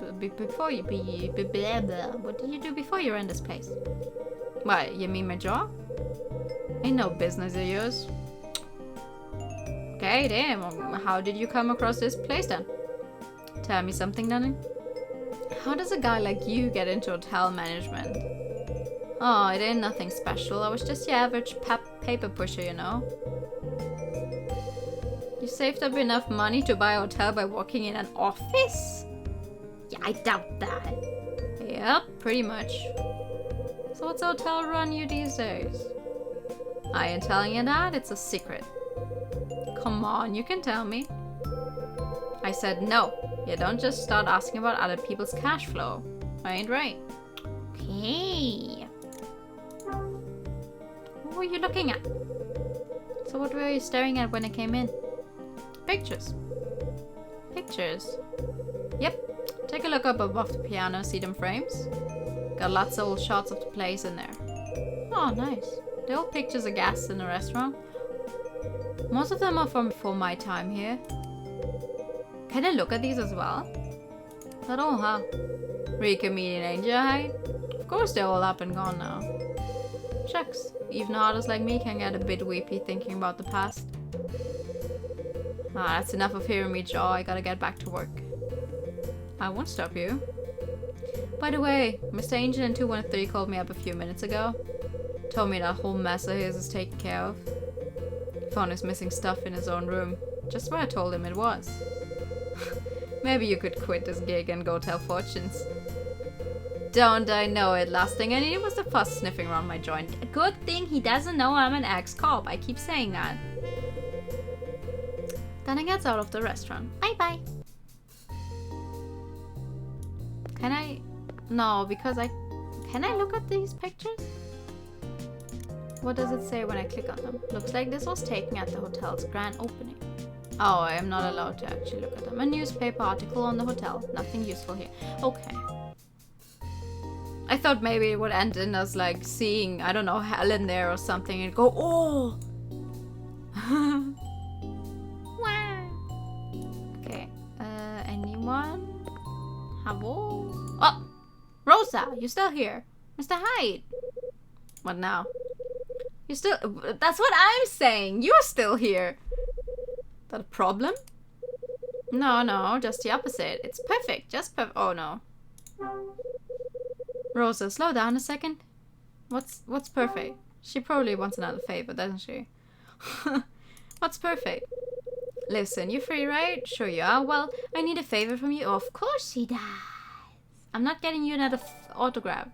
A: What did you do before you ran this place? What, you mean my job? Ain't no business of yours. Okay, damn. How did you come across this place then? Tell me something, Dunning. How does a guy like you get into hotel management? Oh, it ain't nothing special. I was just your average paper pusher, you know. You saved up enough money to buy a hotel by working in an office? Yeah, I doubt that. Yep, pretty much. So what's a hotel run you these days? I ain't telling you that, it's a secret. Come on, you can tell me. I said no. You don't just start asking about other people's cash flow. I ain't right.
B: Okay.
A: What were you looking at? So what were you staring at when I came in? Pictures. Pictures? Yep. Take a look up above the piano, see them frames? Got lots of old shots of the place in there. Oh, nice. The old pictures of guests in the restaurant. Most of them are from before my time here. Can I look at these as well? Not all, huh? Re-comedian angel height? Of course they're all up and gone now. Shucks, even artists like me can get a bit weepy thinking about the past. Ah, that's enough of hearing me jaw. I gotta get back to work. I won't stop you. By the way, Mr. Angel in 213 called me up a few minutes ago. Told me that whole mess of his is taken care of. Found his missing stuff in his own room, just where I told him it was. Maybe you could quit this gig and go tell fortunes. Don't I know it? Last thing I needed was the fuss sniffing around my joint. A good thing he doesn't know I'm an ex-cop. I keep saying that. Then he gets out of the restaurant.
B: Bye-bye.
A: Can I? No, because Can I look at these pictures? What does it say when I click on them? Looks like this was taken at the hotel's grand opening. Oh, I am not allowed to actually look at them. A newspaper article on the hotel. Nothing useful here. Okay. I thought maybe it would end in us like seeing, I don't know, Helen there or something and go, oh!
B: Wow.
A: Okay. Anyone? Hello? Oh! Rosa, you're still here. Mr. Hyde. What now? You still... That's what I'm saying. You're still here. That a problem? No, just the opposite. It's perfect. Just perfect. Oh, no. Rosa, slow down a second. What's perfect? She probably wants another favor, doesn't she? What's perfect? Listen, you're free, right? Sure you are. Well, I need a favor from you. Of course she does. I'm not getting you another autograph.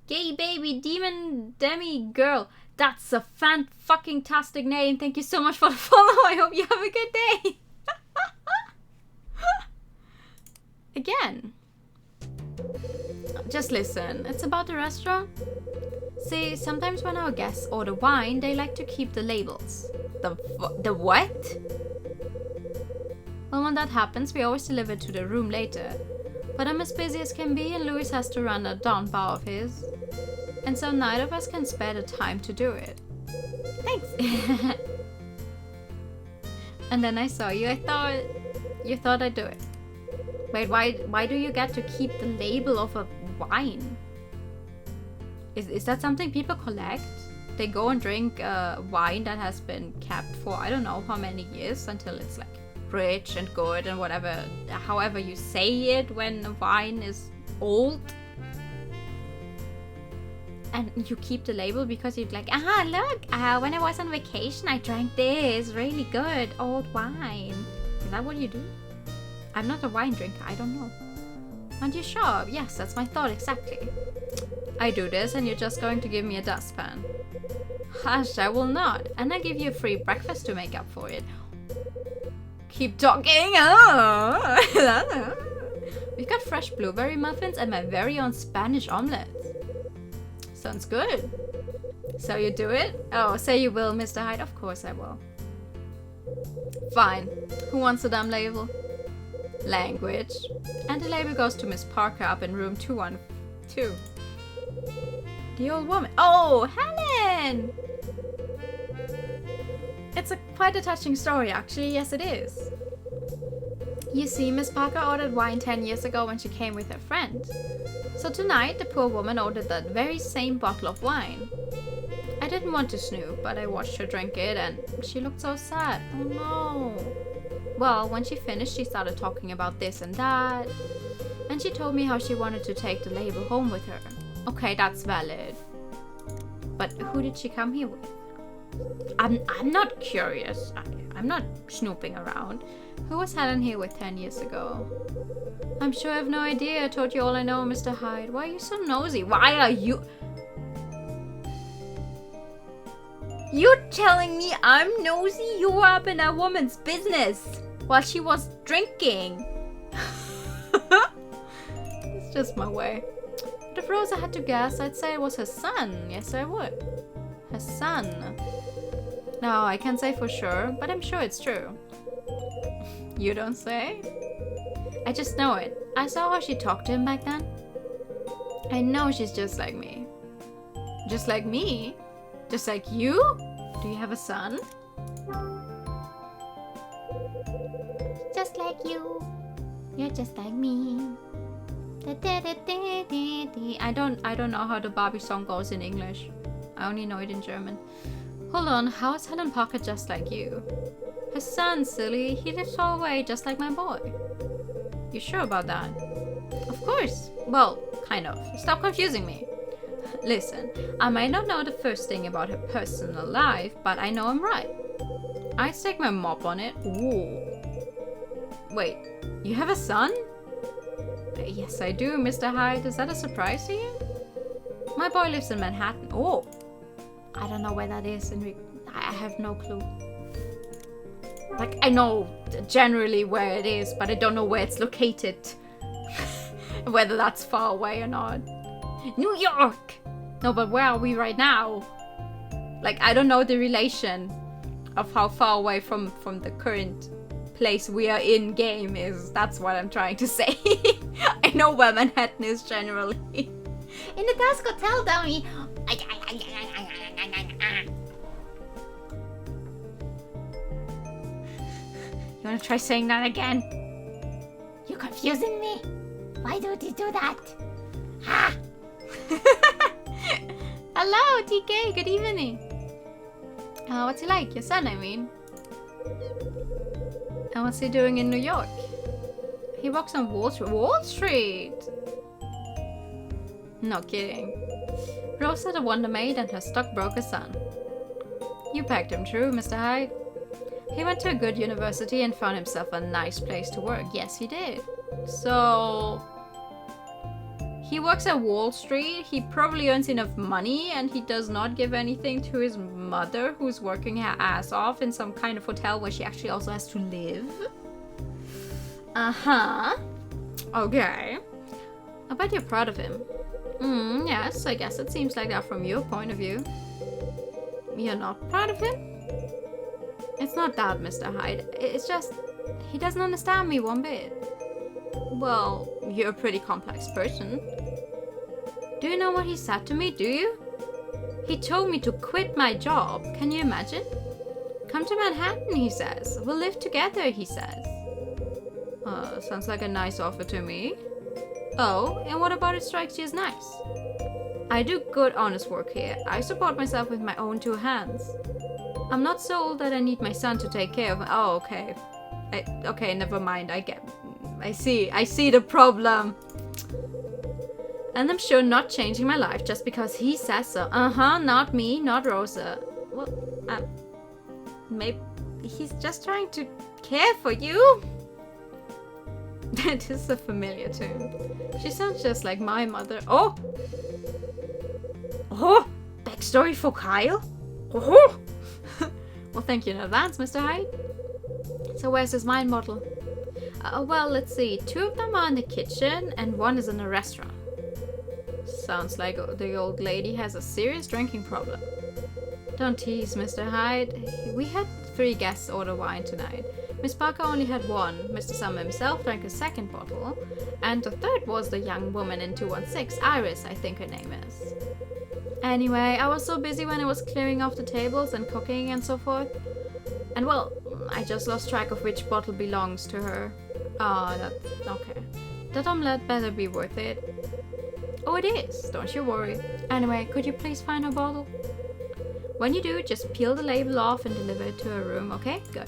A: Gay baby demon demi girl. That's a fan-fucking-tastic name. Thank you so much for the follow. I hope you have a good day. Again. Just listen, it's about the restaurant. See, sometimes when our guests order wine, they like to keep the labels. The what? Well, when that happens, we always deliver to the room later. But I'm as busy as can be and Louis has to run a down bar of his. And so neither of us can spare the time to do it. Thanks. And then I saw you, you thought I'd do it. Wait, why do you get to keep the label of a wine? Is that something people collect? They go and drink wine that has been kept for I don't know how many years until it's like rich and good and whatever, however you say it when a wine is old. And you keep the label because you're like, look, when I was on vacation I drank this really good old wine. Is that what you do? I'm not a wine drinker, I don't know. Aren't you sure? Yes, that's my thought exactly. I do this and you're just going to give me a dustpan. Hush, I will not. And I give you a free breakfast to make up for it. Keep talking. We've got fresh blueberry muffins and my very own Spanish omelette. Sounds good. So you do it? Oh, say you will, Mr. Hyde. Of course I will. Fine. Who wants the damn label? Language. And the label goes to Miss Parker up in room 212. The old woman. Oh, Helen! It's quite a touching story, actually. Yes, it is. You see, Miss Parker ordered wine 10 years ago when she came with her friend. So tonight, the poor woman ordered that very same bottle of wine. I didn't want to snoop, but I watched her drink it and she looked so sad. Oh no. Well, when she finished, she started talking about this and that. And she told me how she wanted to take the label home with her. Okay, that's valid. But who did she come here with? I'm not curious. I'm not snooping around. Who was Helen here with 10 years ago? I'm sure I have no idea. I told you all I know, Mr. Hyde. Why are you so nosy? Why are you... You're telling me I'm nosy? You were up in that woman's business while she was drinking. It's just my way. But if Rosa had to guess, I'd say it was her son. Yes, I would. Her son. No, I can't say for sure, but I'm sure it's true. You don't say? I just know it. I saw how she talked to him back then. I know she's just like me. Just like me? Just like you? Do you have a son?
B: Just like you. You're just like me.
A: I don't know how the Barbie song goes in English. I only know it in German. Hold on, how is Helen Parker just like you? Her son, silly. He lives far away, just like my boy. You sure about that? Of course. Well, kind of. Stop confusing me. Listen, I might not know the first thing about her personal life, but I know I'm right. I'd stake my mop on it. Ooh. Wait, you have a son? Yes, I do, Mr. Hyde. Is that a surprise to you? My boy lives in Manhattan. Oh. I don't know where that is, and I have no clue. Like, I know generally where it is, but I don't know where it's located. Whether that's far away or not. New York! No, but where are we right now? Like, I don't know the relation of how far away from the current place we are in game is. That's what I'm trying to say. I know where Manhattan is generally.
B: In the Dusk Hotel, dummy.
A: You wanna try saying that again?
B: You're confusing me. Why don't you do that? Ha!
A: Hello, TK. Good evening. What's he like? Your son, I mean. And what's he doing in New York? He works on Wall Street. Wall Street? No kidding. Rosa the Wonder Maid and her stockbroker son. You pegged him true, Mr. Hyde. He went to a good university and found himself a nice place to work. Yes, he did. So... he works at Wall Street, he probably earns enough money, and he does not give anything to his mother, who's working her ass off in some kind of hotel where she actually also has to live. Uh-huh. Okay. I bet you're proud of him. Yes, I guess it seems like that from your point of view. You're not proud of him? It's not that, Mr. Hyde. It's just, he doesn't understand me one bit. Well, you're a pretty complex person. Do you know what he said to me, do you? He told me to quit my job. Can you imagine? Come to Manhattan, he says. We'll live together, he says. Sounds like a nice offer to me. Oh, and what about it strikes you as nice? I do good, honest work here. I support myself with my own two hands. I'm not so old that I need my son to take care of me. Oh, okay. Okay, never mind. I see the problem. And I'm sure not changing my life just because he says so. Not me, not Rosa. Well, maybe he's just trying to care for you. That is a familiar tune. She sounds just like my mother. Oh! Backstory for Kyle? Oh! Well, thank you in advance, Mr. Hyde. So where's his wine bottle? Well, let's see. 2 of them are in the kitchen and 1 is in the restaurant. Sounds like the old lady has a serious drinking problem. Don't tease, Mr. Hyde. We had 3 guests order wine tonight. Miss Parker only had 1. Mr. Summer himself drank a 2nd bottle. And the 3rd was the young woman in 216, Iris, I think her name is. Anyway, I was so busy when I was clearing off the tables and cooking and so forth. And well, I just lost track of which bottle belongs to her. That's okay. That omelette better be worth it. Oh, it is. Don't you worry. Anyway, could you please find her bottle? When you do, just peel the label off and deliver it to her room, okay? Good.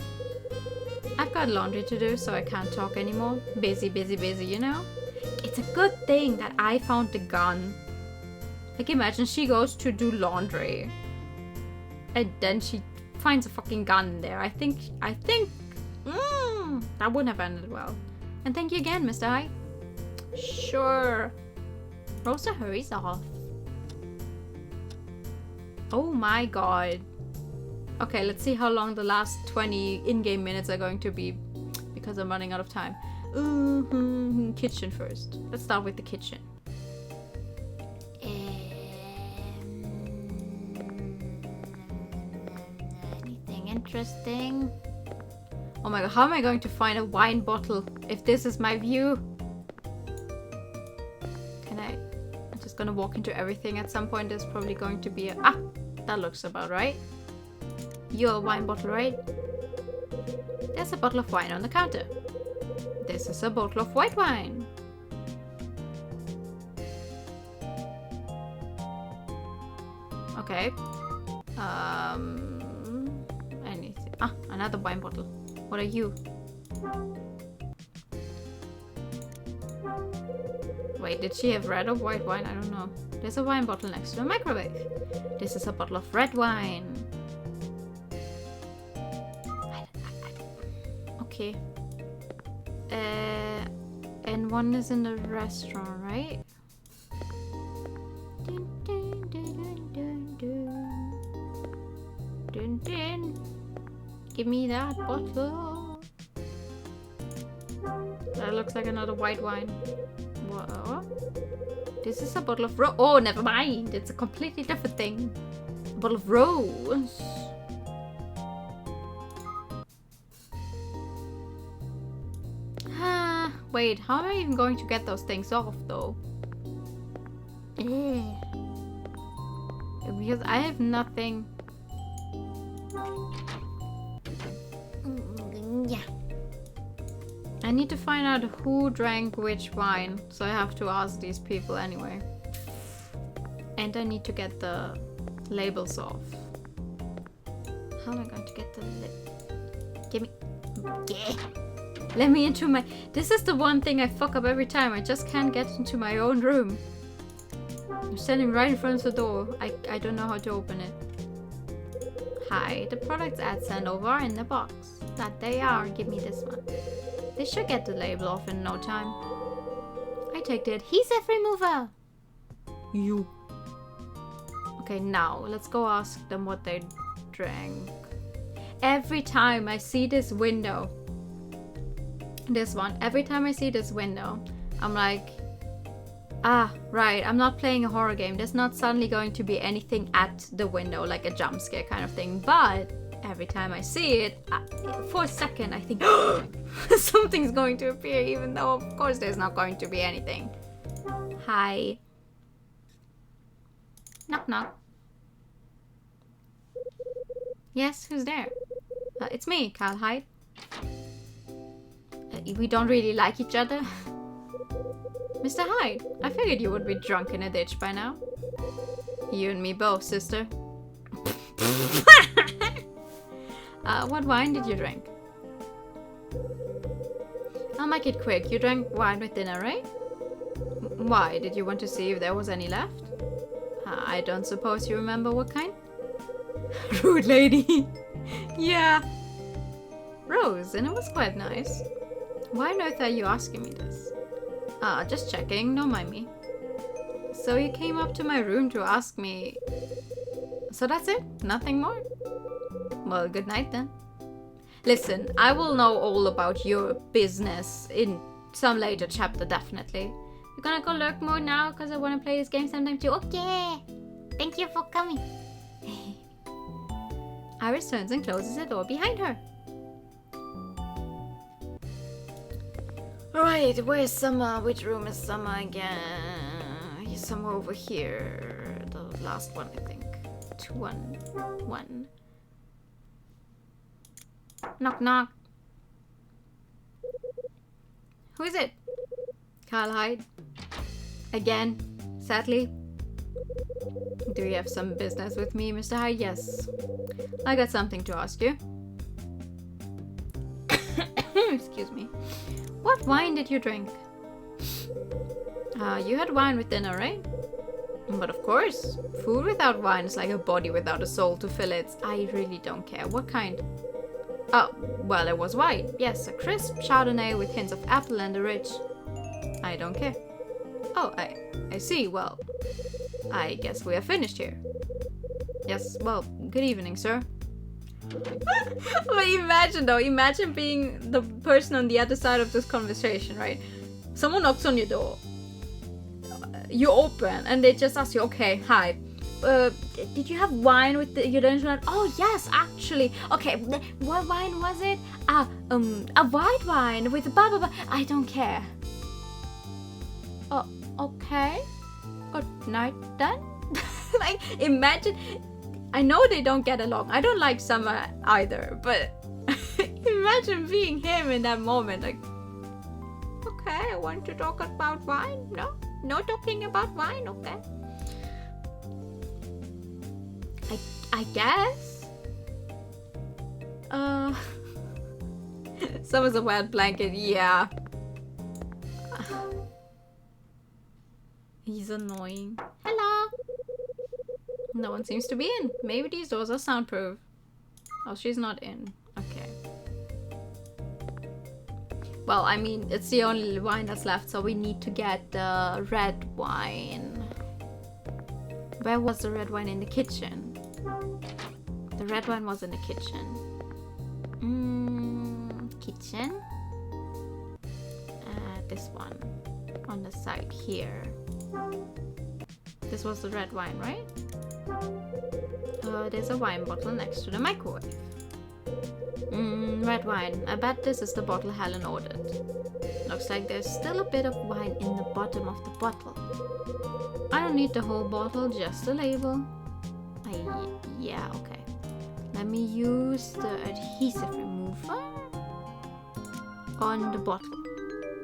A: I've got laundry to do, so I can't talk anymore. Busy, you know? It's a good thing that I found the gun. Like, imagine she goes to do laundry. And then she finds a fucking gun in there. I think, that wouldn't have ended well. And thank you again, Mr. Hyde. Sure. Rosa hurries off. Oh my god. Okay, let's see how long the last 20 in-game minutes are going to be, because I'm running out of time. Kitchen first. Let's start with the kitchen.
B: Anything interesting?
A: Oh my god, how am I going to find a wine bottle if this is my view? I'm just gonna walk into everything at some point. There's probably going to be a... that looks about right. You're a wine bottle, right? There's a bottle of wine on the counter. This is a bottle of white wine. Okay. Anything. Another wine bottle. What are you? Wait, did she have red or white wine? I don't know. There's a wine bottle next to a microwave. This is a bottle of red wine. Okay. And one is in the restaurant, right? Dun, dun, dun, dun, dun, dun, dun. Give me that bottle. That looks like another white wine. What? This is a bottle of rose. Oh, never mind. It's a completely different thing. A bottle of rose. Wait, how am I even going to get those things off, though? Because I have nothing.
B: Yeah.
A: I need to find out who drank which wine, so I have to ask these people anyway. And I need to get the labels off. How am I going to get the Give me... Yeah! Let me into my... This is the one thing I fuck up every time. I just can't get into my own room. I'm standing right in front of the door. I don't know how to open it. Hi, the products I'd send over are in the box. That they are. Give me this one. They should get the label off in no time. I take the adhesive remover. You. Okay, now let's go ask them what they drank. Every time I see this window, this one, every time I see this window, I'm like, Ah, right. I'm not playing a horror game. There's not suddenly going to be anything at the window, like a jump scare kind of thing. But every time I see it, for a second, I think something's going to appear, even though, of course, there's not going to be anything. Hi. Knock, knock. Yes, who's there? It's me, Kyle Hyde. We don't really like each other. Mr. Hyde, I figured you would be drunk in a ditch by now. You and me both, sister. What wine did you drink? I'll make it quick. You drank wine with dinner, right? Why? Did you want to see if there was any left? I don't suppose you remember what kind? Rude lady. Yeah. Rose, and it was quite nice. Why on earth are you asking me this? Just checking, don't mind me. So you came up to my room to ask me... So that's it? Nothing more? Well, good night then. Listen, I will know all about your business in some later chapter, definitely. You're gonna go lurk mode now, because I want to play this game sometime too. Okay!
B: Thank you for coming.
A: Iris turns and closes the door behind her. Alright, where's Summer? Which room is Summer again? He's somewhere over here. The last one, I think. 2-1-1. Knock, knock. Who is it? Kyle Hyde. Again, sadly. Do you have some business with me, Mr. Hyde? Yes. I got something to ask you. Excuse me. What wine did you drink? You had wine with dinner, right? But of course, food without wine is like a body without a soul to fill it. I really don't care. What kind? Oh, well, it was white. Yes, a crisp Chardonnay with hints of apple and a rich. I don't care. Oh, I see. Well, I guess we are finished here. Yes, well, good evening, sir. But imagine being the person on the other side of this conversation, right? Someone knocks on your door. You open and they just ask you, okay, hi. Did you have wine with your dinner? Oh yes, actually. Okay, what wine was it? A white wine with blah blah blah. I don't care. Oh, okay. Good night then. Like, imagine. I know they don't get along. I don't like Summer either, but imagine being him in that moment. Like, okay, I want to talk about wine. No talking about wine. Okay. I guess. Summer's a wet blanket. Yeah. He's annoying.
B: Hello.
A: No one seems to be in. Maybe these doors are soundproof. Oh, she's not in. Okay. Well, I mean, it's the only wine that's left, so we need to get the red wine. Where was the red wine? In the kitchen? The red wine was in the kitchen. Kitchen? This one. On the side here. This was the red wine, right? There's a wine bottle next to the microwave. Red wine. I bet this is the bottle Helen ordered. Looks like there's still a bit of wine in the bottom of the bottle. I don't need the whole bottle, just the label. Yeah, okay. Let me use the adhesive remover on the bottle.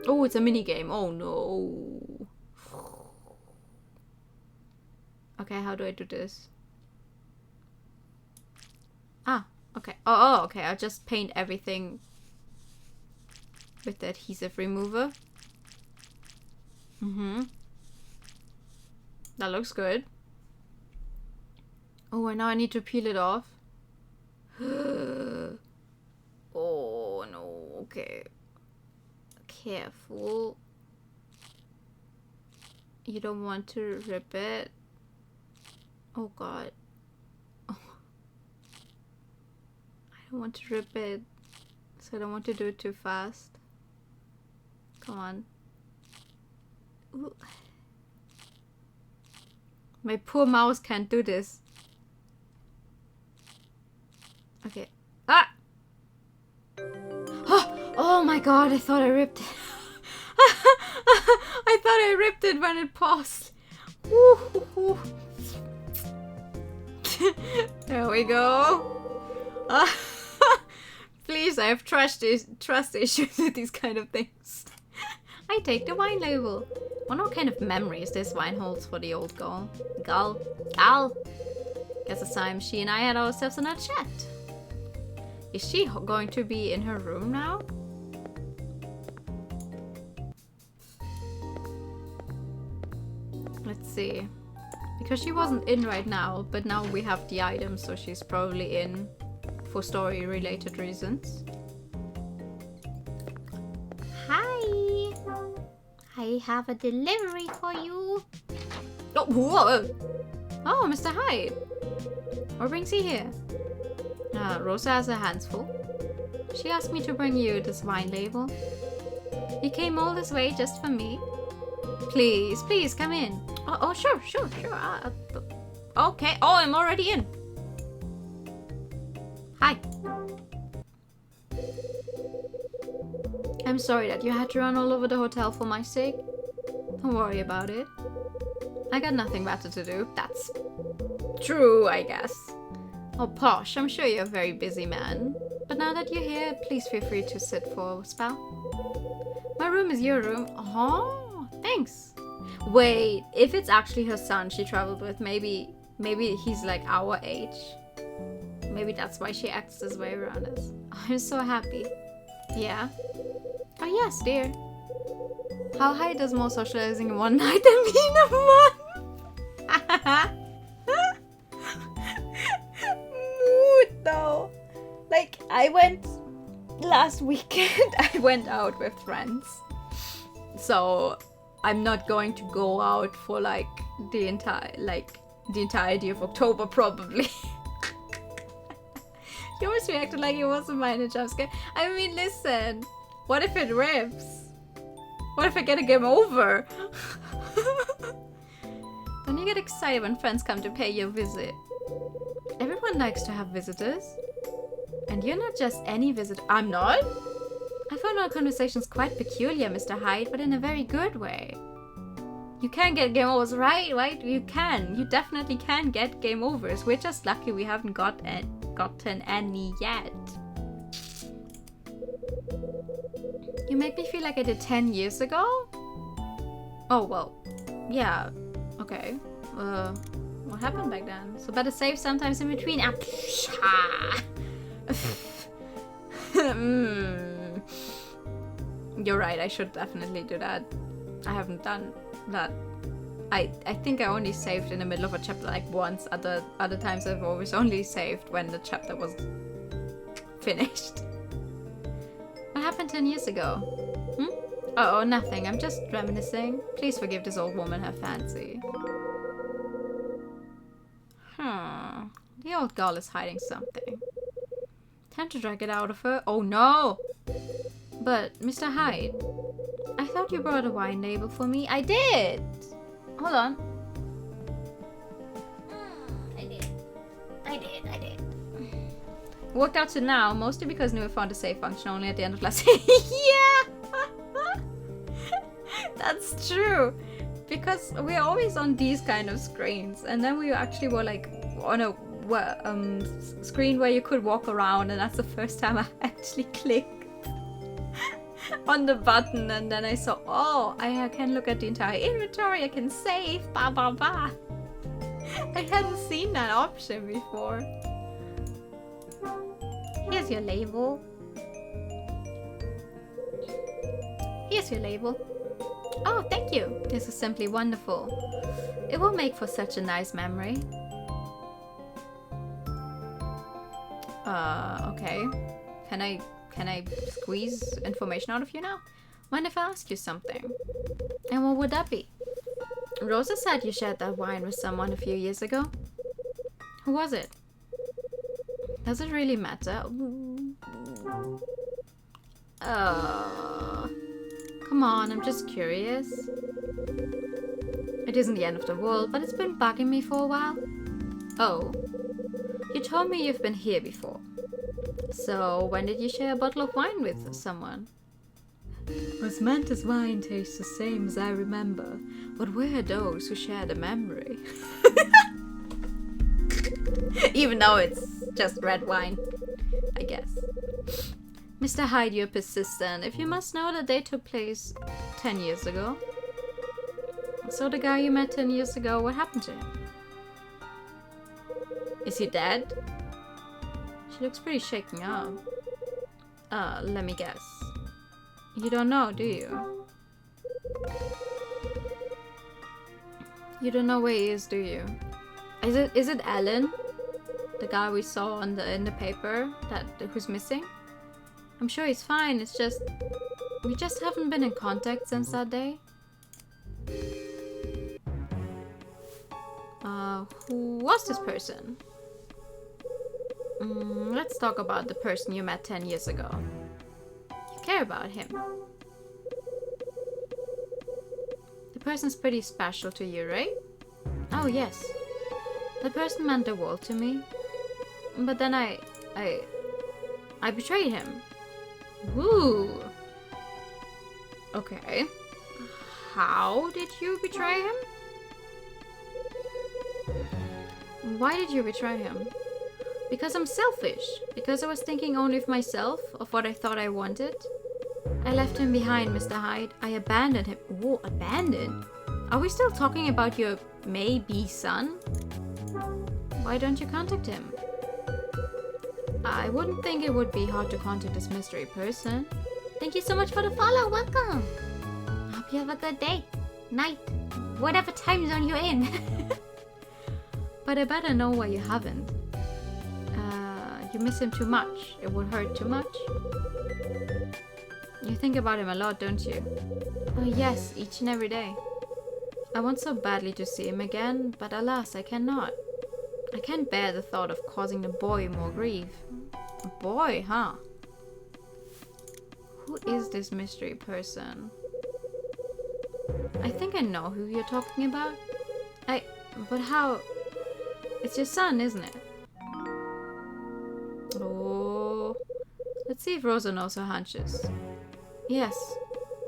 A: Oh, it's a mini game. Oh no. Okay, how do I do this? Ah, okay. Oh, okay. I'll just paint everything with the adhesive remover. That looks good. Oh, and now I need to peel it off. Oh, no. Okay. Careful. You don't want to rip it. Oh, God. Oh. I don't want to rip it. So I don't want to do it too fast. Come on. Ooh. My poor mouse can't do this. Okay. Ah! Oh my god, I thought I ripped it. I thought I ripped it when it paused. There we go. Please, I have trust issues with these kind of things. I take the wine label. Wonder what kind of memories this wine holds for the old girl. Gal. Guess it's time she and I had ourselves in a chat. Is she going to be in her room now? Let's see. Because she wasn't in right now, but now we have the item, so she's probably in for story-related reasons.
B: Hi! I have a delivery for you.
A: Oh, whoa! Oh, Mr. Hyde! What brings you here? Rosa has her hands full. She asked me to bring you this wine label. You came all this way just for me. Please, please, come in. Oh, sure. Okay. Oh, I'm already in. Hi. I'm sorry that you had to run all over the hotel for my sake. Don't worry about it. I got nothing better to do. That's true, I guess. Oh, Posh, I'm sure you're a very busy man. But now that you're here, please feel free to sit for a spell. My room is your room. Oh, thanks. Wait, if it's actually her son she traveled with, maybe he's like our age. Maybe that's why she acts this way around us. I'm so happy. Yeah? Oh yes, dear. How high does more socializing in one night than me in a month? Mood though. Like, I went last weekend, I went out with friends. So I'm not going to go out for like the entirety of October probably. You almost reacted like it wasn't mine a jump scare. I mean, listen, what if it rips? What if I get a game over? Don't you get excited when friends come to pay you a visit? Everyone likes to have visitors. And you're not just any visitor. I'm not? I found our conversations quite peculiar, Mr. Hyde, but in a very good way. You can get game overs, right? You can. You definitely can get game overs. We're just lucky we haven't gotten any yet. You make me feel like I did 10 years ago? Oh, well. Yeah. Okay. What happened back then? So better save sometimes in between. You're right, I should definitely do that. I haven't done that. I think I only saved in the middle of a chapter like once. Other times I've always only saved when the chapter was finished. What happened 10 years ago? Oh, nothing. I'm just reminiscing. Please forgive this old woman her fancy. The old girl is hiding something. Time to drag it out of her. Oh no! But, Mr. Hyde, I thought you brought a wine label for me. I did! Hold on.
B: I did.
A: Worked out to now, mostly because Nua found the save function only at the end of last Yeah! That's true! Because we're always on these kind of screens, and then we actually were like on a screen where you could walk around, and that's the first time I actually clicked on the button, and then I saw, oh, I can look at the entire inventory, I can save, blah blah blah. I hadn't seen that option before. Here's your label. Here's your label. Oh, thank you. This is simply wonderful. It will make for such a nice memory. Okay. Can I squeeze information out of you now? Mind if I ask you something? And what would that be? Rosa said you shared that wine with someone a few years ago. Who was it? Does it really matter? Come on, I'm just curious. I It isn't the end of the world, but it's been bugging me for a while. Oh, you told me you've been here before. So, when did you share a bottle of wine with someone? Was Manta's wine taste the same as I remember? What were those who shared a memory? Even though it's just red wine, I guess. Mr. Hyde, you're persistent. If you must know that they took place 10 years ago. So the guy you met 10 years ago, what happened to him? Is he dead? She looks pretty shaken up. Let me guess. You don't know, do you? You don't know where he is, do you? Is it Alan? The guy we saw in the paper who's missing? I'm sure he's fine, it's just we just haven't been in contact since that day. Who was this person? Let's talk about the person you met 10 years ago. You care about him. The person's pretty special to you, right? Oh, yes. The person meant the world to me. But then I betrayed him. Woo! Okay. How did you betray him? Why did you betray him? Because I'm selfish. Because I was thinking only of myself, of what I thought I wanted. I left him behind, Mr. Hyde. I abandoned him. Whoa, abandoned? Are we still talking about your maybe son? Why don't you contact him? I wouldn't think it would be hard to contact this mystery person.
B: Thank you so much for the follow. Welcome. Hope you have a good day, night, whatever time zone you're in.
A: But I better know why you haven't. You miss him too much. It would hurt too much. You think about him a lot, don't you? Oh yes, each and every day. I want so badly to see him again, but alas, I cannot. I can't bear the thought of causing the boy more grief. A boy, huh? Who is this mystery person? I think I know who you're talking about. But how? It's your son, isn't it? Oh. Let's see if Rosa knows her hunches. Yes,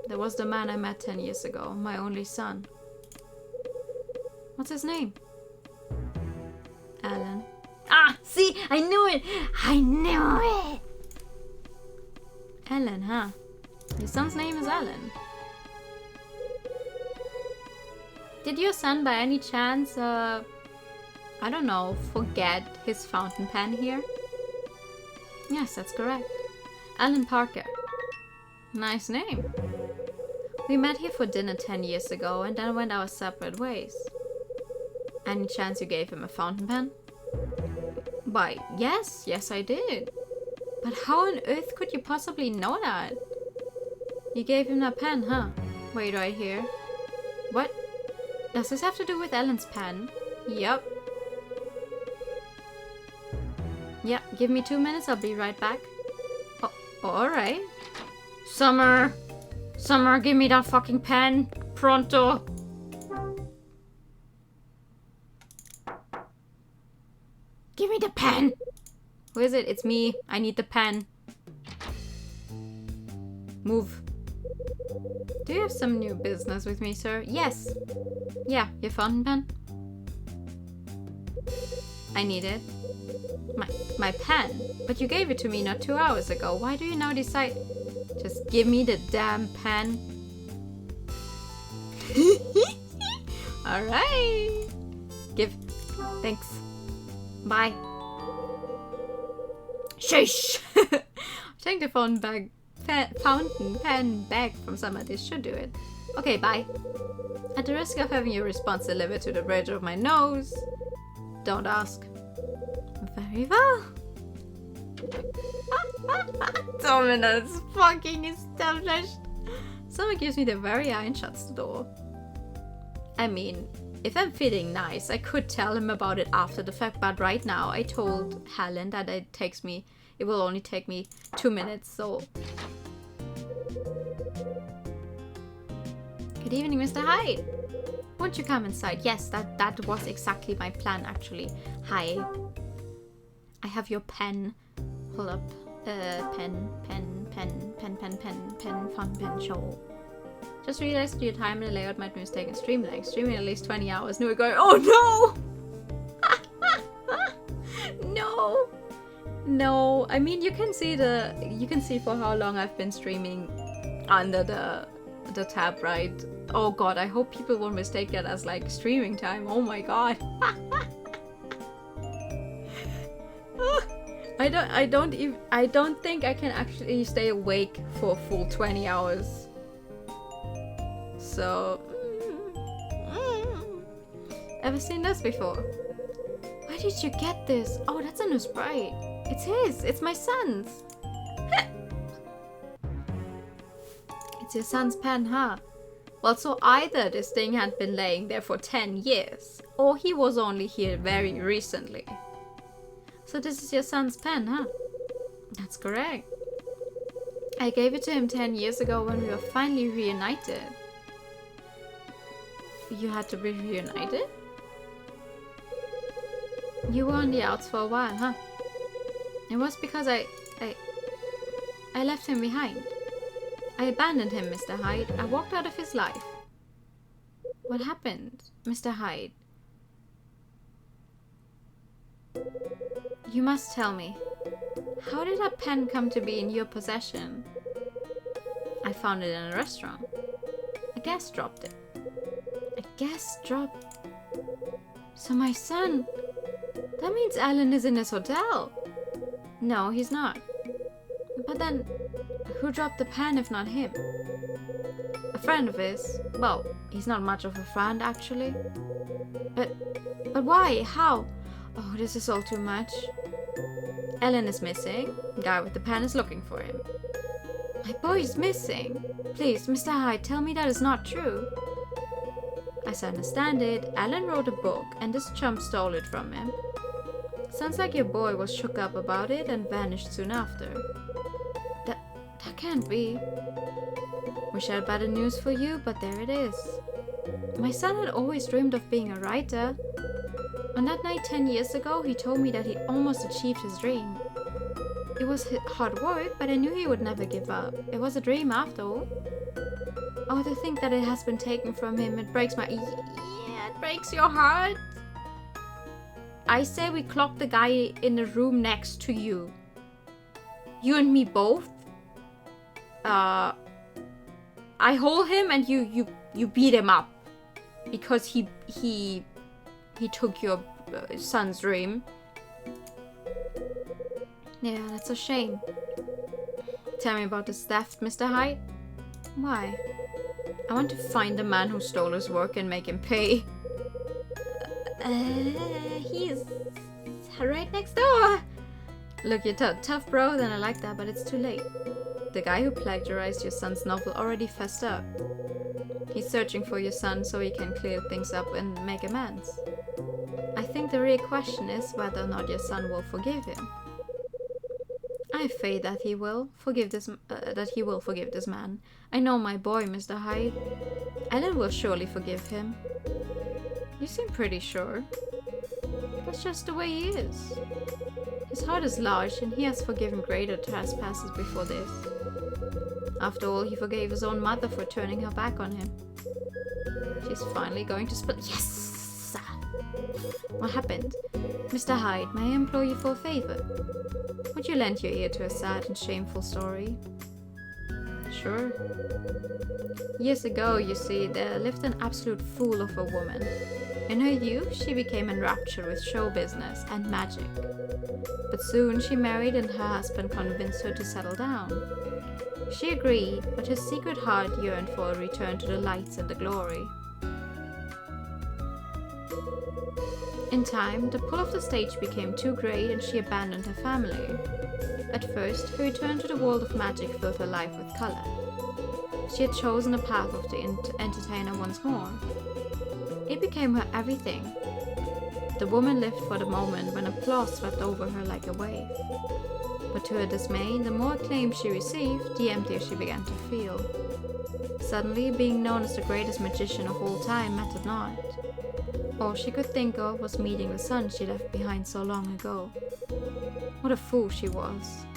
A: that was the man I met 10 years ago, my only son. What's his name? Alan.
B: Ah, see, I knew it! I knew it!
A: Alan, huh? Your son's name is Alan. Did your son by any chance, I don't know, forget his fountain pen here? Yes, that's correct. Alan Parker. Nice name. We met here for dinner 10 years ago and then went our separate ways. Any chance you gave him a fountain pen? Why, yes I did. But how on earth could you possibly know that? You gave him that pen, huh? Wait right here. What? Does this have to do with Alan's pen? Yep. Yeah, give me 2 minutes, I'll be right back. Oh, alright. Summer, give me that fucking pen. Pronto.
B: Give me the pen!
A: Who is it? It's me. I need the pen. Move. Do you have some new business with me, sir? Yes. Yeah, your fountain pen? I need it. My pen? But you gave it to me not 2 hours ago. Why do you now decide? Just give me the damn pen. Alright. Thanks. Bye. Shush! Take the fountain pen back from someone. This should do it. Okay, bye. At the risk of having your response delivered to the bridge of my nose, don't ask. Very well. Dominance fucking established. Someone gives me the very eye and shuts the door. I mean, if I'm feeling nice, I could tell him about it after the fact, but right now I told Helen that it will only take me 2 minutes, so... Good evening, Mr. Hyde. Won't you come inside? Yes, that was exactly my plan, actually. Hi. I have your pen. Hold up. Pen, fun pen, show. Just realized your time and the layout might be mistaken. Streaming at least 20 hours. No, we're going, oh no! No! No, I mean, you can see for how long I've been streaming under the tab, right? Oh god, I hope people won't mistake that as like streaming time. Oh my god. I don't think I can actually stay awake for a full 20 hours. So ever seen this before? Where did you get this? Oh, that's a new sprite. It's his. It's my son's. It's your son's pen, huh? Well, so either this thing had been laying there for 10 years, or he was only here very recently. So this is your son's pen, huh? That's correct. I gave it to him 10 years ago when we were finally reunited. You had to be reunited? You were on the outs for a while, huh? It was because I left him behind. I abandoned him, Mr. Hyde. I walked out of his life. What happened, Mr. Hyde? You must tell me. How did that pen come to be in your possession? I found it in a restaurant. A guest dropped it. A guest dropped... So my son... That means Alan is in his hotel. No, he's not. But then, who dropped the pen if not him? A friend of his. Well, he's not much of a friend, actually. But why? How? Oh, this is all too much. Ellen is missing. The guy with the pen is looking for him. My boy is missing. Please, Mr. Hyde, tell me that is not true. As I understand it, Alan wrote a book and this chump stole it from him. Sounds like your boy was shook up about it and vanished soon after. That can't be. Wish I had better news for you, but there it is. My son had always dreamed of being a writer. On that night 10 years ago, he told me that he almost achieved his dream. It was hard work, but I knew he would never give up. It was a dream after all. Oh, to think that it has been taken from him, it breaks my... Yeah, it breaks your heart. I say we clock the guy in the room next to you. You and me both. I hold him and you beat him up. Because he took your son's dream. Yeah, that's a shame. Tell me about this theft, Mr. Hyde. Why? I want to find the man who stole his work and make him pay. He's right next door. Look, you're tough, bro, then I like that, but it's too late. The guy who plagiarized your son's novel already fessed up. He's searching for your son so he can clear things up and make amends. I think the real question is whether or not your son will forgive him. I have faith that he will forgive this man. I know my boy, Mr. Hyde. Alan will surely forgive him. You seem pretty sure. That's just the way he is. His heart is large and he has forgiven greater trespasses before this. After all, he forgave his own mother for turning her back on him. She's finally going to split. Yes! What happened? Mr. Hyde, may I implore you for a favor? Would you lend your ear to a sad and shameful story? Sure. Years ago, you see, there lived an absolute fool of a woman. In her youth, she became enraptured with show business and magic. But soon she married and her husband convinced her to settle down. She agreed, but her secret heart yearned for a return to the lights and the glory. In time, the pull of the stage became too great and she abandoned her family. At first, her return to the world of magic filled her life with color. She had chosen the path of the entertainer once more. It became her everything. The woman lived for the moment when applause swept over her like a wave. But to her dismay, the more acclaim she received, the emptier she began to feel. Suddenly, being known as the greatest magician of all time mattered not. All she could think of was meeting the son she left behind so long ago. What a fool she was.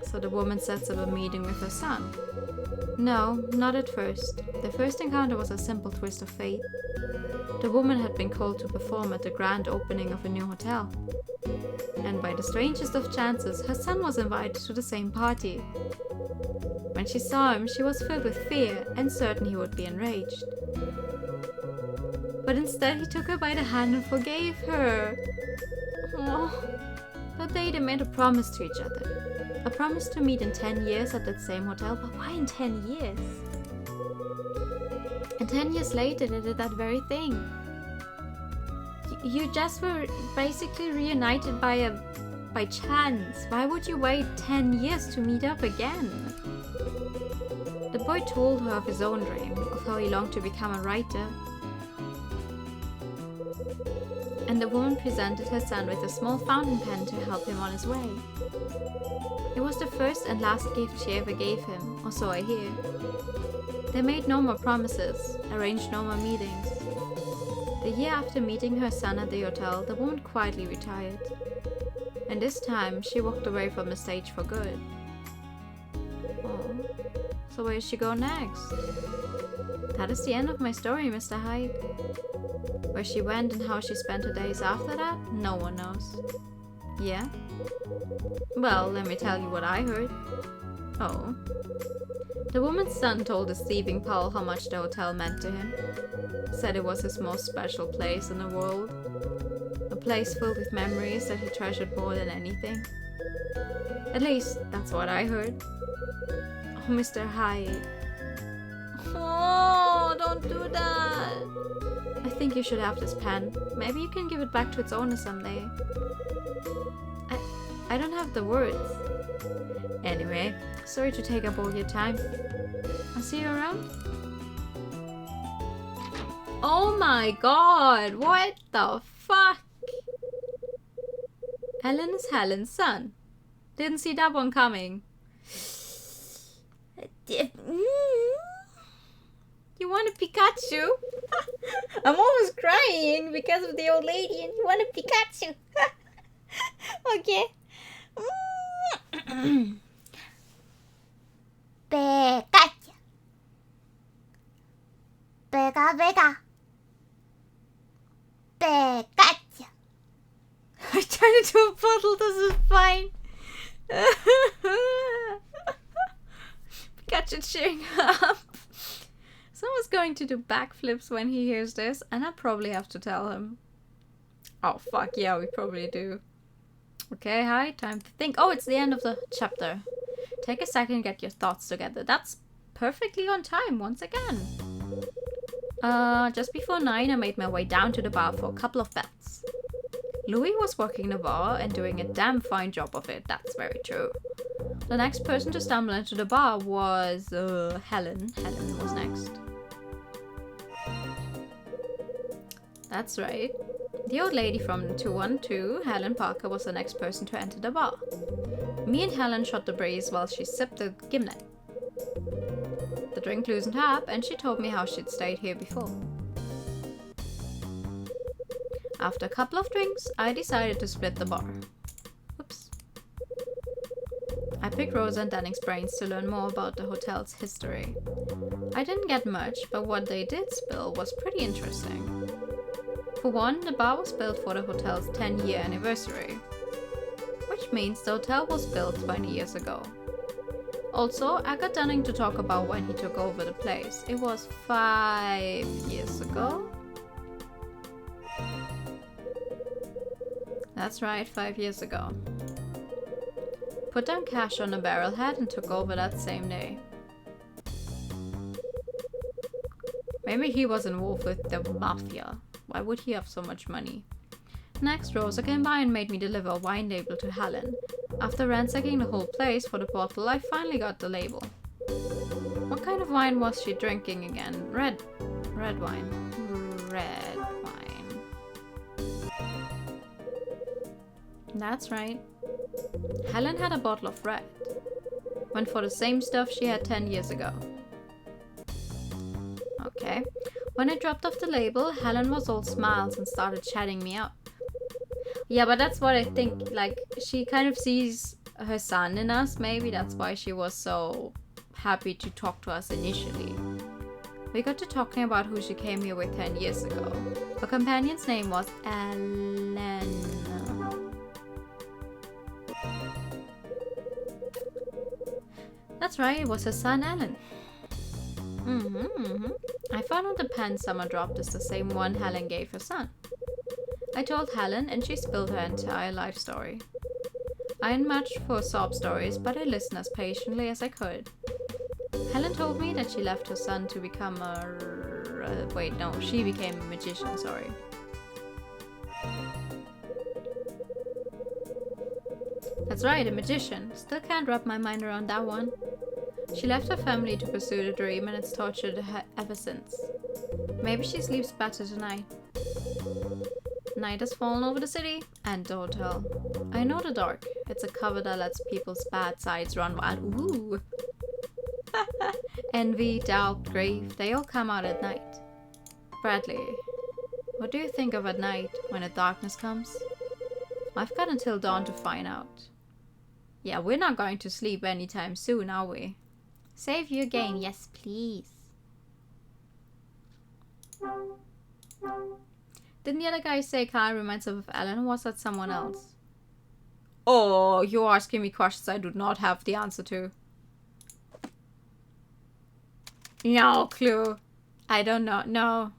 A: So the woman sets up a meeting with her son. No, not at first. The first encounter was a simple twist of fate. The woman had been called to perform at the grand opening of a new hotel. And by the strangest of chances, her son was invited to the same party. When she saw him, she was filled with fear and certain he would be enraged. But instead he took her by the hand and forgave her. Oh. That day they made a promise to each other. A promise to meet in 10 years at that same hotel, but why in 10 years? And 10 years later they did that very thing. You just were basically reunited by chance. Why would you wait 10 years to meet up again? The boy told her of his own dream, of how he longed to become a writer. And the woman presented her son with a small fountain pen to help him on his way. It was the first and last gift she ever gave him, or so I hear. They made no more promises, arranged no more meetings. The year after meeting her son at the hotel, the woman quietly retired. And this time, she walked away from the stage for good. Oh, so where does she go next? That is the end of my story, Mr. Hyde. Where she went and how she spent her days after that, no one knows. Yeah? Well, let me tell you what I heard. Oh. The woman's son told his thieving pal how much the hotel meant to him. Said it was his most special place in the world. A place filled with memories that he treasured more than anything. At least, that's what I heard. Oh, Mr. Hyde. Oh, don't do that. I think you should have this pen. Maybe you can give it back to its owner someday. I don't have the words. Anyway, sorry to take up all your time. I'll see you around. Oh my god, what the fuck? Helen is Helen's son. Didn't see that one coming. You want a Pikachu? I'm almost crying because of the old lady and you want a Pikachu. Okay.
B: Pikachu. Pega, pega. Pikachu.
A: I turned into a puddle, this is fine. Pikachu cheering up. Someone's going to do backflips when he hears this, and I probably have to tell him. Oh, fuck yeah, we probably do. Okay, hi, time to think. Oh, it's the end of the chapter. Take a second, get your thoughts together. That's perfectly on time, once again. Just before 9, I made my way down to the bar for a couple of bets. Louis was working the bar and doing a damn fine job of it, that's very true. The next person to stumble into the bar was, Helen. Helen was next. That's right. The old lady from 212, Helen Parker, was the next person to enter the bar. Me and Helen shot the breeze while she sipped the gimlet. The drink loosened her up and she told me how she'd stayed here before. After a couple of drinks, I decided to split the bar. Oops. I picked Rosa and Danning's brains to learn more about the hotel's history. I didn't get much, but what they did spill was pretty interesting. For one, the bar was built for the hotel's 10-year anniversary, which means the hotel was built 20 years ago. Also, I got Dunning to talk about when he took over the place. It was 5 years ago? That's right, 5 years ago. Put down cash on a barrelhead and took over that same day. Maybe he was involved with the mafia. Why would he have so much money? Next, Rosa came by and made me deliver a wine label to Helen. After ransacking the whole place for the bottle, I finally got the label. What kind of wine was she drinking again? Red wine. Red wine. That's right. Helen had a bottle of red. Went for the same stuff she had 10 years ago. Okay. When I dropped off the label, Helen was all smiles and started chatting me up. Yeah, but that's what I think. Like, she kind of sees her son in us. Maybe that's why she was so happy to talk to us initially. We got to talking about who she came here with 10 years ago. Her companion's name was Ellen. That's right, it was her son Alan. I found out the pen someone dropped is the same one Helen gave her son. I told Helen and she spilled her entire life story. I ain't much for sob stories, but I listened as patiently as I could. Helen told me that she left her son to become she became a magician, sorry. That's right, a magician. Still can't wrap my mind around that one. She left her family to pursue the dream and it's tortured her ever since. Maybe she sleeps better tonight. Night has fallen over the city, and don't tell. I know the dark. It's a cover that lets people's bad sides run wild. Ooh! Envy, doubt, grief, they all come out at night. Bradley, what do you think of at night when the darkness comes? I've got until dawn to find out. Yeah, we're not going to sleep anytime soon, are we?
B: Save you again, yes please.
A: Didn't the other guy say Kyle reminds him of Ellen, or was that someone else? Oh, you're asking me questions I do not have the answer to. No clue. I don't know. No.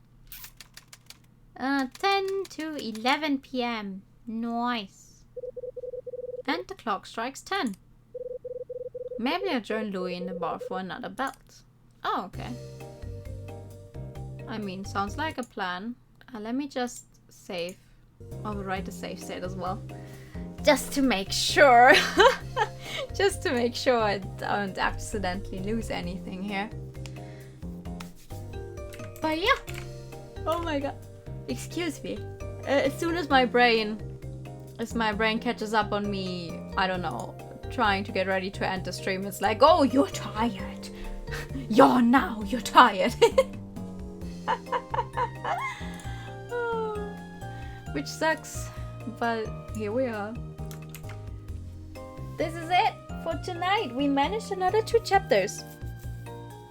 B: 10 to 11 p.m. Nice.
A: And the clock strikes 10. Maybe I'll join Louis in the bar for another belt. Oh, okay. I mean, sounds like a plan. Let me just save. I'll write a save state as well. Just to make sure. Just to make sure I don't accidentally lose anything here. But yeah. Oh my god. Excuse me. As soon as my brain catches up on me, I don't know, trying to get ready to end the stream, it's like, oh, you're tired. You're tired. Which sucks, but here we are. This is it for tonight. We managed another 2 chapters,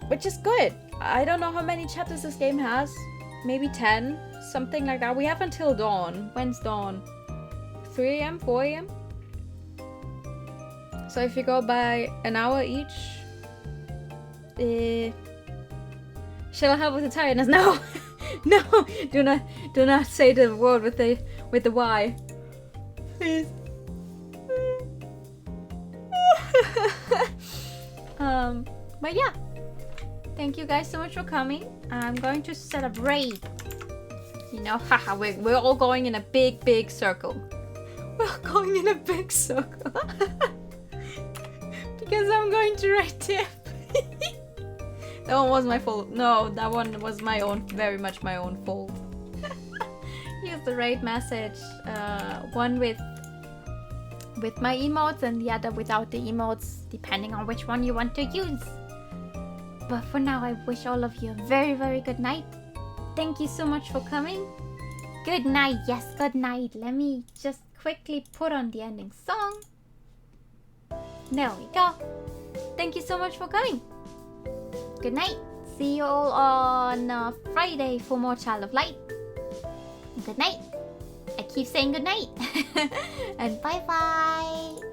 A: which is good. I don't know how many chapters this game has. Maybe 10, something like that. We have until dawn. When's dawn? 3 a.m., 4 a.m.? So if you go by an hour each, shall I help with the tiredness? No, no, do not say the word with the Y, please. But yeah, thank you guys so much for coming. I'm going to set up raid. You know, haha, we're all going in a big circle. We're going in a big circle. Because I'm going to raid Tip. That one was my fault. No, that one was my own, very much my own fault. Use the raid message. One with my emotes and the other without the emotes, depending on which one you want to use. But for now, I wish all of you a very good night. Thank you so much for coming.
B: Good night, yes, good night. Let me just quickly put on the ending song. There we go.
A: Thank you so much for coming.
B: Good night. See you all on Friday for more Child of Light. Good night. I keep saying good night. And bye bye.